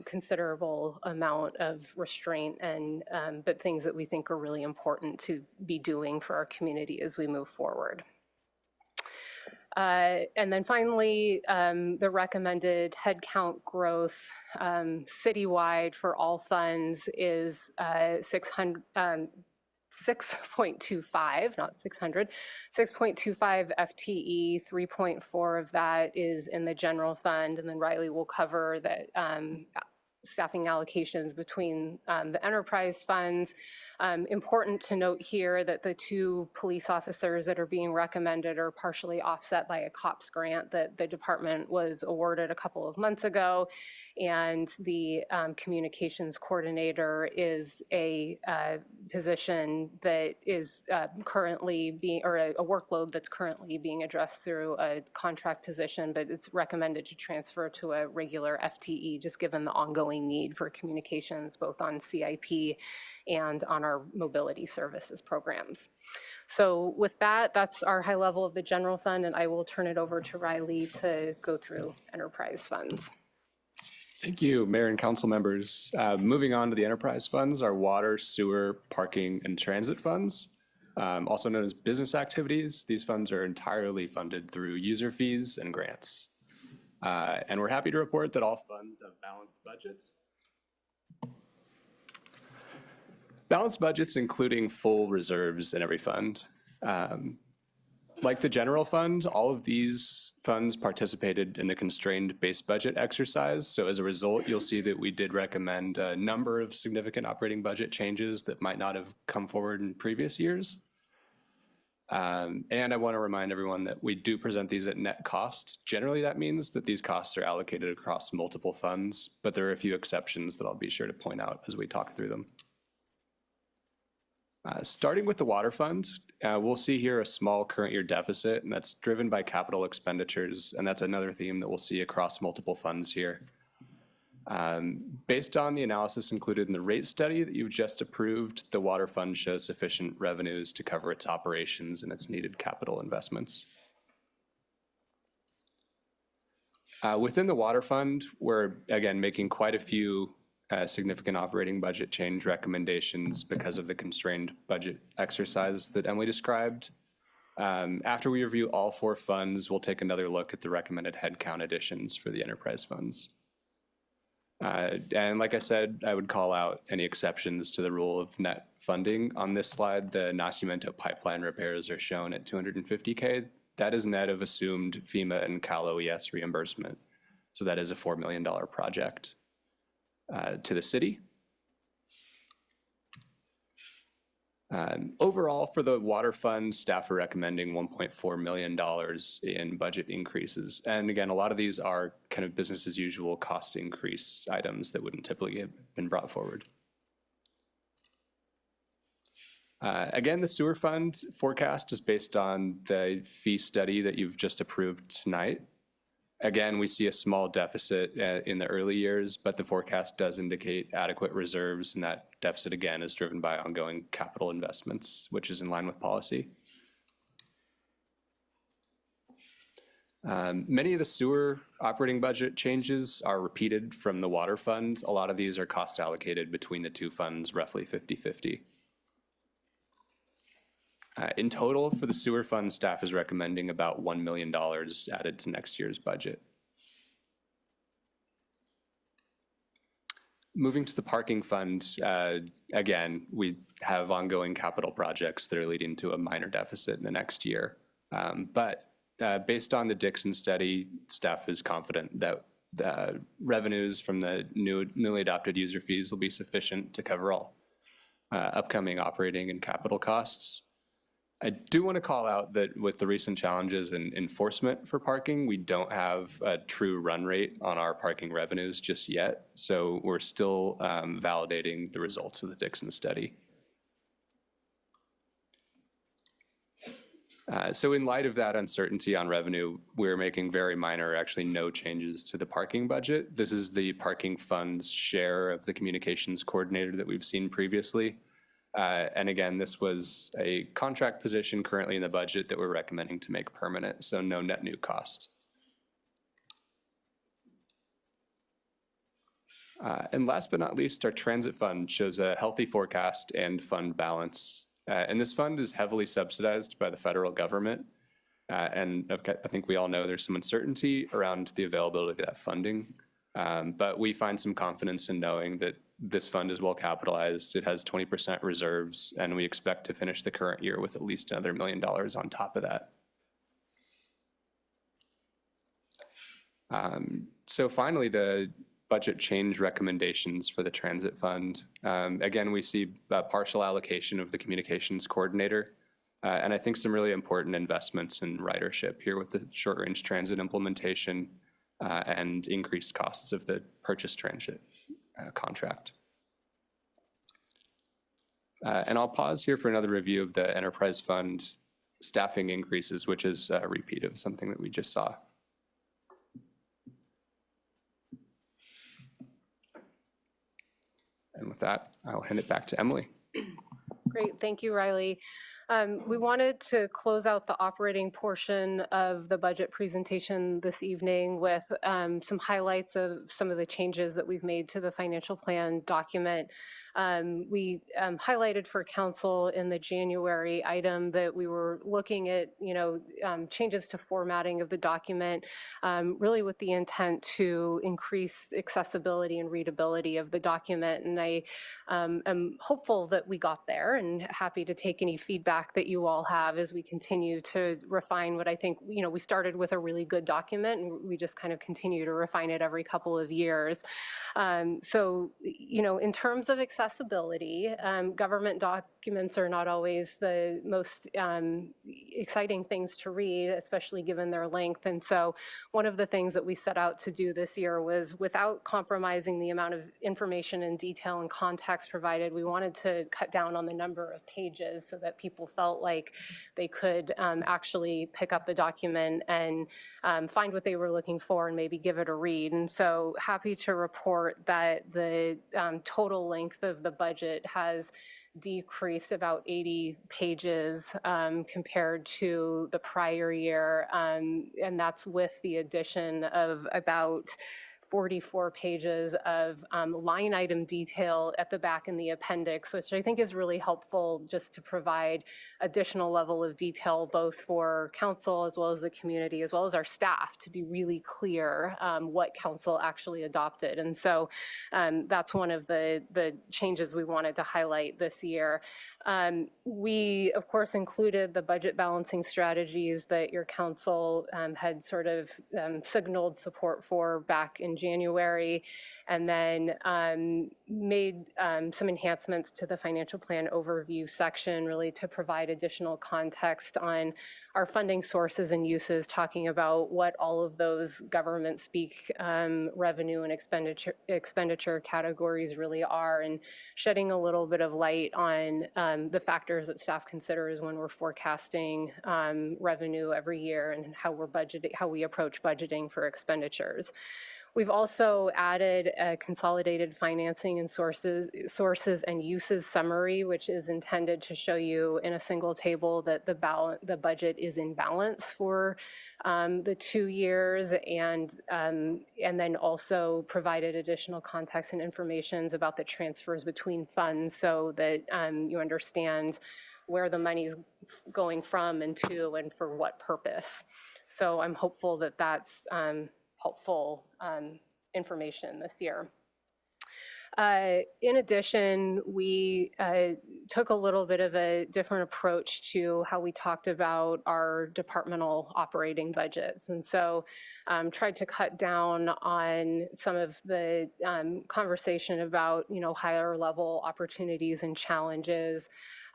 considerable amount of restraint and but things that we think are really important to be doing for our community as we move forward. And then finally, the recommended headcount growth citywide for all funds is 6.25, not 600, 6.25 FTE, 3.4 of that is in the general fund, and then Riley will cover that staffing allocations between the enterprise funds. Important to note here that the 2 police officers that are being recommended are partially offset by a COPS grant that the department was awarded a couple of months ago, and the communications coordinator is a position that is currently being, or a workload that's currently being addressed through a contract position, but it's recommended to transfer to a regular FTE, just given the ongoing need for communications, both on CIP and on our mobility services programs. So with that, that's our high level of the general fund, and I will turn it over to Riley to go through enterprise funds. Thank you, Mayor and Council members. Moving on to the enterprise funds, our water, sewer, parking, and transit funds, also known as business activities. These funds are entirely funded through user fees and grants. And we're happy to report that all funds have balanced budgets. Balanced budgets including full reserves in every fund. Like the general fund, all of these funds participated in the constrained base budget exercise. So as a result, you'll see that we did recommend a number of significant operating budget changes that might not have come forward in previous years. And I want to remind everyone that we do present these at net cost. Generally, that means that these costs are allocated across multiple funds, but there are a few exceptions that I'll be sure to point out as we talk through them. Starting with the water fund, we'll see here a small current year deficit, and that's driven by capital expenditures, and that's another theme that we'll see across multiple funds here. Based on the analysis included in the rate study that you've just approved, the water fund shows sufficient revenues to cover its operations and its needed capital investments. Within the water fund, we're again making quite a few significant operating budget change recommendations because of the constrained budget exercise that Emily described. After we review all 4 funds, we'll take another look at the recommended headcount additions for the enterprise funds. And like I said, I would call out any exceptions to the rule of net funding. On this slide, the Nacimiento pipeline repairs are shown at $250K. That is net of assumed FEMA and Cal OES reimbursement. So that is a $4 million project to the city. Overall, for the water fund, staff are recommending $1.4 million in budget increases. And again, a lot of these are kind of business as usual cost increase items that wouldn't typically have been brought forward. Again, the sewer fund forecast is based on the fee study that you've just approved tonight. Again, we see a small deficit in the early years, but the forecast does indicate adequate reserves, and that deficit, again, is driven by ongoing capital investments, which is in line with policy. Many of the sewer operating budget changes are repeated from the water fund. A lot of these are cost allocated between the 2 funds, roughly 50-50. In total, for the sewer fund, staff is recommending about $1 million added to next year's budget. Moving to the parking fund, again, we have ongoing capital projects that are leading to a minor deficit in the next year. But based on the Dixon study, staff is confident that the revenues from the newly adopted user fees will be sufficient to cover all upcoming operating and capital costs. I do want to call out that with the recent challenges in enforcement for parking, we don't have a true run rate on our parking revenues just yet. So we're still validating the results of the Dixon study. So in light of that uncertainty on revenue, we're making very minor, actually no changes to the parking budget. This is the parking fund's share of the communications coordinator that we've seen previously. And again, this was a contract position currently in the budget that we're recommending to make permanent, so no net new cost. And last but not least, our transit fund shows a healthy forecast and fund balance. And this fund is heavily subsidized by the federal government. And I think we all know there's some uncertainty around the availability of that funding. But we find some confidence in knowing that this fund is well capitalized. It has 20% reserves, and we expect to finish the current year with at least another $1 million on top of that. So finally, the budget change recommendations for the transit fund. Again, we see a partial allocation of the communications coordinator, and I think some really important investments in ridership here with the short-range transit implementation and increased costs of the purchase transit contract. And I'll pause here for another review of the enterprise fund staffing increases, which is a repeat of something that we just saw. And with that, I'll hand it back to Emily. Great, thank you, Riley. We wanted to close out the operating portion of the budget presentation this evening with some highlights of some of the changes that we've made to the financial plan document. We highlighted for council in the January item that we were looking at, changes to formatting of the document, really with the intent to increase accessibility and readability of the document. And I am hopeful that we got there, and happy to take any feedback that you all have as we continue to refine what I think, we started with a really good document, and we just kind of continue to refine it every couple of years. So, in terms of accessibility, government documents are not always the most exciting things to read, especially given their length. And so one of the things that we set out to do this year was, without compromising the amount of information and detail and context provided, we wanted to cut down on the number of pages so that people felt like they could actually pick up the document and find what they were looking for and maybe give it a read. And so happy to report that the total length of the budget has decreased about 80 pages compared to the prior year, and that's with the addition of about 44 pages of line item detail at the back in the appendix, which I think is really helpful just to provide additional level of detail both for council as well as the community, as well as our staff, to be really clear what council actually adopted. And so that's one of the changes we wanted to highlight this year. We, of course, included the budget balancing strategies that your council had sort of signaled support for back in January, and then made some enhancements to the financial plan overview section, really to provide additional context on our funding sources and uses, talking about what all of those government speak revenue and expenditure categories really are, and shedding a little bit of light on the factors that staff considers when we're forecasting revenue every year, and how we approach budgeting for expenditures. We've also added a consolidated financing and sources and uses summary, which is intended to show you in a single table that the budget is in balance for the 2 years, and then also provided additional context and information about the transfers between funds, so that you understand where the money is going from and to, and for what purpose. So I'm hopeful that that's helpful information this year. In addition, we took a little bit of a different approach to how we talked about our departmental operating budgets. And so tried to cut down on some of the conversation about, higher level opportunities and challenges.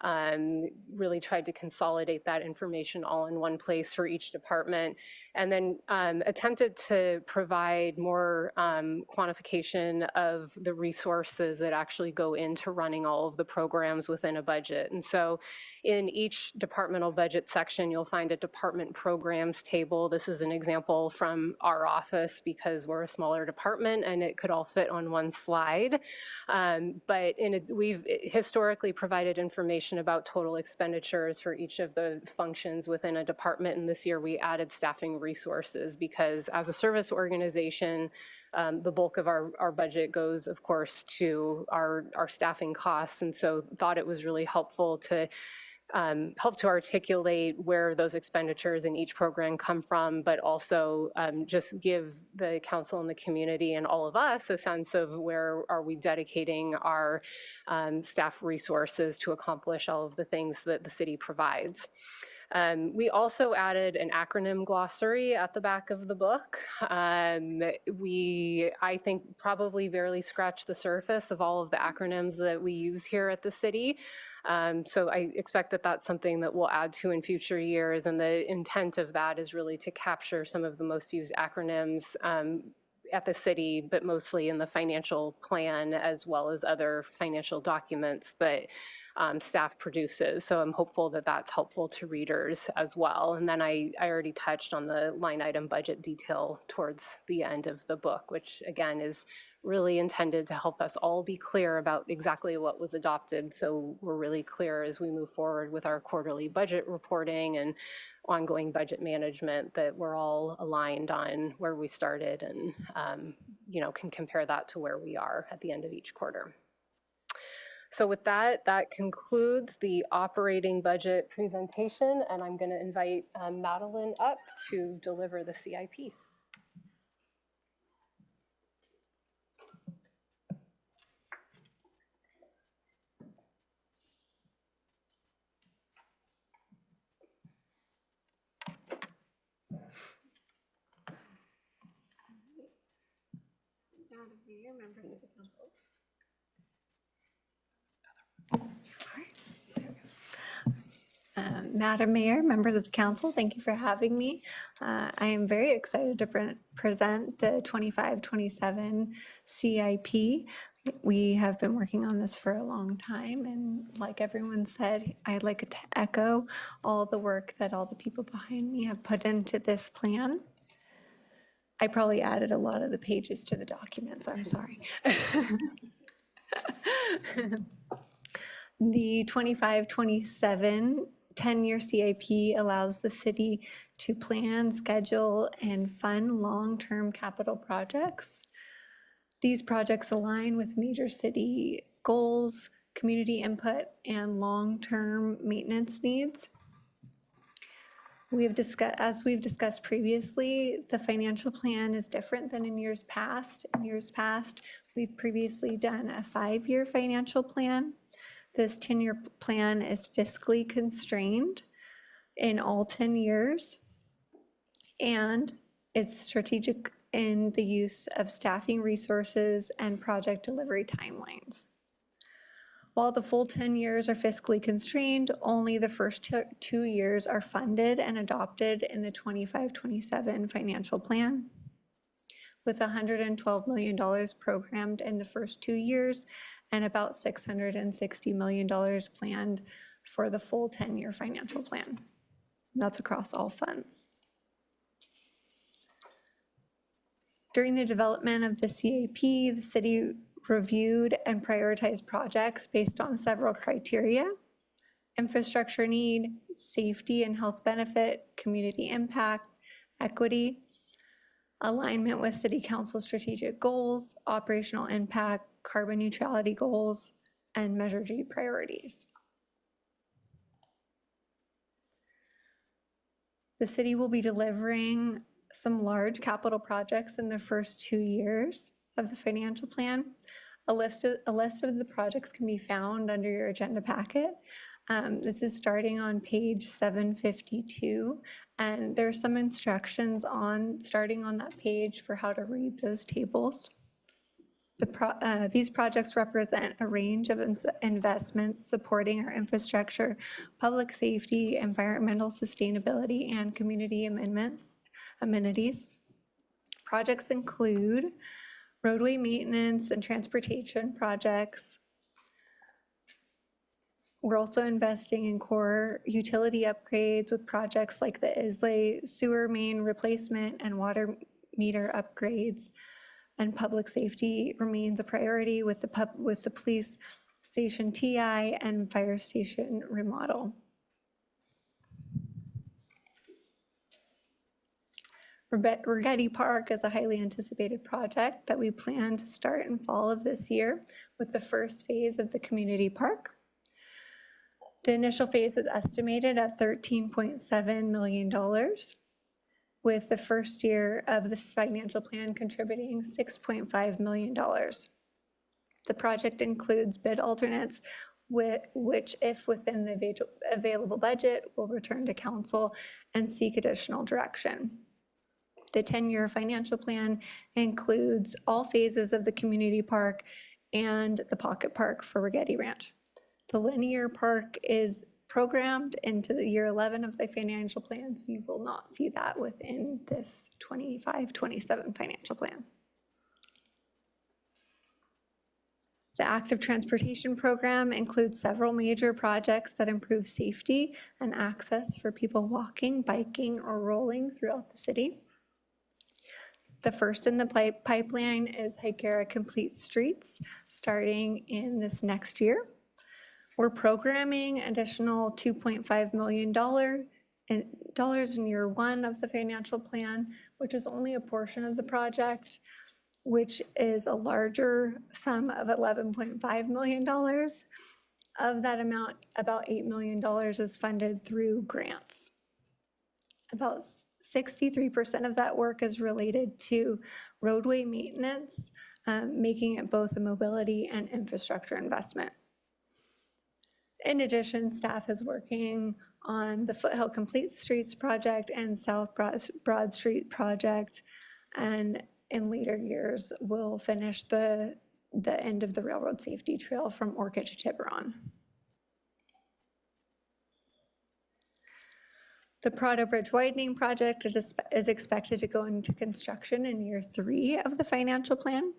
Really tried to consolidate that information all in one place for each department, and then attempted to provide more quantification of the resources that actually go into running all of the programs within a budget. And so in each departmental budget section, you'll find a department programs table. This is an example from our office because we're a smaller department and it could all fit on one slide. But we've historically provided information about total expenditures for each of the functions within a department, and this year we added staffing resources because as a service organization, the bulk of our budget goes, of course, to our staffing costs, and so thought it was really helpful to help to articulate where those expenditures in each program come from, but also just give the council and the community and all of us a sense of where are we dedicating our staff resources to accomplish all of the things that the city provides. We also added an acronym glossary at the back of the book. We, I think, probably barely scratched the surface of all of the acronyms that we use here at the city. So I expect that that's something that we'll add to in future years, and the intent of that is really to capture some of the most used acronyms at the city, but mostly in the financial plan as well as other financial documents that staff produces. So I'm hopeful that that's helpful to readers as well. And then I already touched on the line item budget detail towards the end of the book, which again is really intended to help us all be clear about exactly what was adopted. So we're really clear as we move forward with our quarterly budget reporting and ongoing budget management that we're all aligned on where we started and, can compare that to where we are at the end of each quarter. So with that, that concludes the operating budget presentation, and I'm going to invite Madeline up to deliver the CIP. Madam Mayor, members of the council, thank you for having me. I am very excited to present the 25-27 CIP. We have been working on this for a long time, and like everyone said, I'd like to echo all the work that all the people behind me have put into this plan. I probably added a lot of the pages to the document, so I'm sorry. The 25-27 10-year CIP allows the city to plan, schedule, and fund long-term capital projects. These projects align with major city goals, community input, and long-term maintenance needs. As we've discussed previously, the financial plan is different than in years past. In years past, we've previously done a 5-year financial plan. This 10-year plan is fiscally constrained in all 10 years, and it's strategic in the use of staffing resources and project delivery timelines. While the full 10 years are fiscally constrained, only the first 2 years are funded and adopted in the 25-27 financial plan, with $112 million programmed in the first 2 years and about $660 million planned for the full 10-year financial plan. That's across all funds. During the development of the CIP, the city reviewed and prioritized projects based on several criteria: infrastructure need, safety and health benefit, community impact, equity, alignment with city council strategic goals, operational impact, carbon neutrality goals, and Measure G priorities. The city will be delivering some large capital projects in the first 2 years of the financial plan. A list of the projects can be found under your agenda packet. This is starting on page 752, and there's some instructions starting on that page for how to read those tables. These projects represent a range of investments supporting our infrastructure, public safety, environmental sustainability, and community amenities. Projects include roadway maintenance and transportation projects. We're also investing in core utility upgrades with projects like the Islay sewer main replacement and water meter upgrades. And public safety remains a priority with the police station TI and fire station remodel. Rigetti Park is a highly anticipated project that we plan to start in fall of this year with the first phase of the community park. The initial phase is estimated at $13.7 million, with the first year of the financial plan contributing $6.5 million. The project includes bid alternates, which, if within the available budget, will return to council and seek additional direction. The 10-year financial plan includes all phases of the community park and the pocket park for Rigetti Ranch. The linear park is programmed into the year 11 of the financial plan, so you will not see that within this 25-27 financial plan. The active transportation program includes several major projects that improve safety and access for people walking, biking, or rolling throughout the city. The first in the pipeline is Hikera Complete Streets, starting in this next year. We're programming additional $2.5 million in year one of the financial plan, which is only a portion of the project, which is a larger sum of $11.5 million. Of that amount, about $8 million is funded through grants. About 63% of that work is related to roadway maintenance, making it both a mobility and infrastructure investment. In addition, staff is working on the Foothill Complete Streets project and South Broad Street project, and in later years, we'll finish the end of the railroad safety trail from Orchid to Tiburon. The Prado Bridge widening project is expected to go into construction in year 3 of the financial plan.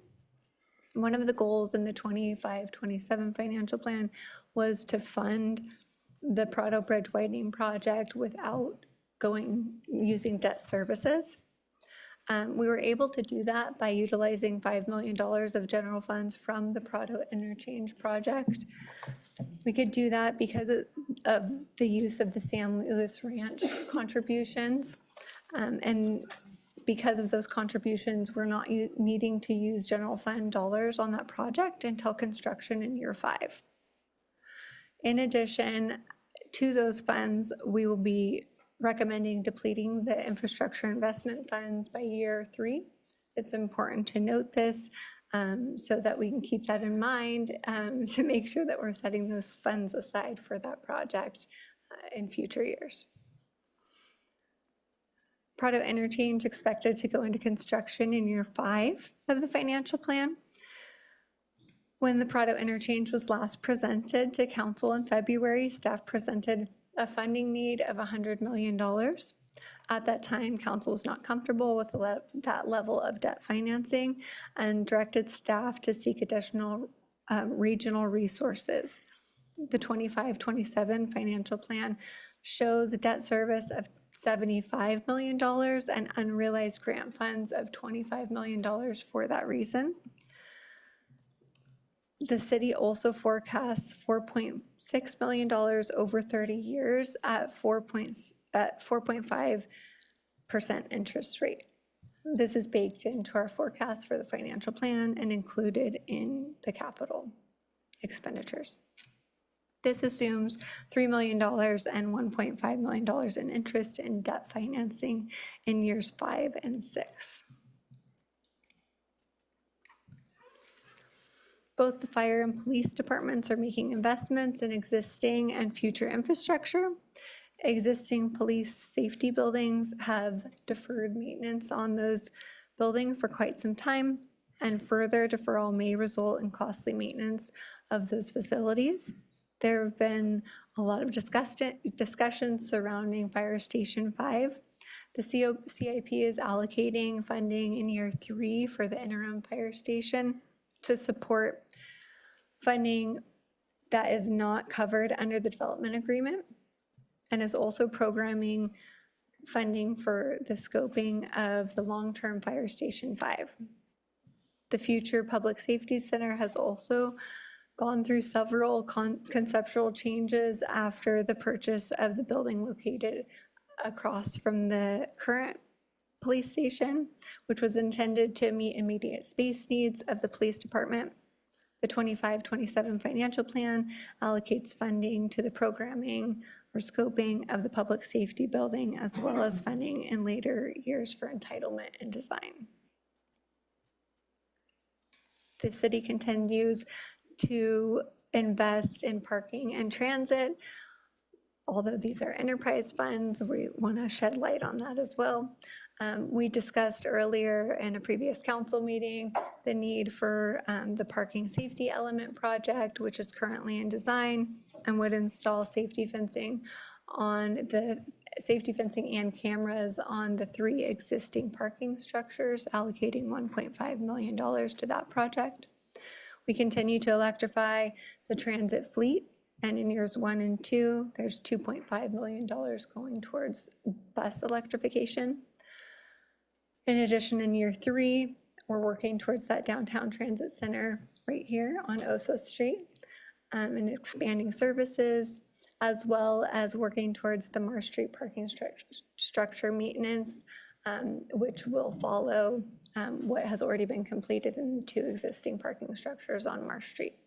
One of the goals in the 25-27 financial plan was to fund the Prado Bridge widening project without using debt services. We were able to do that by utilizing $5 million of general funds from the Prado Interchange project. We could do that because of the use of the San Luis Ranch contributions. And because of those contributions, we're not needing to use general fund dollars on that project until construction in year 5. In addition to those funds, we will be recommending depleting the infrastructure investment funds by year 3. It's important to note this so that we can keep that in mind to make sure that we're setting those funds aside for that project in future years. Prado Interchange expected to go into construction in year 5 of the financial plan. When the Prado Interchange was last presented to council in February, staff presented a funding need of $100 million. At that time, council was not comfortable with that level of debt financing and directed staff to seek additional regional resources. The 25-27 financial plan shows a debt service of $75 million and unrealized grant funds of $25 million for that reason. The city also forecasts $4.6 million over 30 years at 4.5% interest rate. This is baked into our forecast for the financial plan and included in the capital expenditures. This assumes $3 million and $1.5 million in interest in debt financing in years 5 and 6. Both the fire and police departments are making investments in existing and future infrastructure. Existing police safety buildings have deferred maintenance on those buildings for quite some time, and further deferral may result in costly maintenance of those facilities. There have been a lot of discussions surrounding Fire Station 5. The CIP is allocating funding in year 3 for the interim fire station to support funding that is not covered under the development agreement, and is also programming funding for the scoping of the long-term Fire Station 5. The future Public Safety Center has also gone through several conceptual changes after the purchase of the building located across from the current police station, which was intended to meet immediate space needs of the police department. The 25-27 financial plan allocates funding to the programming or scoping of the public safety building, as well as funding in later years for entitlement and design. The city continues to invest in parking and transit. Although these are enterprise funds, we want to shed light on that as well. We discussed earlier in a previous council meeting the need for the parking safety element project, which is currently in design and would install safety fencing and cameras on the 3 existing parking structures, allocating $1.5 million to that project. We continue to electrify the transit fleet, and in years 1 and 2, there's $2.5 million going towards bus electrification. In addition, in year 3, we're working towards that downtown transit center right here on Oso Street, and expanding services, as well as working towards the Marsh Street parking structure maintenance, which will follow what has already been completed in the 2 existing parking structures on Marsh Street.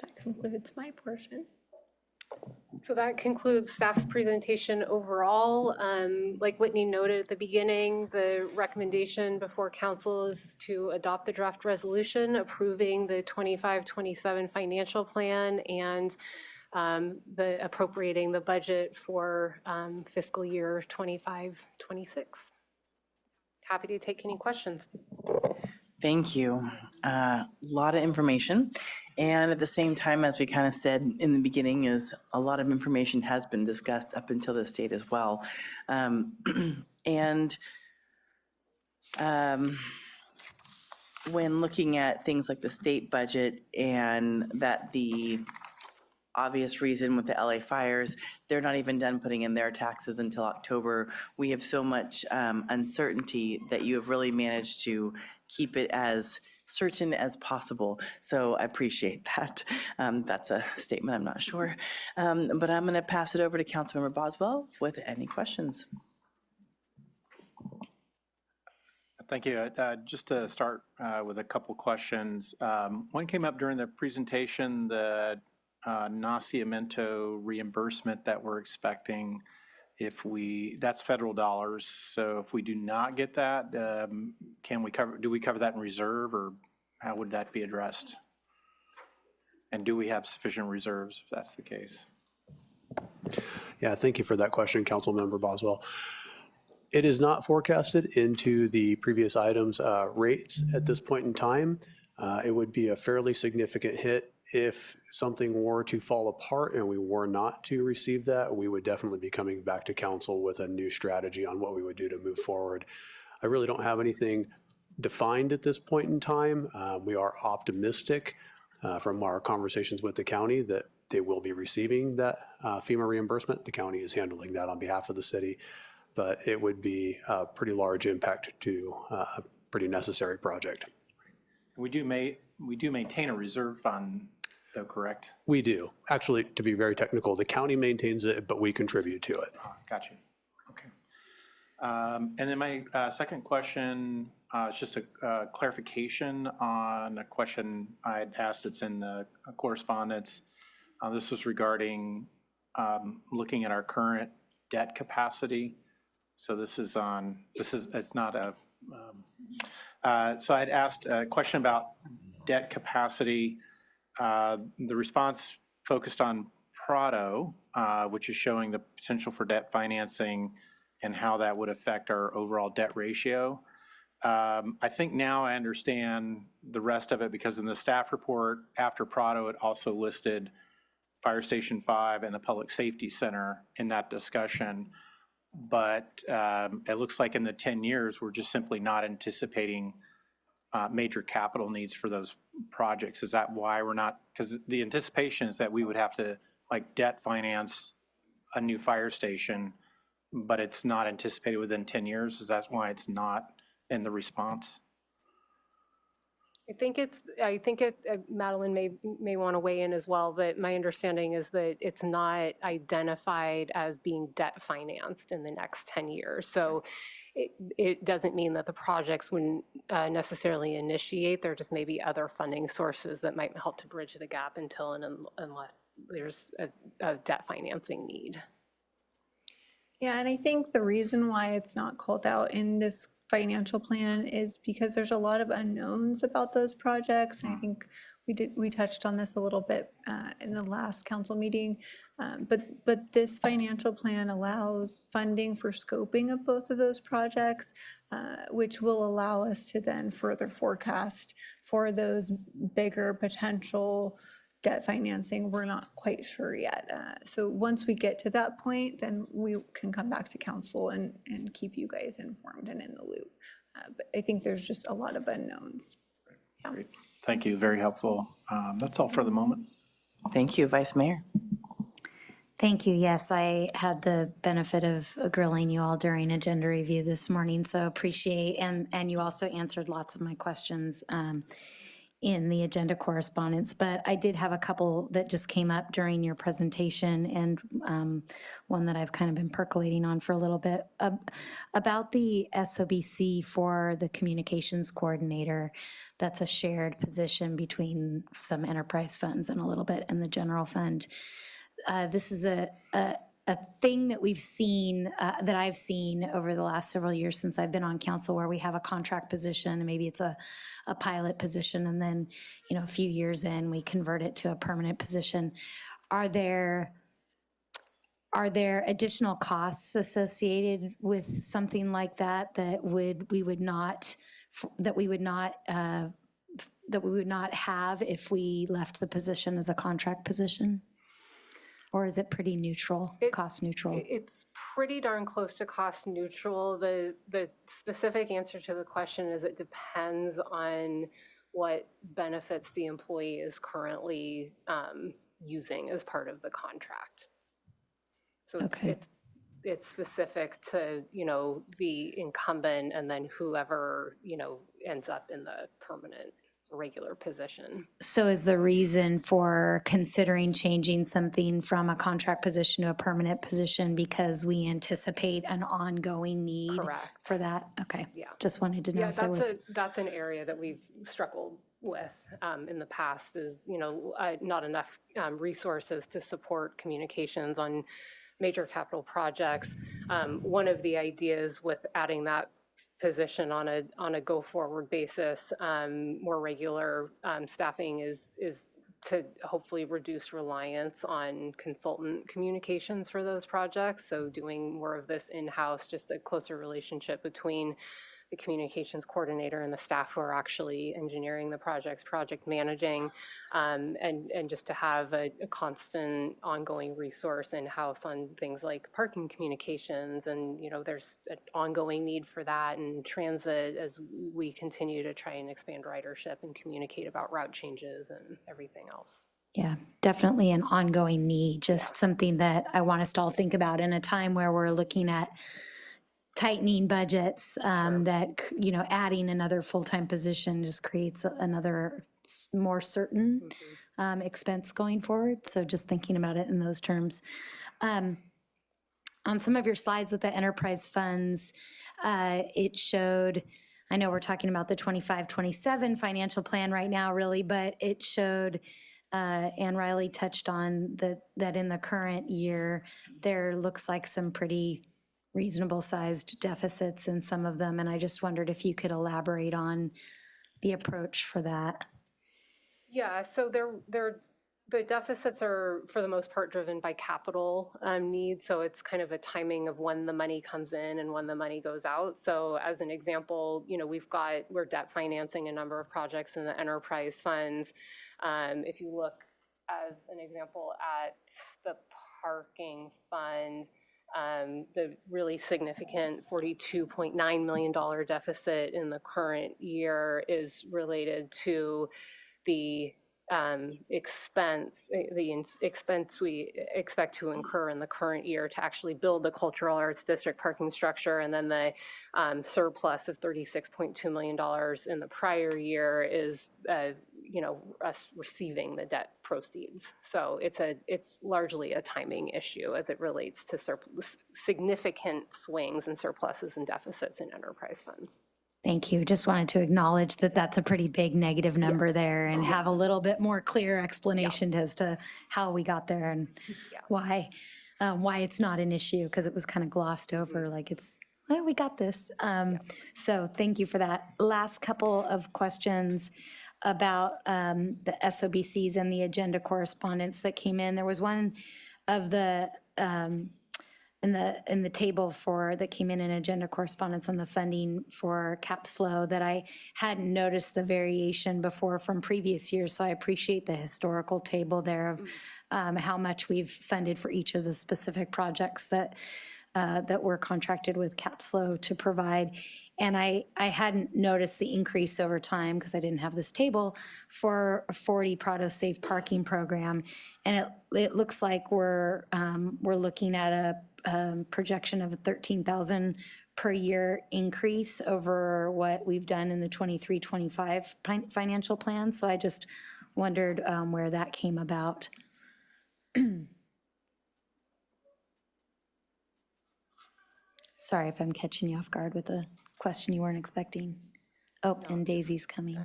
That concludes my portion. So that concludes staff's presentation overall. Like Whitney noted at the beginning, the recommendation before council is to adopt the draft resolution approving the 25-27 financial plan and the appropriating the budget for fiscal year 25-26. Happy to take any questions. Thank you. A lot of information. And at the same time, as we kind of said in the beginning, is a lot of information has been discussed up until this date as well. When looking at things like the state budget and that the obvious reason with the LA fires, they're not even done putting in their taxes until October. We have so much uncertainty that you have really managed to keep it as certain as possible. So I appreciate that. That's a statement, I'm not sure. But I'm going to pass it over to Councilmember Boswell with any questions. Thank you. Just to start with a couple questions. One came up during the presentation, the nacimiento reimbursement that we're expecting. That's federal dollars. So if we do not get that, do we cover that in reserve, or how would that be addressed? And do we have sufficient reserves if that's the case? Yeah, thank you for that question, Councilmember Boswell. It is not forecasted into the previous items rates at this point in time. It would be a fairly significant hit if something were to fall apart and we were not to receive that. We would definitely be coming back to council with a new strategy on what we would do to move forward. I really don't have anything defined at this point in time. We are optimistic from our conversations with the county that they will be receiving that FEMA reimbursement. The county is handling that on behalf of the city, but it would be a pretty large impact to a pretty necessary project. We do maintain a reserve fund, though, correct? We do. Actually, to be very technical, the county maintains it, but we contribute to it. Got you. Okay. And then my second question is just a clarification on a question I had asked that's in the correspondence. This was regarding looking at our current debt capacity. So it's not a, so I'd asked a question about debt capacity. The response focused on Prado, which is showing the potential for debt financing and how that would affect our overall debt ratio. I think now I understand the rest of it, because in the staff report after Prado, it also listed Fire Station 5 and the Public Safety Center in that discussion. But it looks like in the 10 years, we're just simply not anticipating major capital needs for those projects. Is that why we're not? Because the anticipation is that we would have to debt finance a new fire station, but it's not anticipated within 10 years. Is that why it's not in the response? I think Madeline may want to weigh in as well, but my understanding is that it's not identified as being debt financed in the next 10 years. So it doesn't mean that the projects wouldn't necessarily initiate. There just may be other funding sources that might help to bridge the gap until and unless there's a debt financing need. Yeah, and I think the reason why it's not called out in this financial plan is because there's a lot of unknowns about those projects. And I think we touched on this a little bit in the last council meeting, but this financial plan allows funding for scoping of both of those projects, which will allow us to then further forecast for those bigger potential debt financing. We're not quite sure yet. So once we get to that point, then we can come back to council and keep you guys informed and in the loop. But I think there's just a lot of unknowns. Yeah. Great. Thank you. Very helpful. That's all for the moment. Thank you, Vice Mayor. Thank you. Yes, I had the benefit of grilling you all during agenda review this morning, so appreciate, and you also answered lots of my questions in the agenda correspondence, but I did have a couple that just came up during your presentation, and one that I've kind of been percolating on for a little bit. About the SOBC for the communications coordinator, that's a shared position between some enterprise funds and a little bit in the general fund. This is a thing that we've seen, that I've seen over the last several years since I've been on council, where we have a contract position, and maybe it's a pilot position, and then, you know, a few years in, we convert it to a permanent position. Are there additional costs associated with something like that that we would not have if we left the position as a contract position? Or is it pretty neutral, cost neutral? It's pretty darn close to cost neutral. The specific answer to the question is it depends on what benefits the employee is currently using as part of the contract. So okay. it's specific to, you know, the incumbent and then whoever, you know, ends up in the permanent regular position. So is the reason for considering changing something from a contract position to a permanent position because we anticipate an ongoing need for that? Okay. Yeah. Just wanted to know if there was. That's an area that we've struggled with in the past is, you know, not enough resources to support communications on major capital projects. One of the ideas with adding that position on a go-forward basis, more regular staffing is to hopefully reduce reliance on consultant communications for those projects. So doing more of this in-house, just a closer relationship between the communications coordinator and the staff who are actually engineering the projects, project managing, and just to have a constant ongoing resource in-house on things like parking communications. And, you know, there's an ongoing need for that and transit as we continue to try and expand ridership and communicate about route changes and everything else. Yeah, definitely an ongoing need, just something that I want us to all think about in a time where we're looking at tightening budgets, that, you know, adding another full-time position just creates another more certain expense going forward. So just thinking about it in those terms. On some of your slides with the enterprise funds, it showed, I know we're talking about the 25-27 financial plan right now really, but it showed, Ann Riley touched on that in the current year, there looks like some pretty reasonable sized deficits in some of them. And I just wondered if you could elaborate on the approach for that. Yeah, so the deficits are for the most part driven by capital needs. So it's kind of a timing of when the money comes in and when the money goes out. So as an example, you know, we're debt financing a number of projects in the enterprise funds. If you look as an example at the parking fund, the really significant $42.9 million deficit in the current year is related to the expense we expect to incur in the current year to actually build the cultural arts district parking structure, and then the surplus of $36.2 million in the prior year is you know, us receiving the debt proceeds. So it's largely a timing issue as it relates to significant swings and surpluses and deficits in enterprise funds. Thank you. Just wanted to acknowledge that that's a pretty big negative number there and have a little bit more clear explanation as to how we got there and why it's not an issue, because it was kind of glossed over like it's, well, we got this. So thank you for that. Last couple of questions about the SOBCs and the agenda correspondence that came in. There was one of the in the table that came in agenda correspondence on the funding for CapSlow that I hadn't noticed the variation before from previous years. So I appreciate the historical table there of how much we've funded for each of the specific projects that that we're contracted with Capslo to provide. And I hadn't noticed the increase over time because I didn't have this table for a 40 Prado Safe Parking program. And it looks like we're looking at a projection of a 13,000 per year increase over what we've done in the 23-25 financial plan. So I just wondered where that came about. Sorry if I'm catching you off guard with a question you weren't expecting. Oh, and Daisy's coming.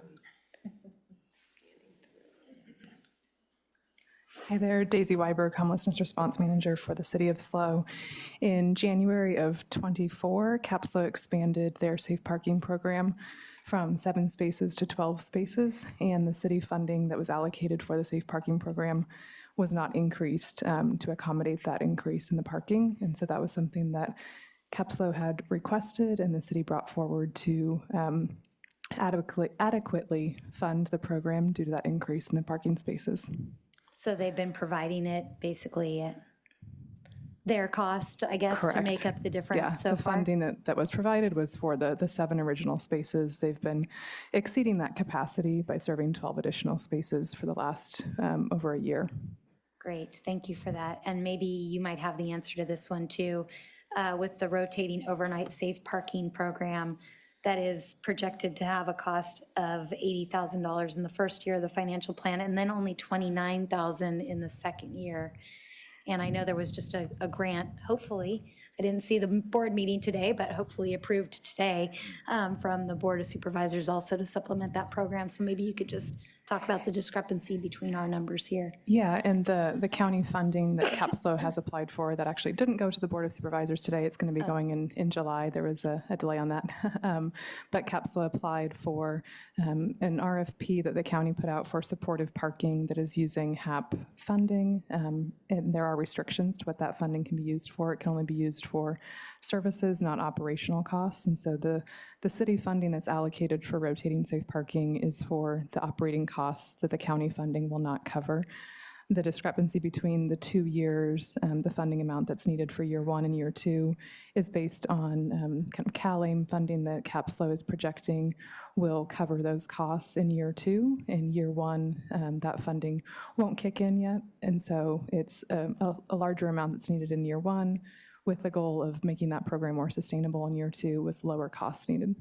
Hi there, Daisy Weiberg, Homelessness Response Manager for the City of SLO. In January of '24, Capslo expanded their safe parking program from 7 spaces to 12 spaces, and the city funding that was allocated for the safe parking program was not increased to accommodate that increase in the parking. And so that was something that Capslo had requested and the city brought forward to adequately fund the program due to that increase in the parking spaces. So they've been providing it basically at their cost, I guess, to make up the difference so the far? funding that was provided was for the 7 original spaces. They've been exceeding that capacity by serving 12 additional spaces for the last over a year. Great, thank you for that. And maybe you might have the answer to this one too. With the rotating overnight safe parking program that is projected to have a cost of $80,000 in the first year of the financial plan and then only $29,000 in the second year. And I know there was just a grant, hopefully, I didn't see the board meeting today, but hopefully approved today from the Board of Supervisors also to supplement that program. So maybe you could just talk about the discrepancy between our numbers here. Yeah, and the county funding that Capslo has applied for that actually didn't go to the Board of Supervisors today. It's going to be going in July. There was a delay on that. But Capslo applied for an RFP that the county put out for supportive parking that is using HAP funding. And there are restrictions to what that funding can be used for. It can only be used for services, not operational costs. And so the city funding that's allocated for rotating safe parking is for the operating costs that the county funding will not cover. The discrepancy between the 2 years, the funding amount that's needed for year 1 and year 2 is based on kind of CalAIM funding that Capslo is projecting will cover those costs in year 2. In year 1, that funding won't kick in yet. And so it's a larger amount that's needed in year 1 with the goal of making that program more sustainable in year 2 with lower costs needed.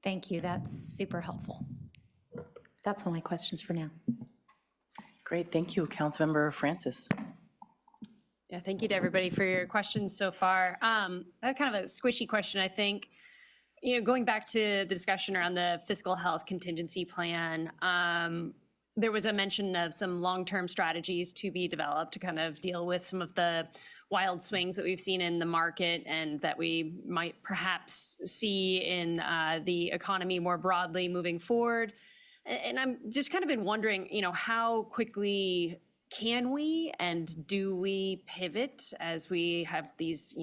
Thank you, that's super helpful. That's all my questions for now. Great, thank you. Councilmember Francis. Yeah, thank you to everybody for your questions so far. I have kind of a squishy question, I think. Going back to the discussion around the fiscal health contingency plan, there was a mention of some long-term strategies to be developed to kind of deal with some of the wild swings that we've seen in the market and that we might perhaps see in the economy more broadly moving forward. And I'm just kind of been wondering, how quickly can we and do we pivot as we have these,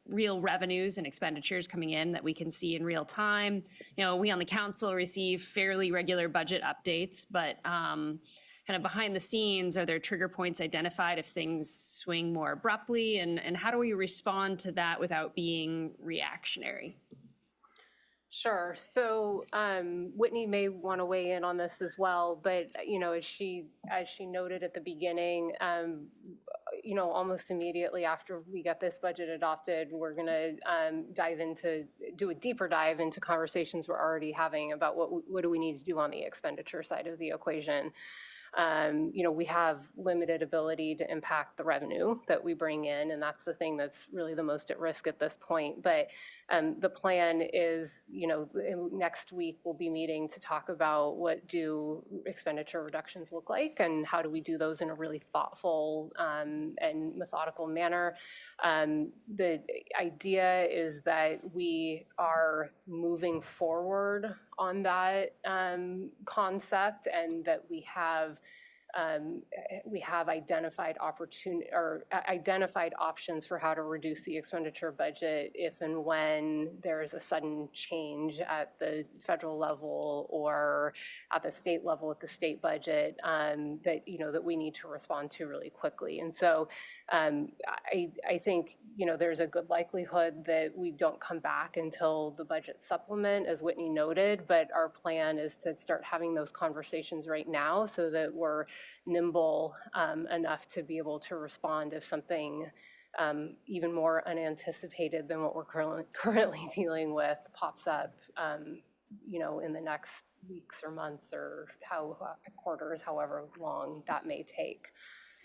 real revenues and expenditures coming in that we can see in real time? We on the council receive fairly regular budget updates, but kind of behind the scenes, are there trigger points identified if things swing more abruptly? And how do we respond to that without being reactionary? Sure. So Whitney may want to weigh in on this as well, but as she noted at the beginning, almost immediately after we get this budget adopted, we're going to do a deeper dive into conversations we're already having about what do we need to do on the expenditure side of the equation. We have limited ability to impact the revenue that we bring in, and that's the thing that's really the most at risk at this point. But the plan is, next week we'll be meeting to talk about what do expenditure reductions look like and how do we do those in a really thoughtful and methodical manner. The idea is that we are moving forward on that concept and that we have we have identified identified options for how to reduce the expenditure budget if and when there is a sudden change at the federal level or at the state level with the state budget that we need to respond to really quickly. And so I think there's a good likelihood that we don't come back until the budget supplement, as Whitney noted, but our plan is to start having those conversations right now so that we're nimble enough to be able to respond if something even more unanticipated than what we're currently dealing with pops up, in the next weeks or months or quarters, however long that may take.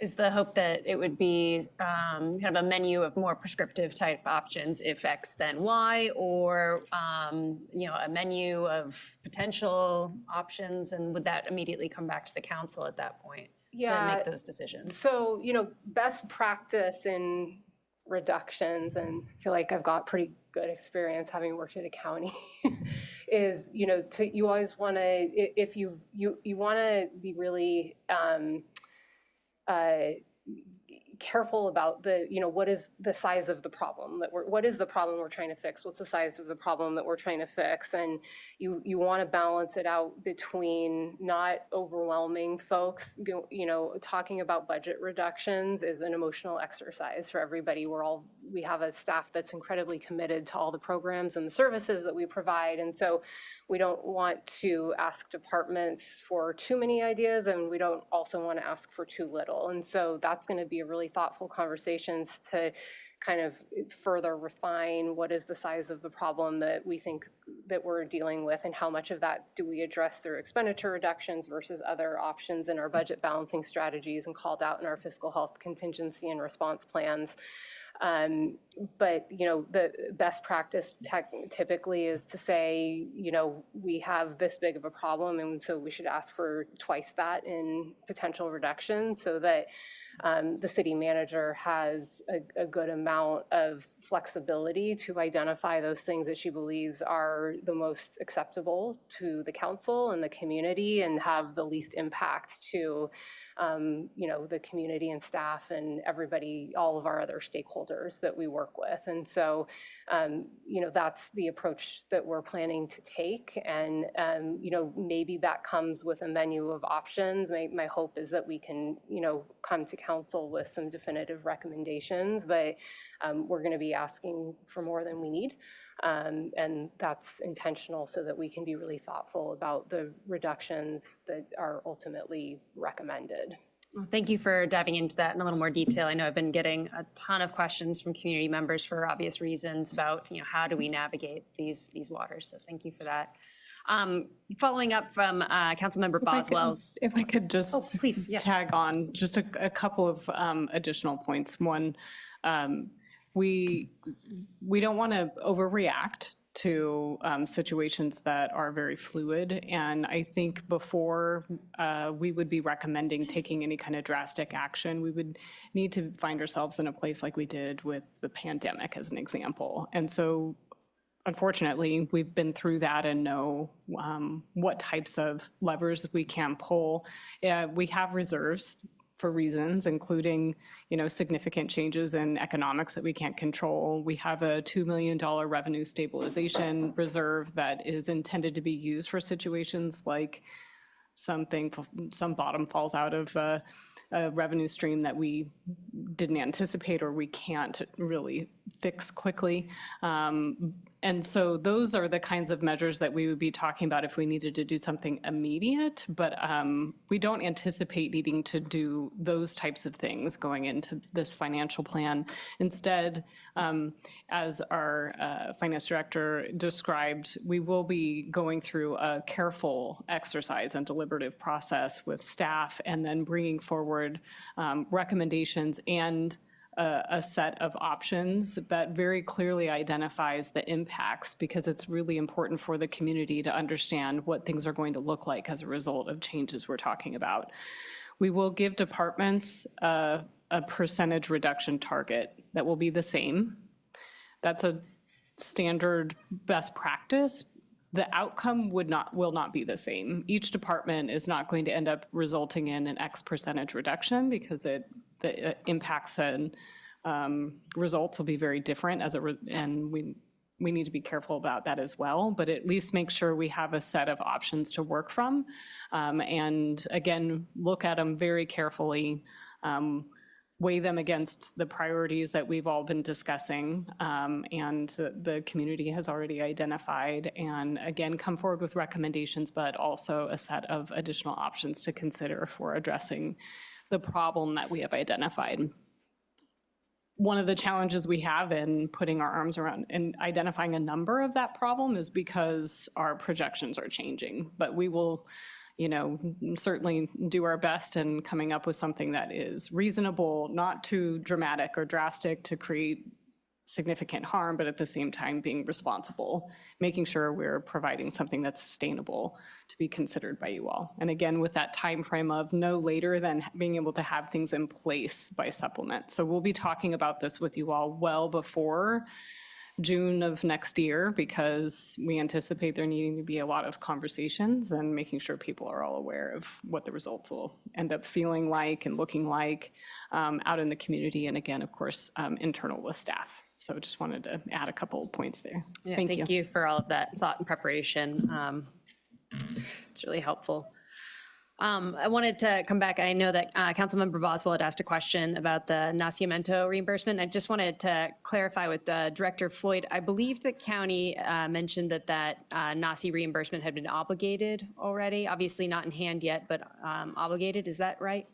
Is the hope that it would be kind of a menu of more prescriptive type options, if X then Y, or a menu of potential options, and would that immediately come back to the council at that point to make those decisions? So, best practice in reductions, and I feel like I've got pretty good experience having worked at a county, is, you always want to, if you want to be really careful about what is the size of the problem what is the problem we're trying to fix? What's the size of the problem that we're trying to fix? And you want to balance it out between not overwhelming folks. Talking about budget reductions is an emotional exercise for everybody. We have a staff that's incredibly committed to all the programs and the services that we provide. And so we don't want to ask departments for too many ideas, and we don't also want to ask for too little. And so that's going to be a really thoughtful conversations to kind of further refine what is the size of the problem that we think that we're dealing with, and how much of that do we address through expenditure reductions versus other options in our budget balancing strategies and called out in our fiscal health contingency and response plans. But the best practice typically is to say, we have this big of a problem, and so we should ask for twice that in potential reduction, so that the city manager has a good amount of flexibility to identify those things that she believes are the most acceptable to the council and the community, and have the least impact to the community and staff and everybody, all of our other stakeholders that we work with. And so, that's the approach that we're planning to take. And, maybe that comes with a menu of options. My hope is that we can, come to council with some definitive recommendations, but we're going to be asking for more than we need. And that's intentional so that we can be really thoughtful about the reductions that are ultimately recommended. Well, thank you for diving into that in a little more detail. I know I've been getting a ton of questions from community members for obvious reasons about, how do we navigate these waters? So thank you for that. Following up from Councilmember Boswell's. If I could just please, tag on just a couple of additional points. One, we don't want to overreact to situations that are very fluid. And I think before we would be recommending taking any kind of drastic action, we would need to find ourselves in a place like we did with the pandemic as an example. And so unfortunately, we've been through that and know what types of levers we can pull. We have reserves for reasons, including, significant changes in economics that we can't control. We have a $2 million revenue stabilization reserve that is intended to be used for situations like some bottom falls out of a revenue stream that we didn't anticipate or we can't really fix quickly. And so those are the kinds of measures that we would be talking about if we needed to do something immediate, but we don't anticipate needing to do those types of things going into this financial plan. Instead, as our finance director described, we will be going through a careful exercise and deliberative process with staff, and then bringing forward recommendations and a set of options that very clearly identifies the impacts, because it's really important for the community to understand what things are going to look like as a result of changes we're talking about. We will give departments a percentage reduction target that will be the same. That's a standard best practice. the outcome will not be the same. Each department is not going to end up resulting in an X percentage reduction because the impacts and results will be very different and we need to be careful about that as well, but at least make sure we have a set of options to work from. And again, look at them very carefully, weigh them against the priorities that we've all been discussing and the community has already identified. And again, come forward with recommendations, but also a set of additional options to consider for addressing the problem that we have identified. One of the challenges we have in putting our arms around and identifying a number of that problem is because our projections are changing. But we will, certainly do our best in coming up with something that is reasonable, not too dramatic or drastic to create significant harm, but at the same time being responsible, making sure we're providing something that's sustainable to be considered by you all. And again, with that time frame of no later than being able to have things in place by supplement. So we'll be talking about this with you all well before June of next year, because we anticipate there needing to be a lot of conversations and making sure people are all aware of what the results will end up feeling like and looking like out in the community. And again, of course, internal with staff. So just wanted to add a couple of points there. Yeah, Thank you for all of that thought and preparation. It's really helpful. I wanted to come back. I know that Councilmember Boswell had asked a question about the nacimiento reimbursement. I just wanted to clarify with Director Floyd. I believe the county mentioned that NACI reimbursement had been obligated already. Obviously not in hand yet, but obligated. Is that right?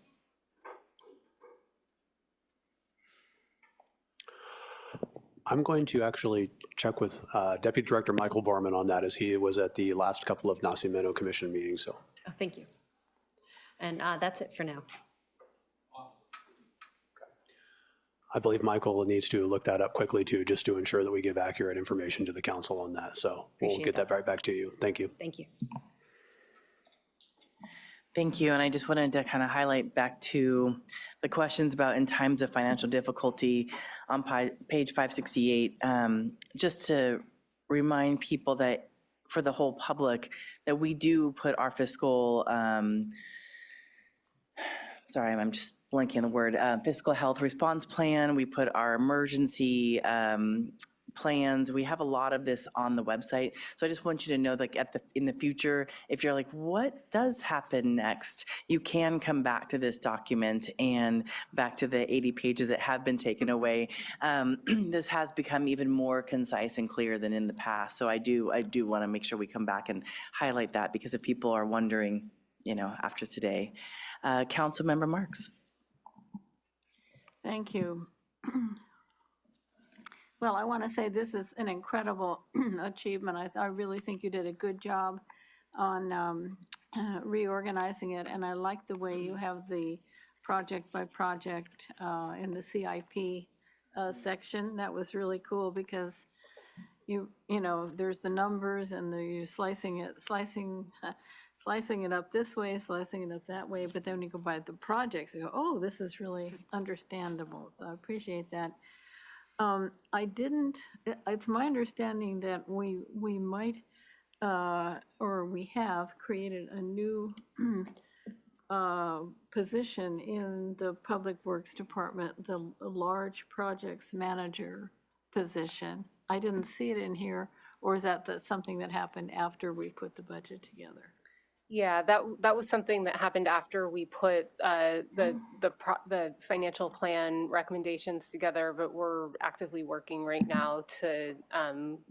I'm going to actually check with Deputy Director Michael Borman on that, as he was at the last couple of Nacimiento Commission meetings. So, oh, thank you. And that's it for now. I believe Michael needs to look that up quickly too, just to ensure that we give accurate information to the council on that. So we'll get that right back to you. Thank you. Thank you. Thank you. And I just wanted to kind of highlight back to the questions about in times of financial difficulty on page 568, just to remind people that for the whole public, that we do put our fiscal, sorry, I'm just blanking on the word, fiscal health response plan. We put our emergency plans. We have a lot of this on the website. So I just want you to know, like in the future, if you're like, what does happen next? You can come back to this document and back to the 80 pages that have been taken away. This has become even more concise and clear than in the past. So I do want to make sure we come back and highlight that, because if people are wondering, after today. Councilmember Marks. Thank you. Well, I want to say this is an incredible achievement. I really think you did a good job on reorganizing it, and I like the way you have the project by project in the CIP section. That was really cool, because there's the numbers and you're slicing it up this way, slicing it up that way, but then when you go by the projects, you go, oh, this is really understandable. So I appreciate that. It's my understanding that we might, or we have created a new position in the Public Works Department, the large projects manager position. I didn't see it in here, or is that something that happened after we put the budget together? Yeah, that was something that happened after we put the financial plan recommendations together, but we're actively working right now to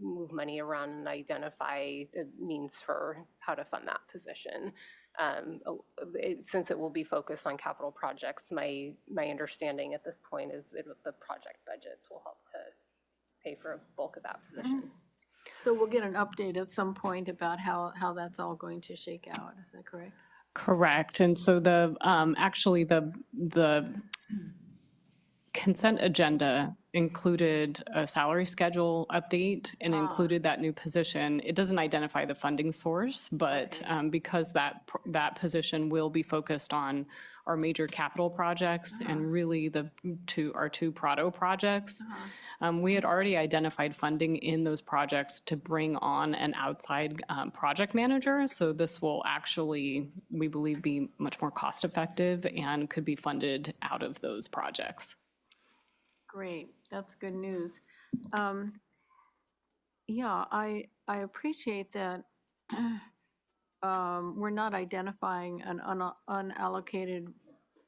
move money around and identify the means for how to fund that position. Since it will be focused on capital projects, my understanding at this point is that the project budgets will help to pay for a bulk of that position. Mm-hmm. So we'll get an update at some point about how that's all going to shake out. Is that correct? Correct. And so actually the consent agenda included a salary schedule update and included that new position. It doesn't identify the funding source, but because that position will be focused on our major capital projects and really our two Prado projects, we had already identified funding in those projects to bring on an outside project manager. So this will actually, we believe, be much more cost effective and could be funded out of those projects. Great, that's good news. Yeah, I appreciate that we're not identifying an unallocated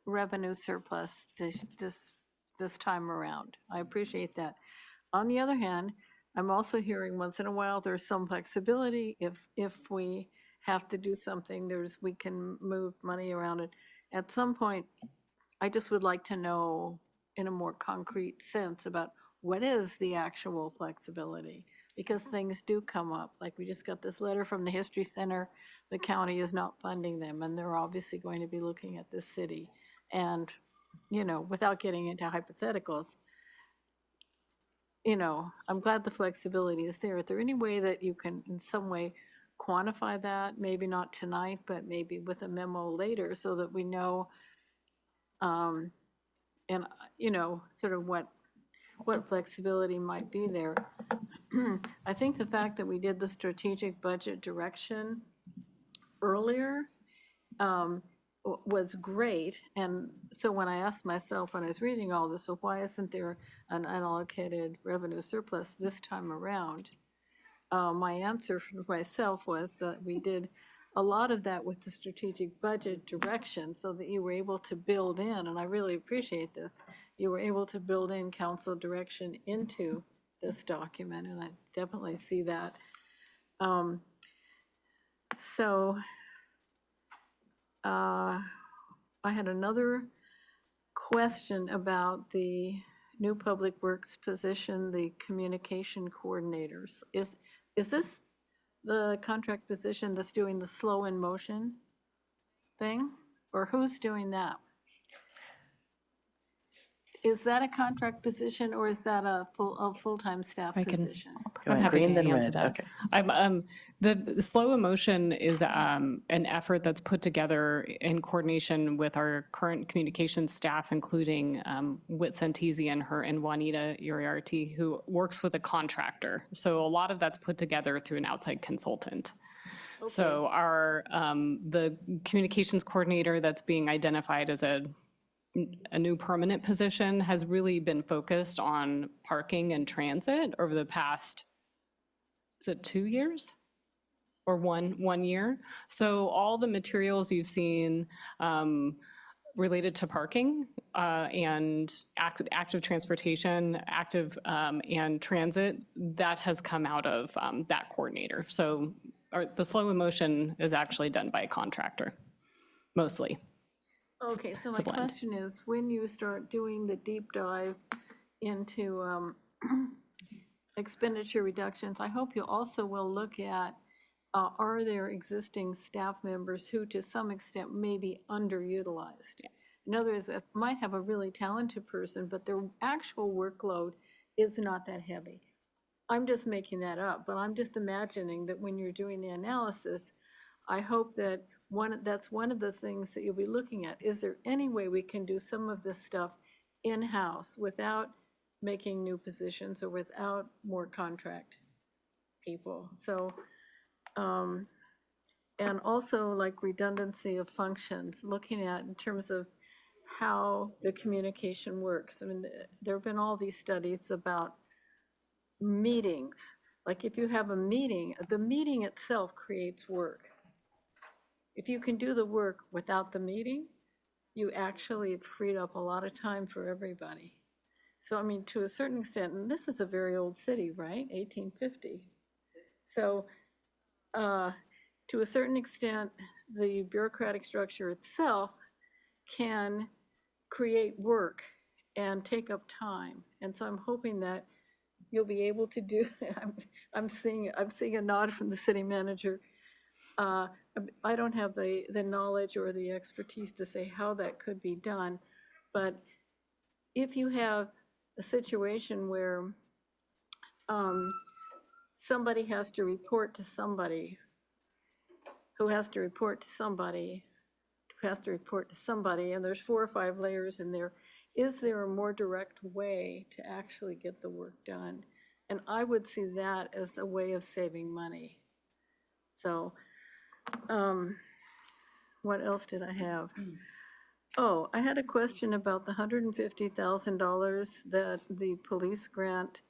revenue surplus this time around. I appreciate that. On the other hand, I'm also hearing once in a while there's some flexibility. If we have to do something, we can move money around it. At some point, I just would like to know in a more concrete sense about what is the actual flexibility, because things do come up. Like we just got this letter from the History Center, the county is not funding them, and they're obviously going to be looking at this city. And, without getting into hypotheticals, I'm glad the flexibility is there. Is there any way that you can in some way quantify that? Maybe not tonight, but maybe with a memo later so that we know, sort of what flexibility might be there. I think the fact that we did the strategic budget direction earlier was great. And so when I asked myself when I was reading all this, so why isn't there an unallocated revenue surplus this time around? My answer for myself was that we did a lot of that with the strategic budget direction so that you were able to build in, and I really appreciate this, you were able to build in council direction into this document, and I definitely see that. I had another question about the new public works position, the communication coordinators. Is this the contract position that's doing the slow in motion thing? Or who's doing that? Is that a contract position or is that a full-time staff position? I'm happy green, to then answer red. that. Okay. The slow emotion is an effort that's put together in coordination with our current communications staff, including Whit Santizi and Juanita Uriarte, who works with a contractor. So a lot of that's put together through an outside consultant. Okay. So the communications coordinator that's being identified as a new permanent position has really been focused on parking and transit over the past, is it 2 years? Or one year? So all the materials you've seen related to parking and active transportation, and transit, that has come out of that coordinator. So the slow in motion is actually done by a contractor, mostly. Okay, so my question is, when you start doing the deep dive into expenditure reductions, I hope you also will look at, are there existing staff members who to some extent may be underutilized? In other words, it might have a really talented person, but their actual workload is not that heavy. I'm just making that up, but I'm just imagining that when you're doing the analysis, I hope that that's one of the things that you'll be looking at. Is there any way we can do some of this stuff in-house without making new positions or without more contract people? So, and also like redundancy of functions, looking at in terms of how the communication works. I mean, there have been all these studies about meetings. Like if you have a meeting, the meeting itself creates work. If you can do the work without the meeting, you actually have freed up a lot of time for everybody. So, I mean, to a certain extent, and this is a very old city, right? 1850. So, to a certain extent, the bureaucratic structure itself can create work and take up time. And so I'm hoping that you'll be able to do, I'm seeing a nod from the city manager. I don't have the knowledge or the expertise to say how that could be done, but if you have a situation where somebody has to report to somebody, who has to report to somebody, who has to report to somebody, and there's 4 or 5 layers in there, is there a more direct way to actually get the work done? And I would see that as a way of saving money. So, what else did I have? Oh, I had a question about the $150,000 that the police grant.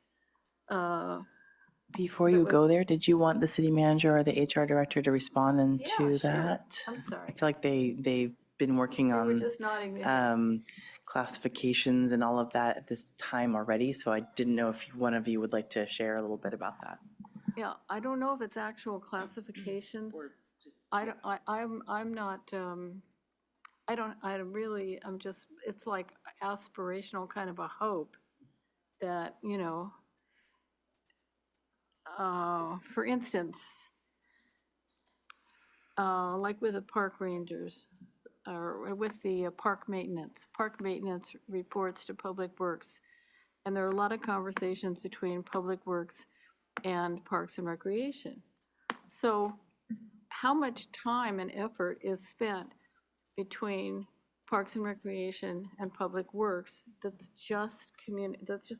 Before you go there, did you want the city manager or the HR director to respond into Yeah, sure. that? I'm sorry. I feel like they've been working They were on just nodding their head. classifications and all of that at this time already, so I didn't know if one of you would like to share a little bit about that. Yeah, I don't know if it's actual classifications. I'm not, I'm just, it's like aspirational kind of a hope that, you know, for instance, like with the park rangers, or with the park maintenance reports to Public Works. And there are a lot of conversations between Public Works and Parks and Recreation. So how much time and effort is spent between Parks and Recreation and Public Works that's just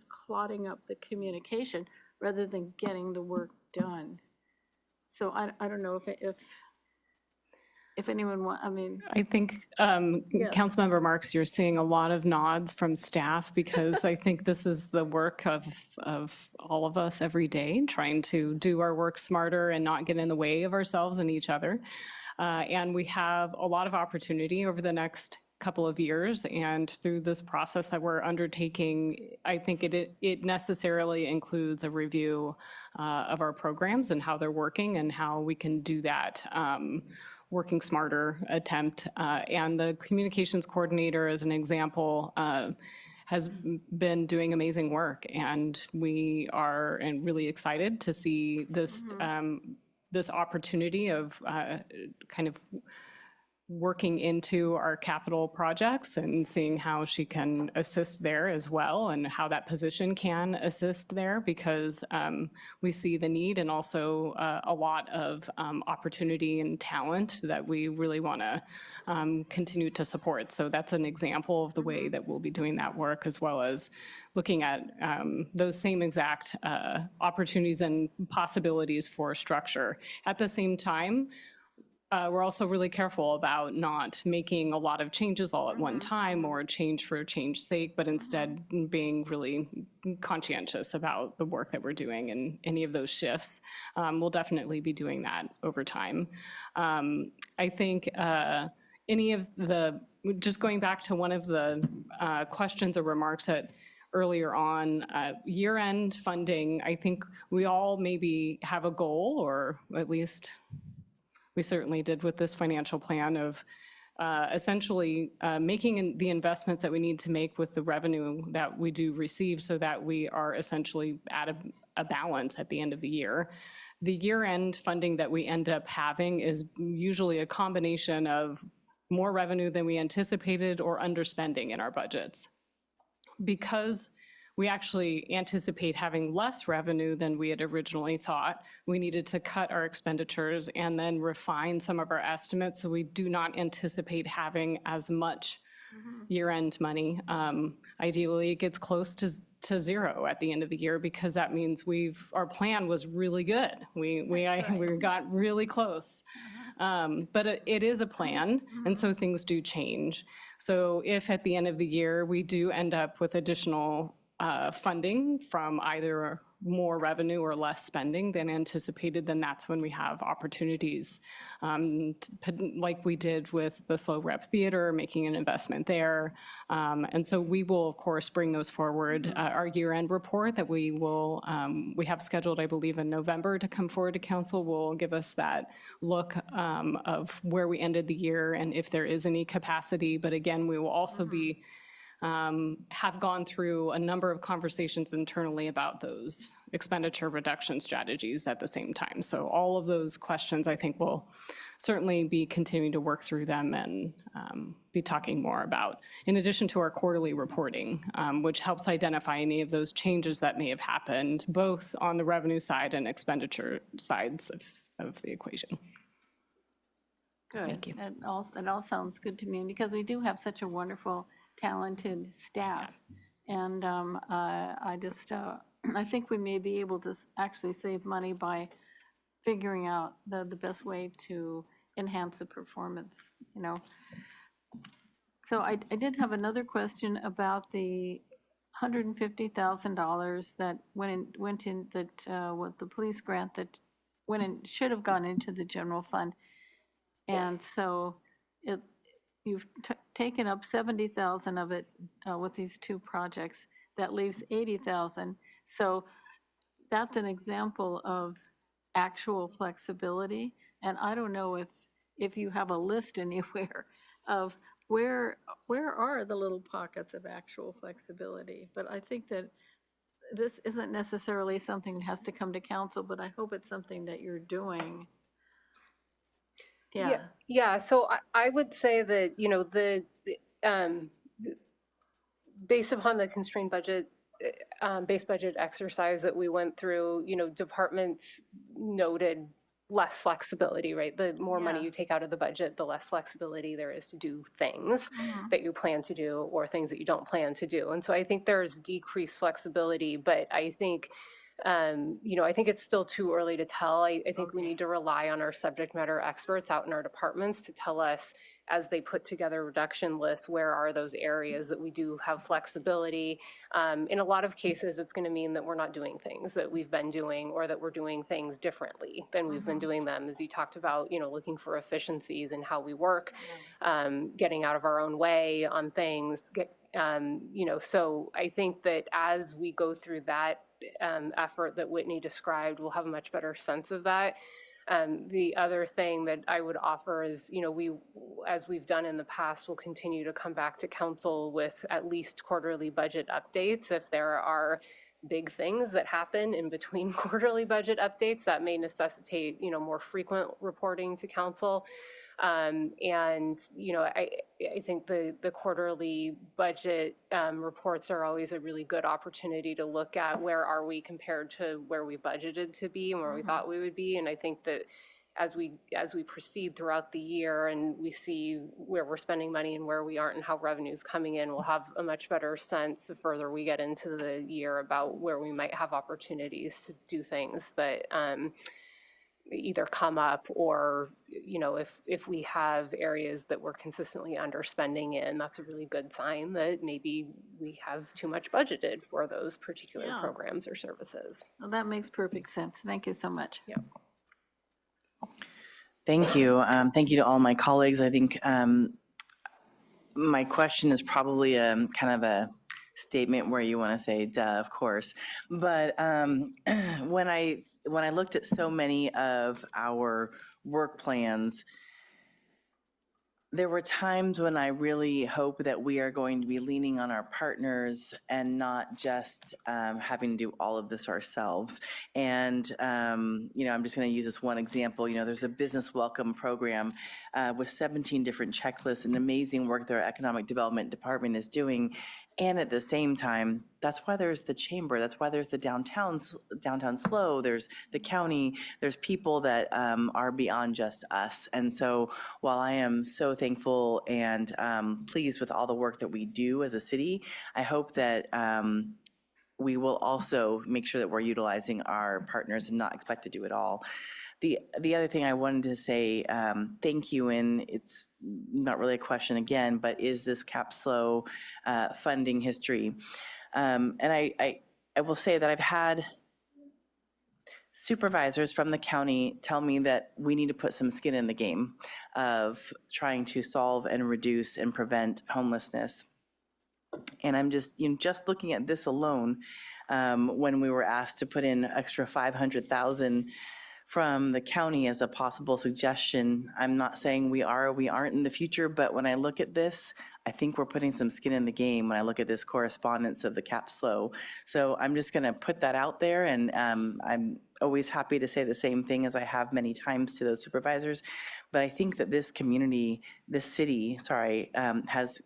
clogging up the communication rather than getting the work done? So I don't know if anyone I think, Councilmember Marks, you're seeing a lot of nods from staff because I think this is the work of all of us every day, trying to do our work smarter and not get in the way of ourselves and each other. And we have a lot of opportunity over the next couple of years, and through this process that we're undertaking, I think it necessarily includes a review of our programs and how they're working and how we can do that working smarter attempt. And the communications coordinator, as an example, has been doing amazing work, and we are really excited to see this this opportunity of kind of working into our capital projects and seeing how she can assist there as well, and how that position can assist there, because we see the need and also a lot of opportunity and talent that we really want to continue to support. So that's an example of the way that we'll be doing that work, as well as looking at those same exact opportunities and possibilities for structure. At the same time, we're also really careful about not making a lot of changes all at one time or change for change's sake, but instead being really conscientious about the work that we're doing and any of those shifts. We'll definitely be doing that over time. I think just going back to one of the questions or remarks that earlier on, year-end funding, I think we all maybe have a goal, or at least we certainly did with this financial plan, of essentially making the investments that we need to make with the revenue that we do receive, so that we are essentially at a balance at the end of the year. The year-end funding that we end up having is usually a combination of more revenue than we anticipated or underspending in our budgets. Because we actually anticipate having less revenue than we had originally thought, we needed to cut our expenditures and then refine some of our estimates, so we do not anticipate having as much year-end money. Ideally, it gets close to zero at the end of the year, because that means our plan was really good. We got really close. But it is a plan, and so things do change. So if at the end of the year we do end up with additional funding from either more revenue or less spending than anticipated, then that's when we have opportunities, like we did with the Slow Rep Theater, making an investment there. And so we will, of course, bring those forward. Our year-end report that we have scheduled, I believe, in November to come forward to council will give us that look of where we ended the year and if there is any capacity. But again, we will also be have gone through a number of conversations internally about those expenditure reduction strategies at the same time. So all of those questions, I think, will certainly be continuing to work through them and be talking more about, in addition to our quarterly reporting, which helps identify any of those changes that may have happened, both on the revenue side and expenditure sides of the equation. Good. Thank you. That all sounds good to me, because we do have such a wonderful, talented staff. And I think we may be able to actually save money by figuring out the best way to enhance the performance, you know. So I did have another question about the $150,000 that went in with the police grant that should have gone into the general fund. And so you've taken up 70,000 of it with these two projects. That leaves 80,000. So that's an example of actual flexibility. And I don't know if you have a list anywhere of where are the little pockets of actual flexibility. But I think that this isn't necessarily something that has to come to council, but I hope it's something that you're doing. Yeah. Yeah. So I would say that, you know, based upon the constrained budget, base budget exercise that we went through, you know, departments noted less flexibility, right? The more money you take out of the budget, the less flexibility there is to do things that you plan to do or things that you don't plan to do. And so I think there's decreased flexibility, but I think you know, I think it's still too early to tell. I think we need to rely on our subject matter experts out in our departments to tell us, as they put together reduction lists, where are those areas that we do have flexibility. In a lot of cases, it's going to mean that we're not doing things that we've been doing, or that we're doing things differently than we've been doing them. As you talked about, you know, looking for efficiencies in how we work, getting out of our own way on things. You know, so I think that as we go through that effort that Whitney described, we'll have a much better sense of that. The other thing that I would offer is, you know, as we've done in the past, we'll continue to come back to council with at least quarterly budget updates. If there are big things that happen in between quarterly budget updates, that may necessitate, you know, more frequent reporting to council. And, you know, I think the quarterly budget reports are always a really good opportunity to look at where are we compared to where we budgeted to be and where we thought we would be. And I think that as we proceed throughout the year and we see where we're spending money and where we aren't and how revenue's coming in, we'll have a much better sense the further we get into the year about where we might have opportunities to do things that either come up, or, you know, if we have areas that we're consistently underspending in, that's a really good sign that maybe we have too much budgeted for those particular programs or services. Well, that makes perfect sense. Thank you so much. Yeah. Thank you. Thank you to all my colleagues. I think my question is probably kind of a statement where you want to say, duh, of course. But when I looked at so many of our work plans, there were times when I really hope that we are going to be leaning on our partners and not just having to do all of this ourselves. And, you know, I'm just going to use this one example. You know, there's a business welcome program with 17 different checklists and amazing work that our economic development department is doing. And at the same time, that's why there's the chamber, that's why there's the downtown SLO, there's the county, there's people that are beyond just us. And so while I am so thankful and pleased with all the work that we do as a city, I hope that we will also make sure that we're utilizing our partners and not expect to do it all. The other thing I wanted to say thank you, and it's not really a question again, but is this CAPSLO funding history. And I will say that I've had supervisors from the county tell me that we need to put some skin in the game of trying to solve and reduce and prevent homelessness. And I'm just, you know, just looking at this alone, when we were asked to put in extra $500,000 from the county as a possible suggestion. I'm not saying we are or we aren't in the future, but when I look at this, I think we're putting some skin in the game when I look at this correspondence of the CAPSLO. So I'm just going to put that out there, and I'm always happy to say the same thing as I have many times to those supervisors. But I think that this community, this city, has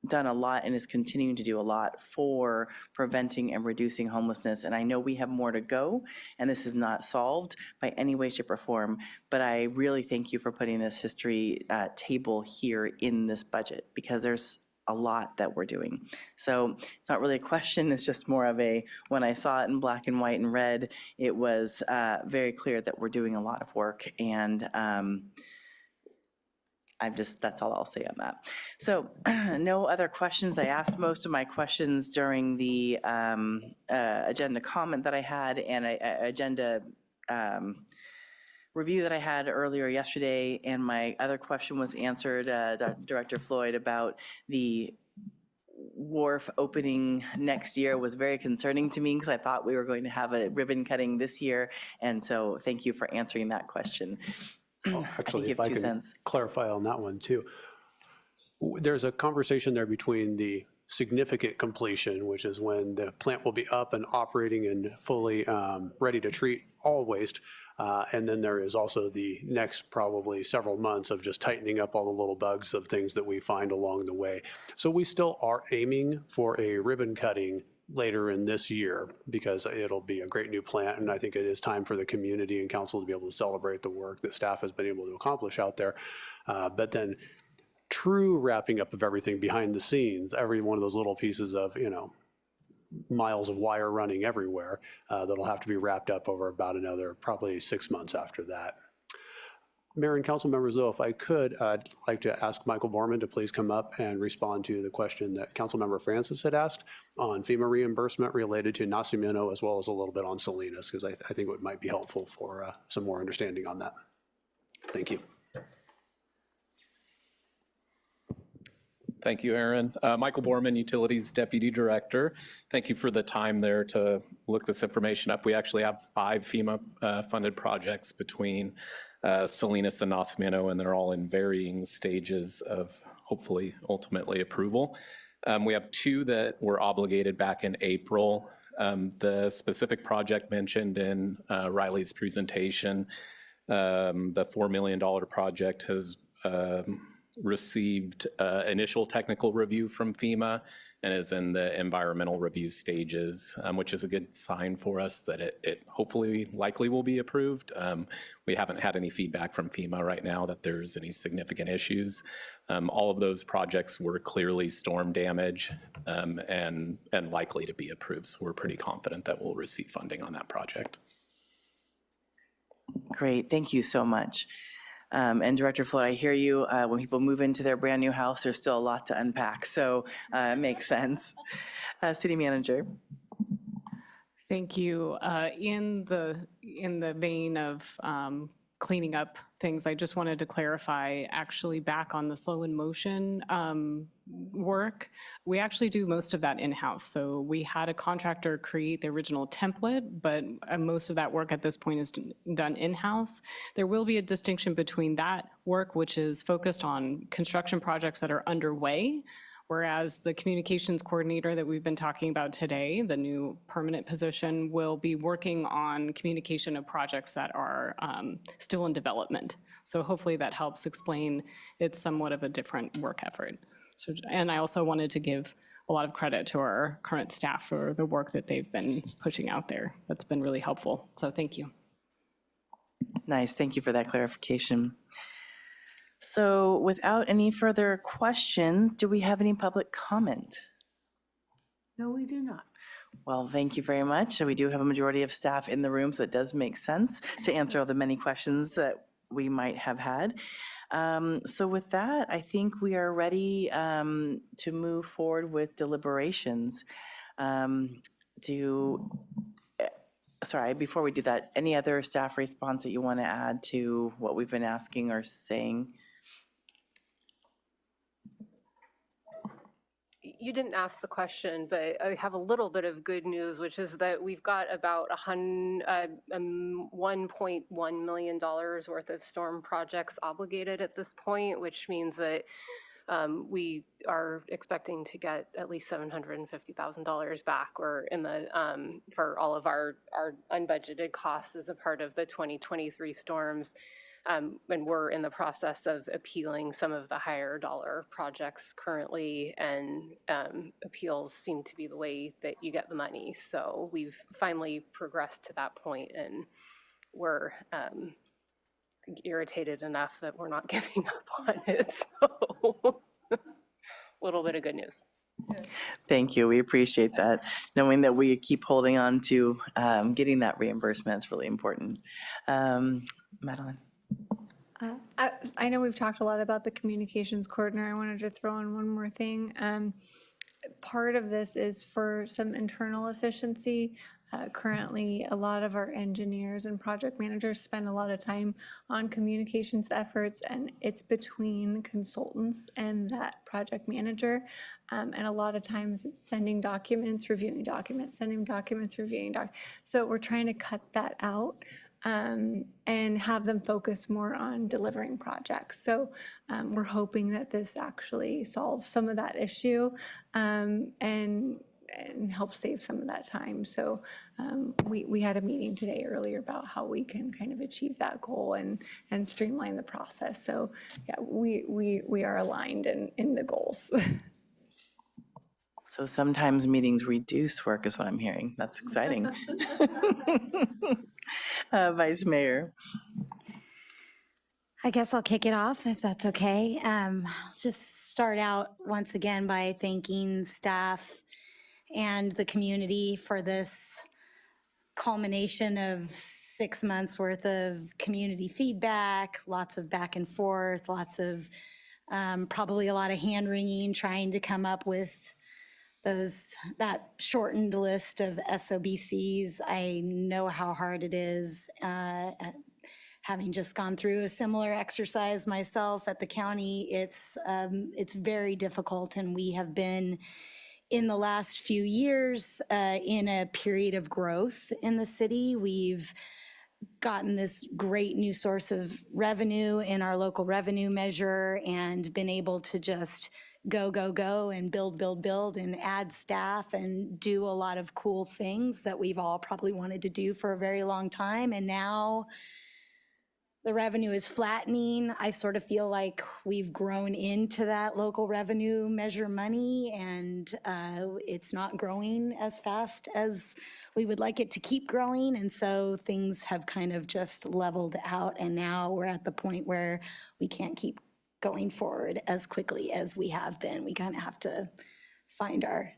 done a lot and is continuing to do a lot for preventing and reducing homelessness. And I know we have more to go, and this is not solved by any way, shape, or form. But I really thank you for putting this history table here in this budget, because there's a lot that we're doing. So it's not really a question, it's just more of a, when I saw it in black and white and red, it was very clear that we're doing a lot of work. And that's all I'll say on that. So no other questions. I asked most of my questions during the agenda comment that I had and agenda review that I had earlier yesterday. And my other question was answered, Director Floyd, about the wharf opening next year was very concerning to me, because I thought we were going to have a ribbon cutting this year. And so thank you for answering that question. Actually, if I can clarify on that one too. There's a conversation there between the significant completion, which is when the plant will be up and operating and fully ready to treat all waste. And then there is also the next probably several months of just tightening up all the little bugs of things that we find along the way. So we still are aiming for a ribbon cutting later in this year, because it'll be a great new plant, and I think it is time for the community and council to be able to celebrate the work that staff has been able to accomplish out there. But then true wrapping up of everything behind the scenes, every one of those little pieces of, miles of wire running everywhere, that'll have to be wrapped up over about another probably 6 months after that. Mayor and council members, though, if I could, I'd like to ask Michael Borman to please come up and respond to the question that Councilmember Francis had asked on FEMA reimbursement related to Nacimiento, as well as a little bit on Salinas, because I think it might be helpful for some more understanding on that. Thank you. Thank you, Aaron. Michael Borman, Utilities Deputy Director. Thank you for the time there to look this information up. We actually have 5 FEMA funded projects between Salinas and Nacimiento, and they're all in varying stages of hopefully ultimately approval. We have 2 that were obligated back in April. The specific project mentioned in Riley's presentation, the $4 million project has received initial technical review from FEMA and is in the environmental review stages, which is a good sign for us that it hopefully likely will be approved. We haven't had any feedback from FEMA right now that there's any significant issues. All of those projects were clearly storm damage and likely to be approved. So we're pretty confident that we'll receive funding on that project. Great, thank you so much. And Director Floyd, I hear you. When people move into their brand new house, there's still a lot to unpack. So it makes sense. City Manager. Thank you. In the vein of cleaning up things, I just wanted to clarify, actually back on the slow in motion work, we actually do most of that in-house. So we had a contractor create the original template, but most of that work at this point is done in-house. There will be a distinction between that work, which is focused on construction projects that are underway, whereas the communications coordinator that we've been talking about today, the new permanent position, will be working on communication of projects that are still in development. So hopefully that helps explain it's somewhat of a different work effort. So, and I also wanted to give a lot of credit to our current staff for the work that they've been pushing out there. That's been really helpful. So thank you. Nice, thank you for that clarification. So without any further questions, do we have any public comment? No, we do not. Well, thank you very much. So we do have a majority of staff in the room, so it does make sense to answer all the many questions that we might have had. So with that, I think we are ready to move forward with deliberations. Sorry, before we do that, any other staff response that you want to add to what we've been asking or saying? you didn't ask the question, but I have a little bit of good news, which is that we've got about $1.1 million worth of storm projects obligated at this point, which means that we are expecting to get at least $750,000 back, or in the for all of our unbudgeted costs as a part of the 2023 storms. And we're in the process of appealing some of the higher dollar projects currently, and appeals seem to be the way that you get the money. So we've finally progressed to that point, and we're irritated enough that we're not giving up on it. So a little bit of good news. Thank you. We appreciate that. Knowing that we keep holding on to getting that reimbursement is really important. Madeline. I know we've talked a lot about the communications coordinator. I wanted to throw in one more thing. Part of this is for some internal efficiency. Currently, a lot of our engineers and project managers spend a lot of time on communications efforts, and it's between consultants and that project manager. And a lot of times it's sending documents, reviewing documents, sending documents, reviewing documents. So we're trying to cut that out. And have them focus more on delivering projects. So we're hoping that this actually solves some of that issue and help save some of that time. So we had a meeting today earlier about how we can kind of achieve that goal and streamline the process. So yeah, we are aligned in the goals. So sometimes meetings reduce work is what I'm hearing. That's exciting. Vice Mayor. I guess I'll kick it off if that's okay. I'll just start out once again by thanking staff and the community for this culmination of 6 months worth of community feedback, lots of back and forth, lots of probably a lot of hand wringing, trying to come up with that shortened list of SOBCs. I know how hard it is, having just gone through a similar exercise myself at the county. It's very difficult, and we have been in the last few years in a period of growth in the city. We've gotten this great new source of revenue in our local revenue measure and been able to just go and build and add staff and do a lot of cool things that we've all probably wanted to do for a very long time. And now the revenue is flattening. I sort of feel like we've grown into that local revenue measure money, and it's not growing as fast as we would like it to keep growing. And so things have kind of just leveled out, and now we're at the point where we can't keep going forward as quickly as we have been. We kind of have to find our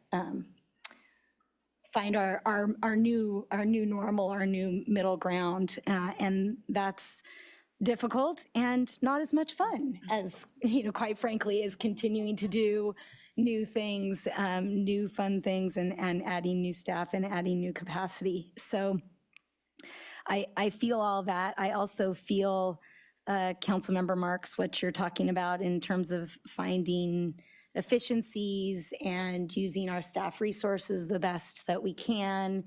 new normal, our new middle ground, and that's difficult and not as much fun as, quite frankly, is continuing to do new things, new fun things, and adding new staff and adding new capacity. So I feel all that. I also feel, Councilmember Marks, what you're talking about in terms of finding efficiencies and using our staff resources the best that we can.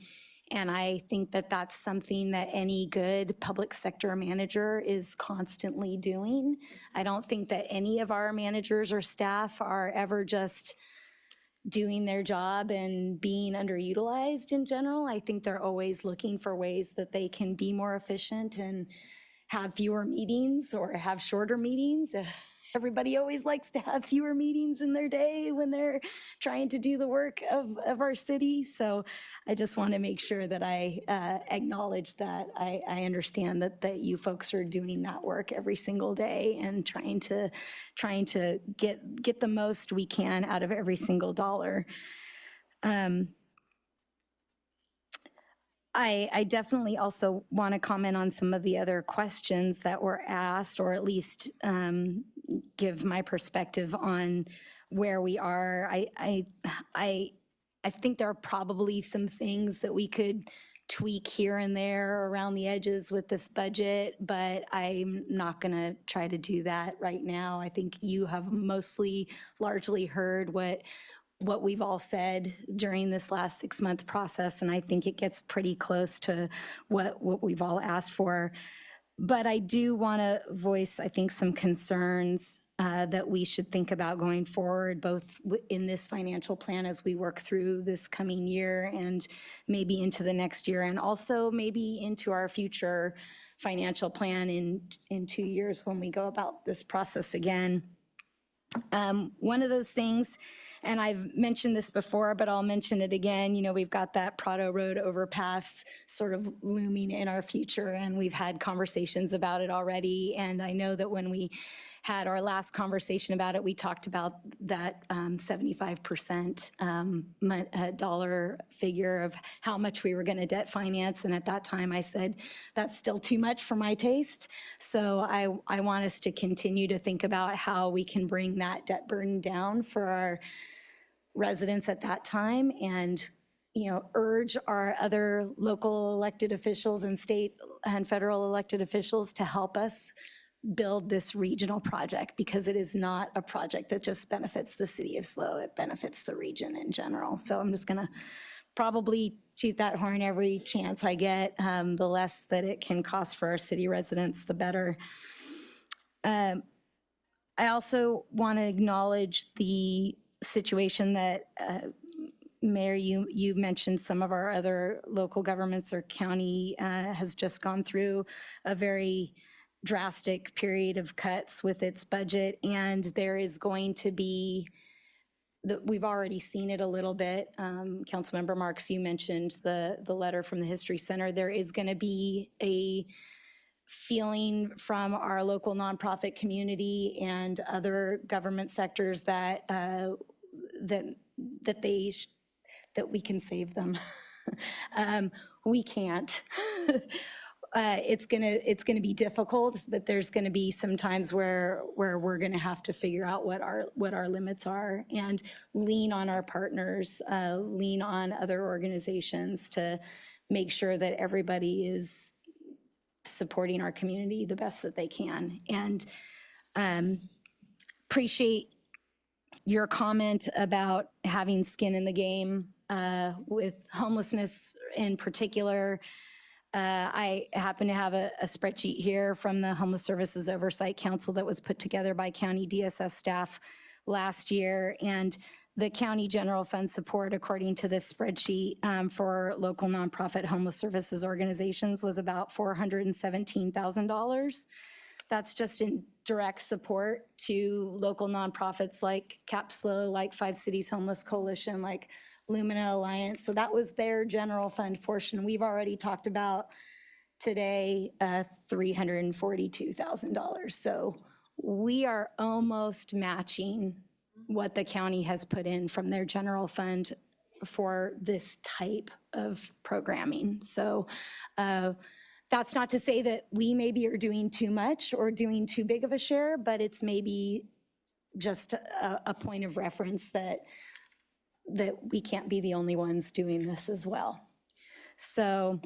And I think that that's something that any good public sector manager is constantly doing. I don't think that any of our managers or staff are ever just doing their job and being underutilized in general. I think they're always looking for ways that they can be more efficient and have fewer meetings or have shorter meetings. Everybody always likes to have fewer meetings in their day when they're trying to do the work of our city. So I just want to make sure that I acknowledge that I understand that you folks are doing that work every single day and trying to get the most we can out of every single dollar. I definitely also want to comment on some of the other questions that were asked, or at least give my perspective on where we are. I think there are probably some things that we could tweak here and there around the edges with this budget, but I'm not going to try to do that right now. I think you have largely heard what what we've all said during this last 6-month process, and I think it gets pretty close to what we've all asked for. But I do want to voice, I think, some concerns that we should think about going forward, both in this financial plan as we work through this coming year and maybe into the next year, and also maybe into our future financial plan in 2 years when we go about this process again. One of those things, and I've mentioned this before, but I'll mention it again, you know, we've got that Prado Road overpass sort of looming in our future, and we've had conversations about it already. And I know that when we had our last conversation about it, we talked about that 75% dollar figure of how much we were going to debt finance. And at that time, I said, that's still too much for my taste. So I want us to continue to think about how we can bring that debt burden down for our residents at that time, and urge our other local elected officials and state and federal elected officials to help us build this regional project, because it is not a project that just benefits the city of SLO, it benefits the region in general. So I'm just gonna probably toot that horn every chance I get. The less that it can cost for our city residents, the better. I also want to acknowledge the situation that Mayor, you mentioned some of our other local governments. Our county has just gone through a very drastic period of cuts with its budget, and there is going to be, we've already seen it a little bit. Councilmember Marks, you mentioned the letter from the History Center. There is going to be a feeling from our local nonprofit community and other government sectors that that we can save them. We can't. It's gonna be difficult, but there's gonna be some times where we're gonna have to figure out what our limits are and lean on our partners, lean on other organizations to make sure that everybody is supporting our community the best that they can. And appreciate your comment about having skin in the game with homelessness in particular. I happen to have a spreadsheet here from the Homeless Services Oversight Council that was put together by county DSS staff last year. And the county general fund support, according to this spreadsheet, for local nonprofit homeless services organizations was about $417,000. That's just in direct support to local nonprofits like CAPSLO, like 5 Cities Homeless Coalition, like Lumina Alliance. So that was their general fund portion. We've already talked about today $342,000. So we are almost matching what the county has put in from their general fund for this type of programming. So that's not to say that we maybe are doing too much or doing too big of a share, but it's maybe just a point of reference that we can't be the only ones doing this as well. So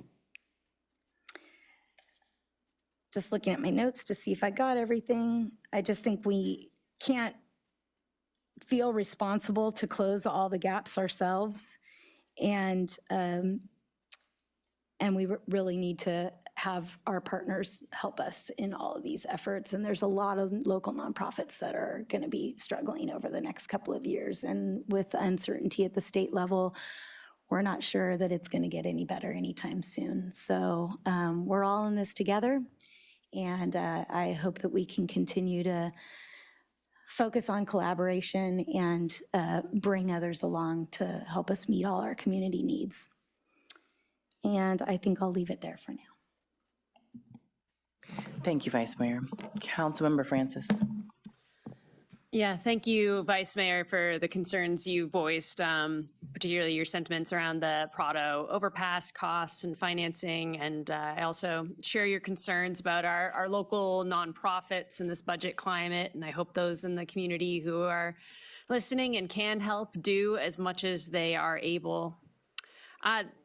just looking at my notes to see if I got everything. I just think we can't feel responsible to close all the gaps ourselves. And we really need to have our partners help us in all of these efforts. And there's a lot of local nonprofits that are going to be struggling over the next couple of years. And with uncertainty at the state level, we're not sure that it's going to get any better anytime soon. So we're all in this together. And I hope that we can continue to focus on collaboration and bring others along to help us meet all our community needs. And I think I'll leave it there for now. Thank you, Vice Mayor. Councilmember Francis. Yeah, thank you, Vice Mayor, for the concerns you voiced, particularly your sentiments around the Prado overpass costs and financing. And I also share your concerns about our local nonprofits in this budget climate. And I hope those in the community who are listening and can help do as much as they are able.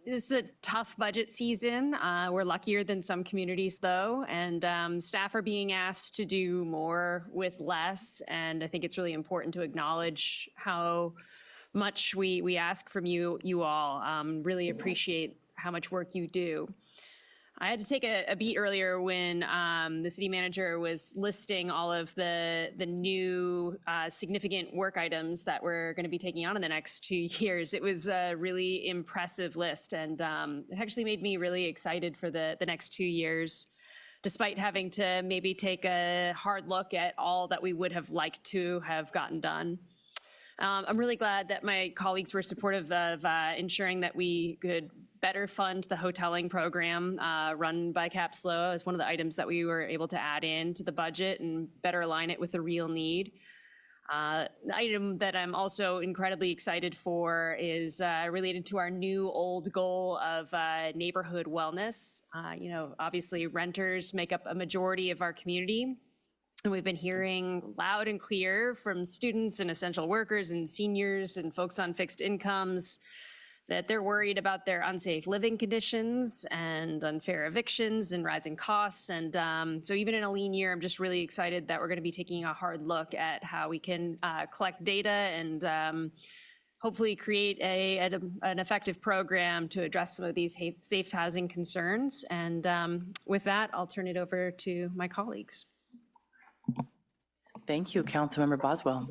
This is a tough budget season. We're luckier than some communities, though, and staff are being asked to do more with less. And I think it's really important to acknowledge how much we ask from you all. Really appreciate how much work you do. I had to take a beat earlier when the city manager was listing all of the new significant work items that we're going to be taking on in the next 2 years. It was a really impressive list, and it actually made me really excited for the next 2 years, despite having to maybe take a hard look at all that we would have liked to have gotten done. I'm really glad that my colleagues were supportive of ensuring that we could better fund the hoteling program run by CAPSLO as one of the items that we were able to add in to the budget and better align it with the real need. The item that I'm also incredibly excited for is related to our new old goal of neighborhood wellness. Obviously renters make up a majority of our community. And we've been hearing loud and clear from students and essential workers and seniors and folks on fixed incomes that they're worried about their unsafe living conditions and unfair evictions and rising costs. And so even in a lean year, I'm just really excited that we're going to be taking a hard look at how we can collect data and hopefully create an effective program to address some of these safe housing concerns. And with that, I'll turn it over to my colleagues. Thank you, Councilmember Boswell.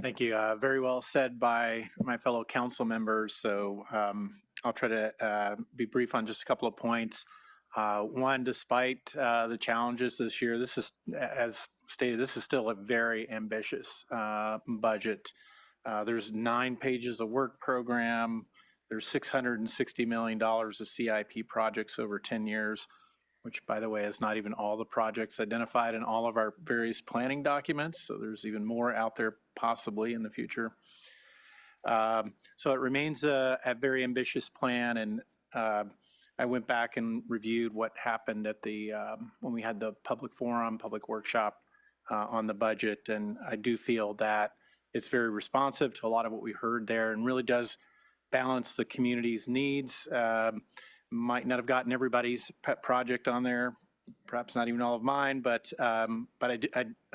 Thank you. Very well said by my fellow council members. So I'll try to be brief on just a couple of points. One, despite the challenges this year, this is, as stated, this is still a very ambitious budget. There's 9 pages of work program. There's $660 million of CIP projects over 10 years. Which, by the way, is not even all the projects identified in all of our various planning documents. So there's even more out there possibly in the future. So it remains a very ambitious plan. And I went back and reviewed what happened at the when we had the public forum, public workshop on the budget. And I do feel that it's very responsive to a lot of what we heard there and really does balance the community's needs. Might not have gotten everybody's pet project on there, perhaps not even all of mine, but I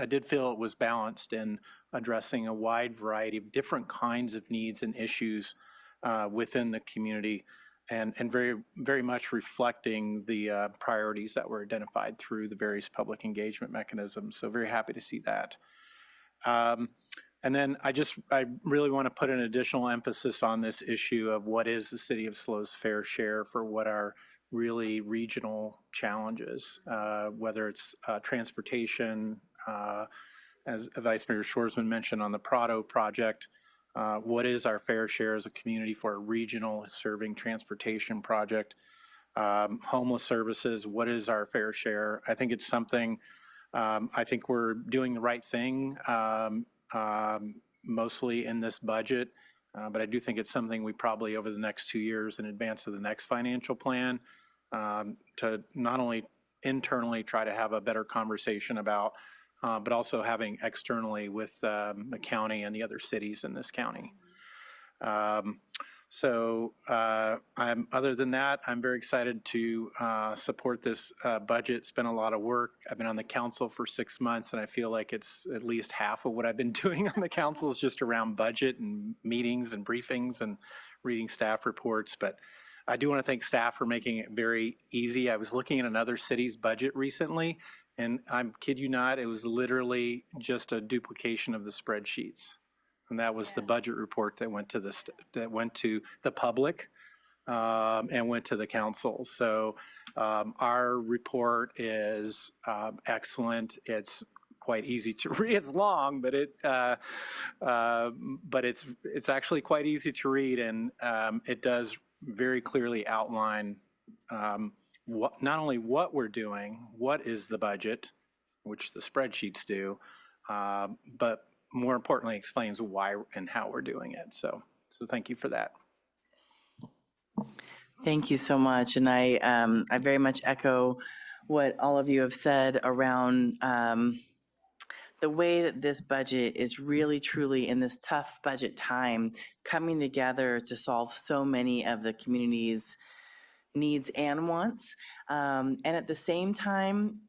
did feel it was balanced in addressing a wide variety of different kinds of needs and issues within the community, and very, very much reflecting the priorities that were identified through the various public engagement mechanisms. So very happy to see that. And then I really want to put an additional emphasis on this issue of what is the City of SLO's fair share for what are really regional challenges, whether it's transportation, as Vice Mayor Shorsman mentioned on the Prado project, what is our fair share as a community for a regional serving transportation project, homeless services, what is our fair share? I think it's something, I think we're doing the right thing. Mostly in this budget, but I do think it's something we probably over the next 2 years in advance of the next financial plan to not only internally try to have a better conversation about, but also having externally with the county and the other cities in this county. Other than that, I'm very excited to support this budget. It's been a lot of work. I've been on the council for 6 months, and I feel like it's at least half of what I've been doing on the council is just around budget and meetings and briefings and reading staff reports. But I do want to thank staff for making it very easy. I was looking at another city's budget recently, and I'm kid you not, it was literally just a duplication of the spreadsheets. And that was the budget report that went to the public and went to the council. So our report is excellent. It's quite easy to read. It's long, but it's actually quite easy to read, and it does very clearly outline not only what we're doing, what is the budget, which the spreadsheets do, but more importantly, explains why and how we're doing it. So thank you for that. Thank you so much. And I very much echo what all of you have said around the way that this budget is really, truly in this tough budget time, coming together to solve so many of the community's needs and wants. And at the same time,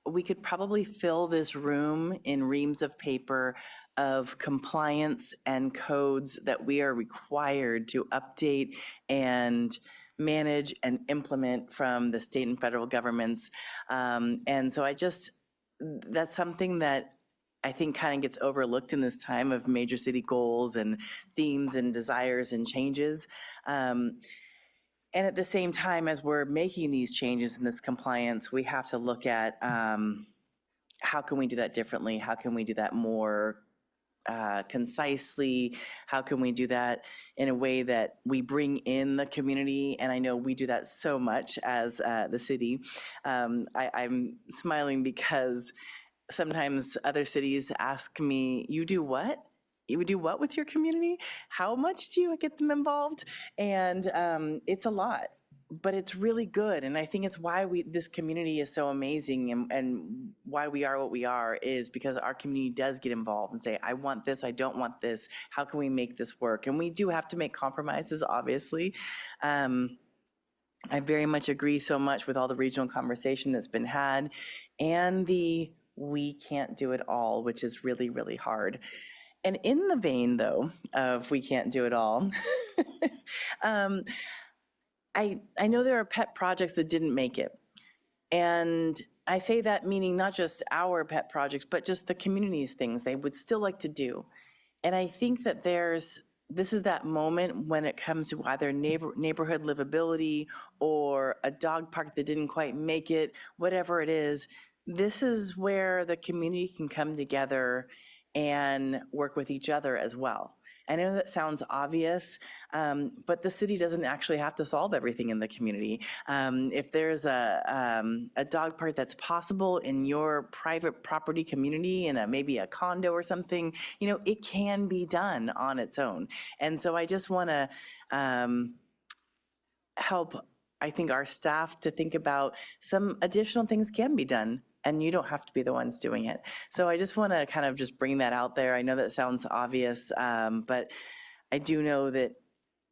we could probably fill this room in reams of paper of compliance and codes that we are required to update and manage and implement from the state and federal governments. And so that's something that I think kind of gets overlooked in this time of major city goals and themes and desires and changes. And at the same time, as we're making these changes in this compliance, we have to look at how can we do that differently? How can we do that more concisely? How can we do that in a way that we bring in the community? And I know we do that so much as the city. I'm smiling because sometimes other cities ask me, you do what? You do what with your community? How much do you get them involved? And it's a lot, but it's really good. And I think it's why this community is so amazing, and why we are what we are is because our community does get involved and say, I want this, I don't want this. How can we make this work? And we do have to make compromises, obviously. I very much agree so much with all the regional conversation that's been had, and we can't do it all, which is really, really hard. And in the vein, though, of we can't do it all, I know there are pet projects that didn't make it. And I say that meaning not just our pet projects, but just the community's things they would still like to do. And I think that this is that moment when it comes to either neighborhood livability or a dog park that didn't quite make it, whatever it is. This is where the community can come together and work with each other as well. I know that sounds obvious, but the city doesn't actually have to solve everything in the community. If there's a dog park that's possible in your private property community, in maybe a condo or something, it can be done on its own. And so I just want to help, I think, our staff to think about some additional things can be done, and you don't have to be the ones doing it. So I just want to kind of just bring that out there. I know that sounds obvious, but I do know that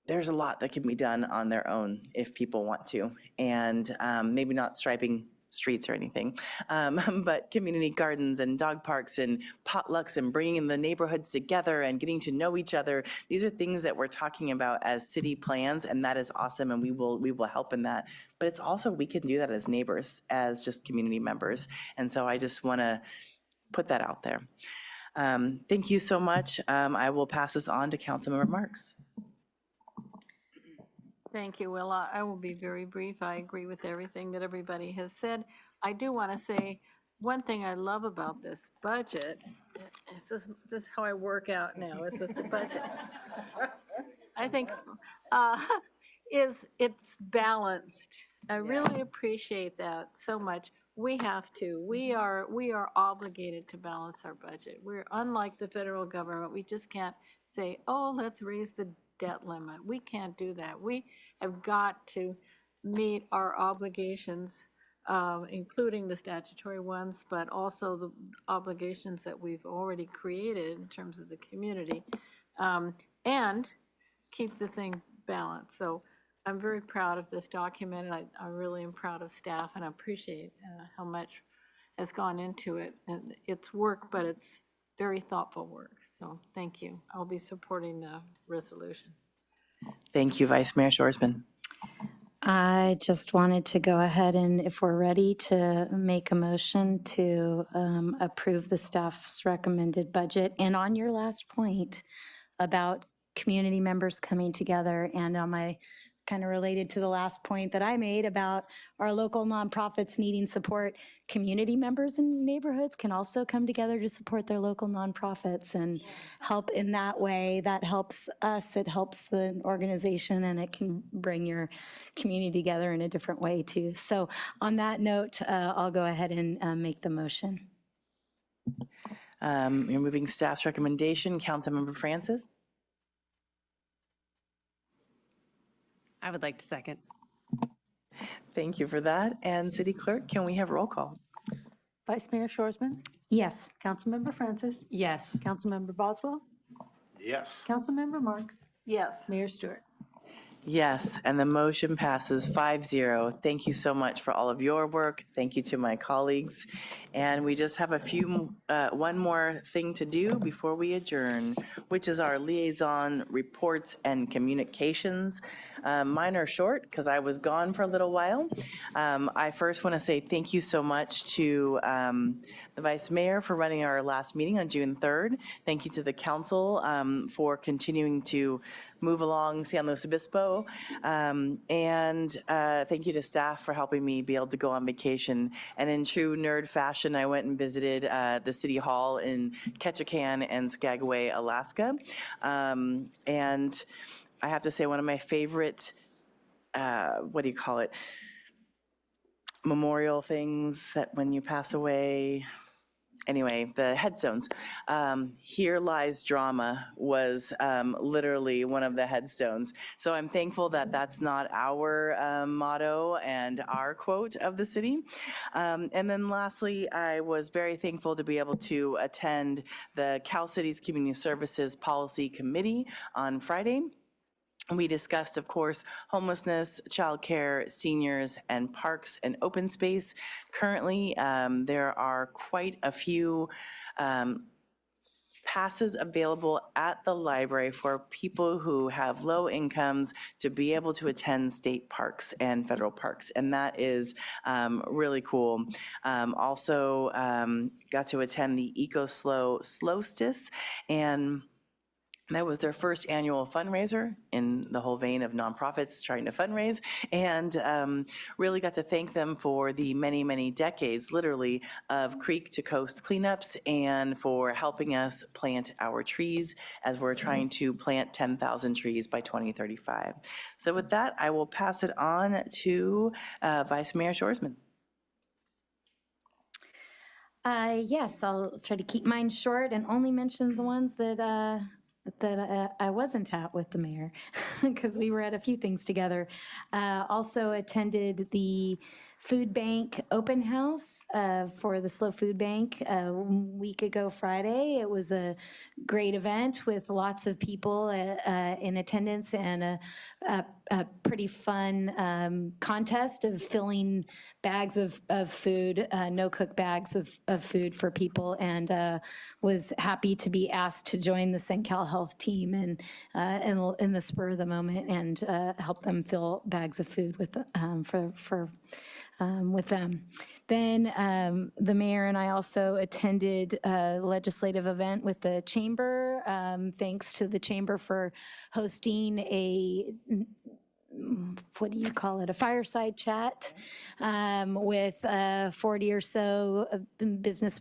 there's a lot that can be done on their own if people want to, and maybe not striping streets or anything, but community gardens and dog parks and potlucks and bringing the neighborhoods together and getting to know each other. These are things that we're talking about as city plans, and that is awesome, and we will help in that. But it's also, we can do that as neighbors, as just community members. And so I just want to put that out there. Thank you so much. I will pass this on to Councilmember Marks. Thank you, Willa. I will be very brief. I agree with everything that everybody has said. I do want to say one thing I love about this budget. This is how I work out now, is with the budget. I think is it's balanced. I really appreciate that so much. We have to. We are obligated to balance our budget. We're unlike the federal government. We just can't say, oh, let's raise the debt limit. We can't do that. We have got to meet our obligations, including the statutory ones, but also the obligations that we've already created in terms of the community, and keep the thing balanced. So I'm very proud of this document, and I really am proud of staff, and I appreciate how much has gone into it. And it's work, but it's very thoughtful work. So thank you. I'll be supporting the resolution. Thank you, Vice Mayor Shorsman. I just wanted to go ahead and, if we're ready, to make a motion to approve the staff's recommended budget. And on your last point about community members coming together, and on my kind of related to the last point that I made about our local nonprofits needing support, community members in neighborhoods can also come together to support their local nonprofits and help in that way. That helps us, it helps the organization, and it can bring your community together in a different way too. So on that note, I'll go ahead and make the motion. You're moving staff's recommendation. Councilmember Francis? I would like to second. Thank you for that. And City Clerk, can we have roll call? Vice Mayor Shorsman? Yes. Councilmember Francis? Yes. Councilmember Boswell? Yes. Councilmember Marks? Yes. Mayor Stewart? Yes, and the motion passes 5-0. Thank you so much for all of your work. Thank you to my colleagues. And we just have one more thing to do before we adjourn, which is our liaison reports and communications. Mine are short because I was gone for a little while. I first want to say thank you so much to the Vice Mayor for running our last meeting on June 3rd. Thank you to the council for continuing to move along San Luis Obispo. And thank you to staff for helping me be able to go on vacation. And in true nerd fashion, I went and visited the City Hall in Ketchikan and Skagway, Alaska. And I have to say, one of my favorite, memorial things that when you pass away, anyway, the headstones. Here Lies Drama was literally one of the headstones. So I'm thankful that that's not our motto and our quote of the city. And then lastly, I was very thankful to be able to attend the Cal Cities Community Services Policy Committee on Friday. We discussed, of course, homelessness, childcare, seniors, and parks and open space. Currently, there are quite a few passes available at the library for people who have low incomes to be able to attend state parks and federal parks, and that is really cool. Also got to attend the Slowstice, and that was their first annual fundraiser in the whole vein of nonprofits trying to fundraise, and really got to thank them for the many, many decades, literally, of creek to coast cleanups and for helping us plant our trees as we're trying to plant 10,000 trees by 2035. So with that, I will pass it on to Vice Mayor Shoresman. Yes, I'll try to keep mine short and only mention the ones that I wasn't at with the mayor, because we were at a few things together. Also attended the food bank open house for the Slow Food Bank a week ago Friday. It was a great event with lots of people in attendance and a pretty fun contest of filling bags of food, no-cook bags of food for people, and was happy to be asked to join the St. Cal Health team and in the spur of the moment and help them fill bags of food with with them. Then the mayor and I also attended a legislative event with the chamber. Thanks to the chamber for hosting a a fireside chat with 40 or so business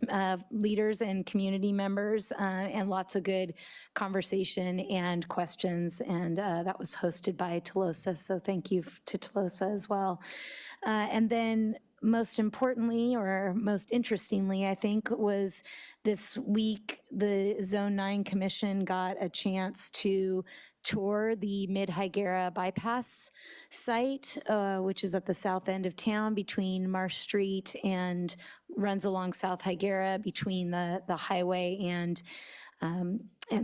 leaders and community members, and lots of good conversation and questions, and that was hosted by Tolosa, so thank you to Tolosa as well. And then most importantly, or most interestingly, I think, was this week, the Zone 9 Commission got a chance to tour the Mid-Higuera bypass site, which is at the south end of town between Marsh Street and runs along South Higuera between the highway and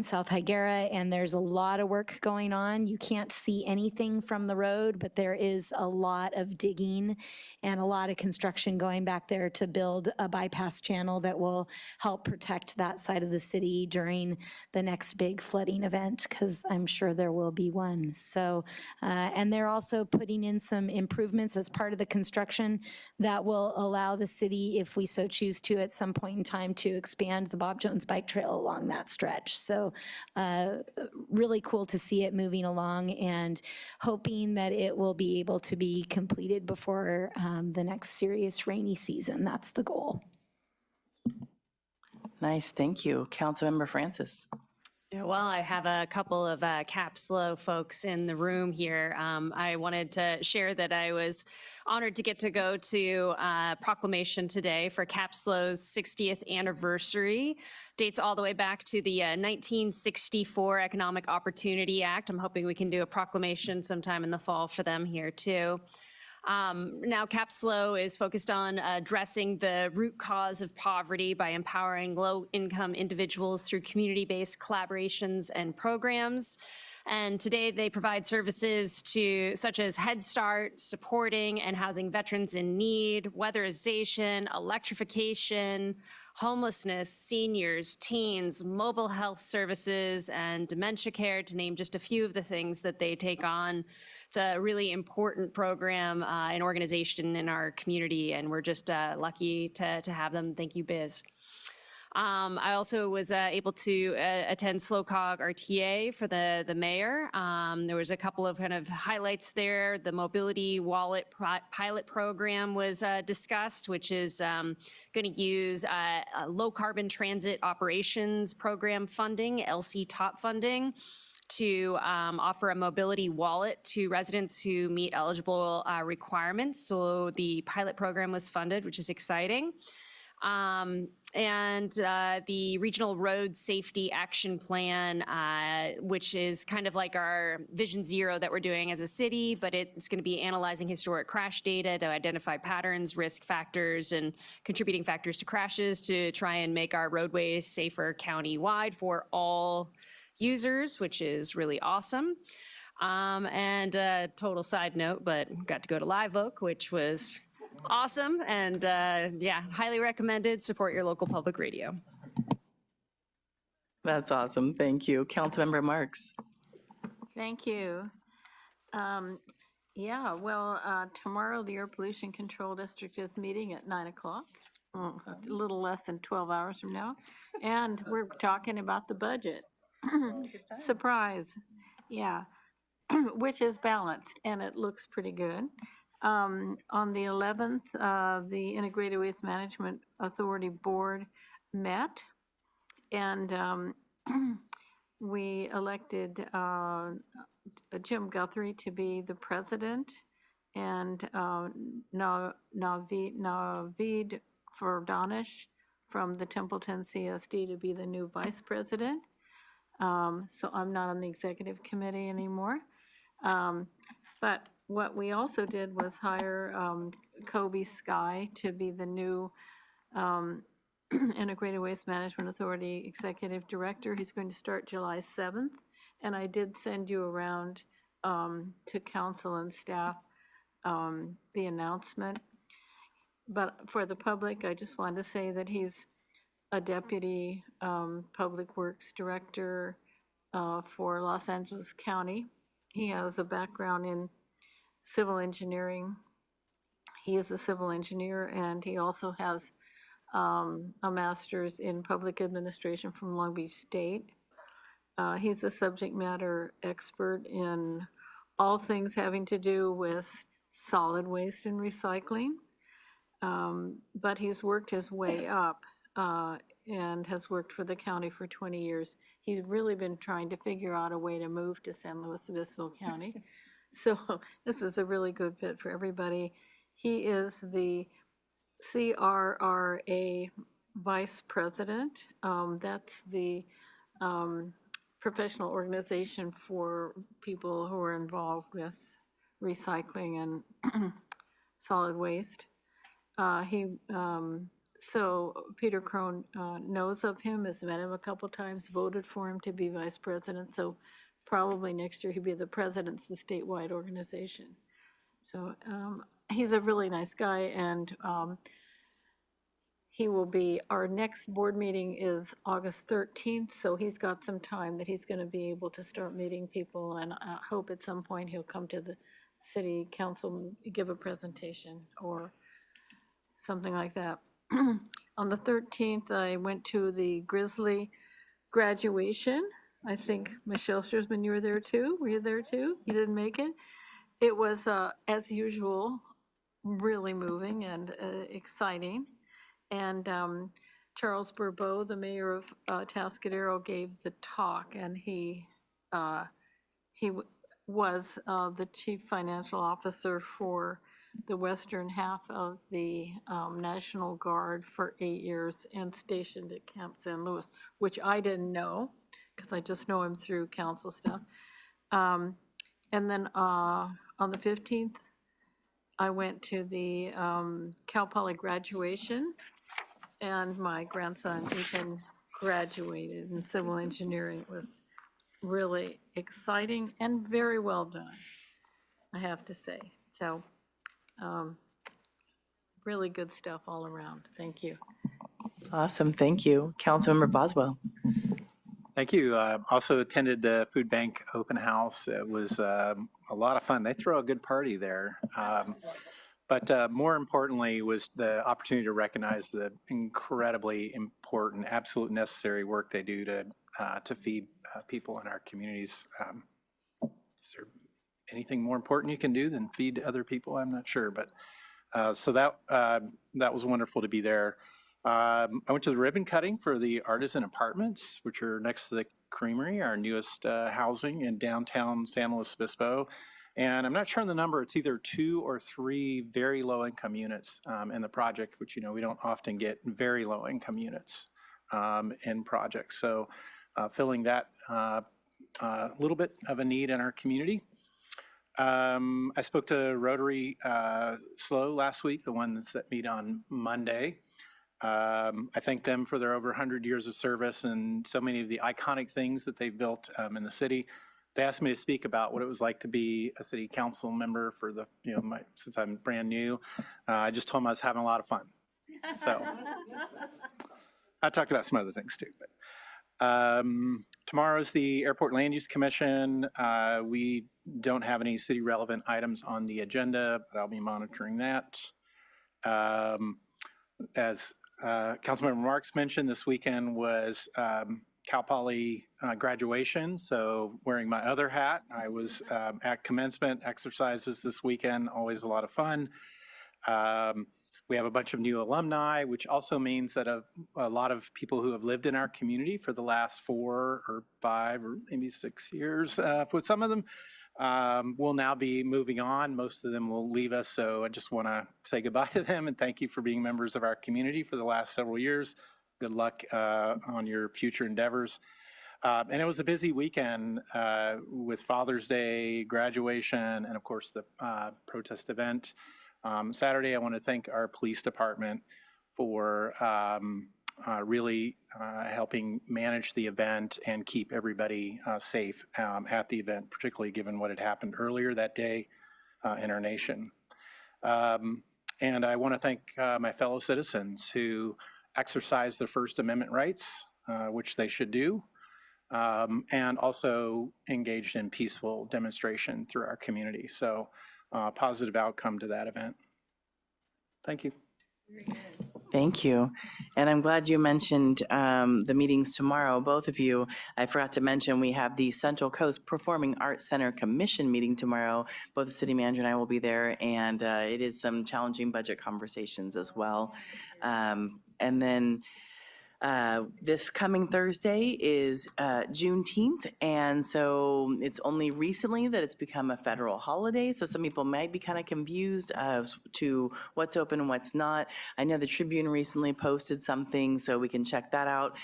South Higuera, and there's a lot of work going on. You can't see anything from the road, but there is a lot of digging and a lot of construction going back there to build a bypass channel that will help protect that side of the city during the next big flooding event, because I'm sure there will be one. So, and they're also putting in some improvements as part of the construction that will allow the city, if we so choose to at some point in time, to expand the Bob Jones Bike Trail along that stretch. So really cool to see it moving along, and hoping that it will be able to be completed before the next serious rainy season. That's the goal. Nice, thank you. Councilmember Francis. Yeah, well, I have a couple of CapSlow folks in the room here. I wanted to share that I was honored to get to go to proclamation today for CapSlow's 60th anniversary. Dates all the way back to the 1964 Economic Opportunity Act. I'm hoping we can do a proclamation sometime in the fall for them here too. Now, CapSlow is focused on addressing the root cause of poverty by empowering low-income individuals through community-based collaborations and programs. And today they provide services to such as Head Start, supporting and housing veterans in need, weatherization, electrification, homelessness, seniors, teens, mobile health services, and dementia care, to name just a few of the things that they take on. It's a really important program and organization in our community, and we're just lucky to have them. Thank you, Biz. I also was able to attend SlowCog RTA for the mayor. There was a couple of kind of highlights there. The mobility wallet pilot program was discussed, which is going to use a low carbon transit operations program funding, LC top funding, to offer a mobility wallet to residents who meet eligible requirements. So the pilot program was funded, which is exciting. And the Regional Road Safety Action Plan, which is kind of like our Vision Zero that we're doing as a city, but it's going to be analyzing historic crash data to identify patterns, risk factors, and contributing factors to crashes to try and make our roadways safer county-wide for all users, which is really awesome. And a total side note, but got to go to Live Oak, which was awesome, and yeah, highly recommended. Support your local public radio. That's awesome. Thank you. Councilmember Marks. Thank you. Yeah, well, tomorrow the Air Pollution Control District is meeting at 9 o'clock, a little less than 12 hours from now, and we're talking about the budget. Surprise. Yeah, which is balanced, and it looks pretty good. On the 11th, the Integrated Waste Management Authority Board met, and we elected Jim Guthrie to be the president, and Naveed Fordanish from the Templeton CSD to be the new vice president. So I'm not on the executive committee anymore. But what we also did was hire Kobe Sky to be the new Integrated Waste Management Authority Executive Director. He's going to start July 7th. And I did send you around to council and staff the announcement. But for the public, I just wanted to say that he's a Deputy Public Works Director for Los Angeles County. He has a background in civil engineering. He is a civil engineer, and he also has a master's in public administration from Long Beach State. He's a subject matter expert in all things having to do with solid waste and recycling. But he's worked his way up and has worked for the county for 20 years. He's really been trying to figure out a way to move to San Luis Obispo County. So this is a really good fit for everybody. He is the CRRA vice president. That's the professional organization for people who are involved with recycling and solid waste. So Peter Crone knows of him, has met him a couple times, voted for him to be vice president. So probably next year he'll be the president of the statewide organization. So he's a really nice guy, and he will be, our next board meeting is August 13th, so he's got some time that he's going to be able to start meeting people, and I hope at some point he'll come to the city council, give a presentation or something like that. On the 13th, I went to the Grizzly graduation. I think Michelle Schurzman, you were there too? Were you there too? You didn't make it? It was, as usual, really moving and exciting. And Charles Bourbeau, the mayor of Tascadero, gave the talk, and he was the chief financial officer for the western half of the National Guard for 8 years and stationed at Camp San Luis, which I didn't know because I just know him through council stuff. And then on the 15th, I went to the Cal Poly graduation, and my grandson Ethan graduated in civil engineering. It was really exciting and very well done, I have to say. So really good stuff all around. Thank you. Awesome, thank you. Councilmember Boswell. Thank you. Also attended the food bank open house. It was a lot of fun. They throw a good party there. But more importantly was the opportunity to recognize the incredibly important, absolute necessary work they do to feed people in our communities. Is there anything more important you can do than feed other people? I'm not sure, but so that was wonderful to be there. I went to the ribbon cutting for the Artisan Apartments, which are next to the Creamery, our newest housing in downtown San Luis Obispo. And I'm not sure on the number, it's either 2 or 3 very low income units in the project, which, we don't often get very low income units in projects. So filling that little bit of a need in our community. I spoke to Rotary SLO last week, the ones that meet on Monday. I thank them for their over 100 years of service and so many of the iconic things that they've built in the city. They asked me to speak about what it was like to be a city council member for the, since I'm brand new. I just told them I was having a lot of fun. So I talked about some other things too. But tomorrow's the Airport Land Use Commission. We don't have any city relevant items on the agenda, but I'll be monitoring that. As Councilmember Marks mentioned, this weekend was Cal Poly graduation, so wearing my other hat, I was at commencement exercises this weekend, always a lot of fun. We have a bunch of new alumni, which also means that a lot of people who have lived in our community for the last 4 or 5 or maybe 6 years, with some of them, will now be moving on. Most of them will leave us, so I just want to say goodbye to them and thank you for being members of our community for the last several years. Good luck on your future endeavors. And it was a busy weekend with Father's Day, graduation, and of course the protest event. Saturday, I want to thank our police department for really helping manage the event and keep everybody safe at the event, particularly given what had happened earlier that day in our nation. And I want to thank my fellow citizens who exercise their First Amendment rights, which they should do, and also engaged in peaceful demonstration through our community. So positive outcome to that event. Thank you. Thank you. And I'm glad you mentioned the meetings tomorrow, both of you. I forgot to mention we have the Central Coast Performing Arts Center Commission meeting tomorrow. Both the city manager and I will be there, and it is some challenging budget conversations as well. And then this coming Thursday is Juneteenth, and so it's only recently that it's become a federal holiday, so some people might be kind of confused as to what's open and what's not. I know the Tribune recently posted something, so we can check that out.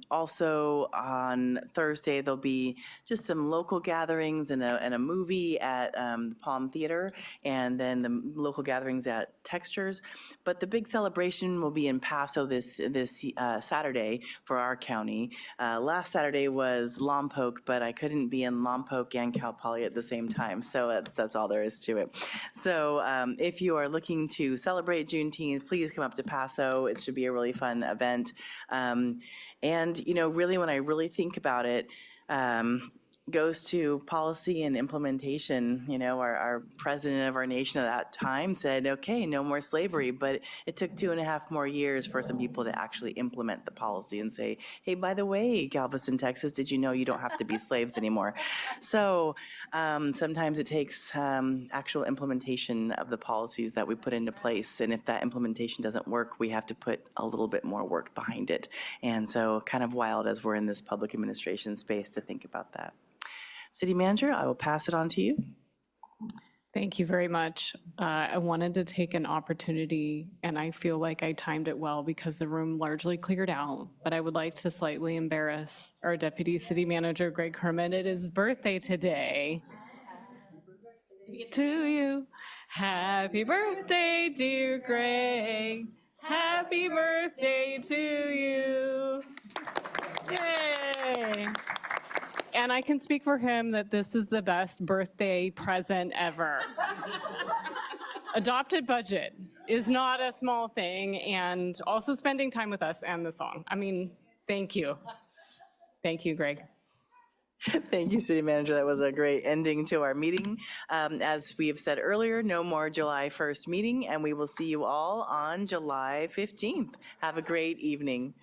Also on Thursday, there'll be just some local gatherings and a movie at the Palm Theater, and then the local gatherings at Textures. But the big celebration will be in Paso this Saturday for our county. Last Saturday was Lompoc, but I couldn't be in Lompoc and Cal Poly at the same time, so that's all there is to it. So if you are looking to celebrate Juneteenth, please come up to Paso. It should be a really fun event. And really, when I really think about it, goes to policy and implementation. Our president of our nation at that time said, okay, no more slavery, but it took 2.5 more years for some people to actually implement the policy and say, hey, by the way, Galveston, Texas, did you know you don't have to be slaves anymore? So sometimes it takes actual implementation of the policies that we put into place. And if that implementation doesn't work, we have to put a little bit more work behind it. And so kind of wild as we're in this public administration space to think about that. City Manager, I will pass it on to you. Thank you very much. I wanted to take an opportunity, and I feel like I timed it well because the room largely cleared out, but I would like to slightly embarrass our Deputy City Manager, Greg Herman. It is his birthday today. To you. Happy birthday, dear Greg. Happy birthday to you. Yay. And I can speak for him that this is the best birthday present ever. Adopted budget is not a small thing, and also spending time with us and the song. I mean, thank you. Thank you, Greg. Thank you, City Manager. That was a great ending to our meeting. As we have said earlier, no more July 1st meeting, and we will see you all on July 15th. Have a great evening.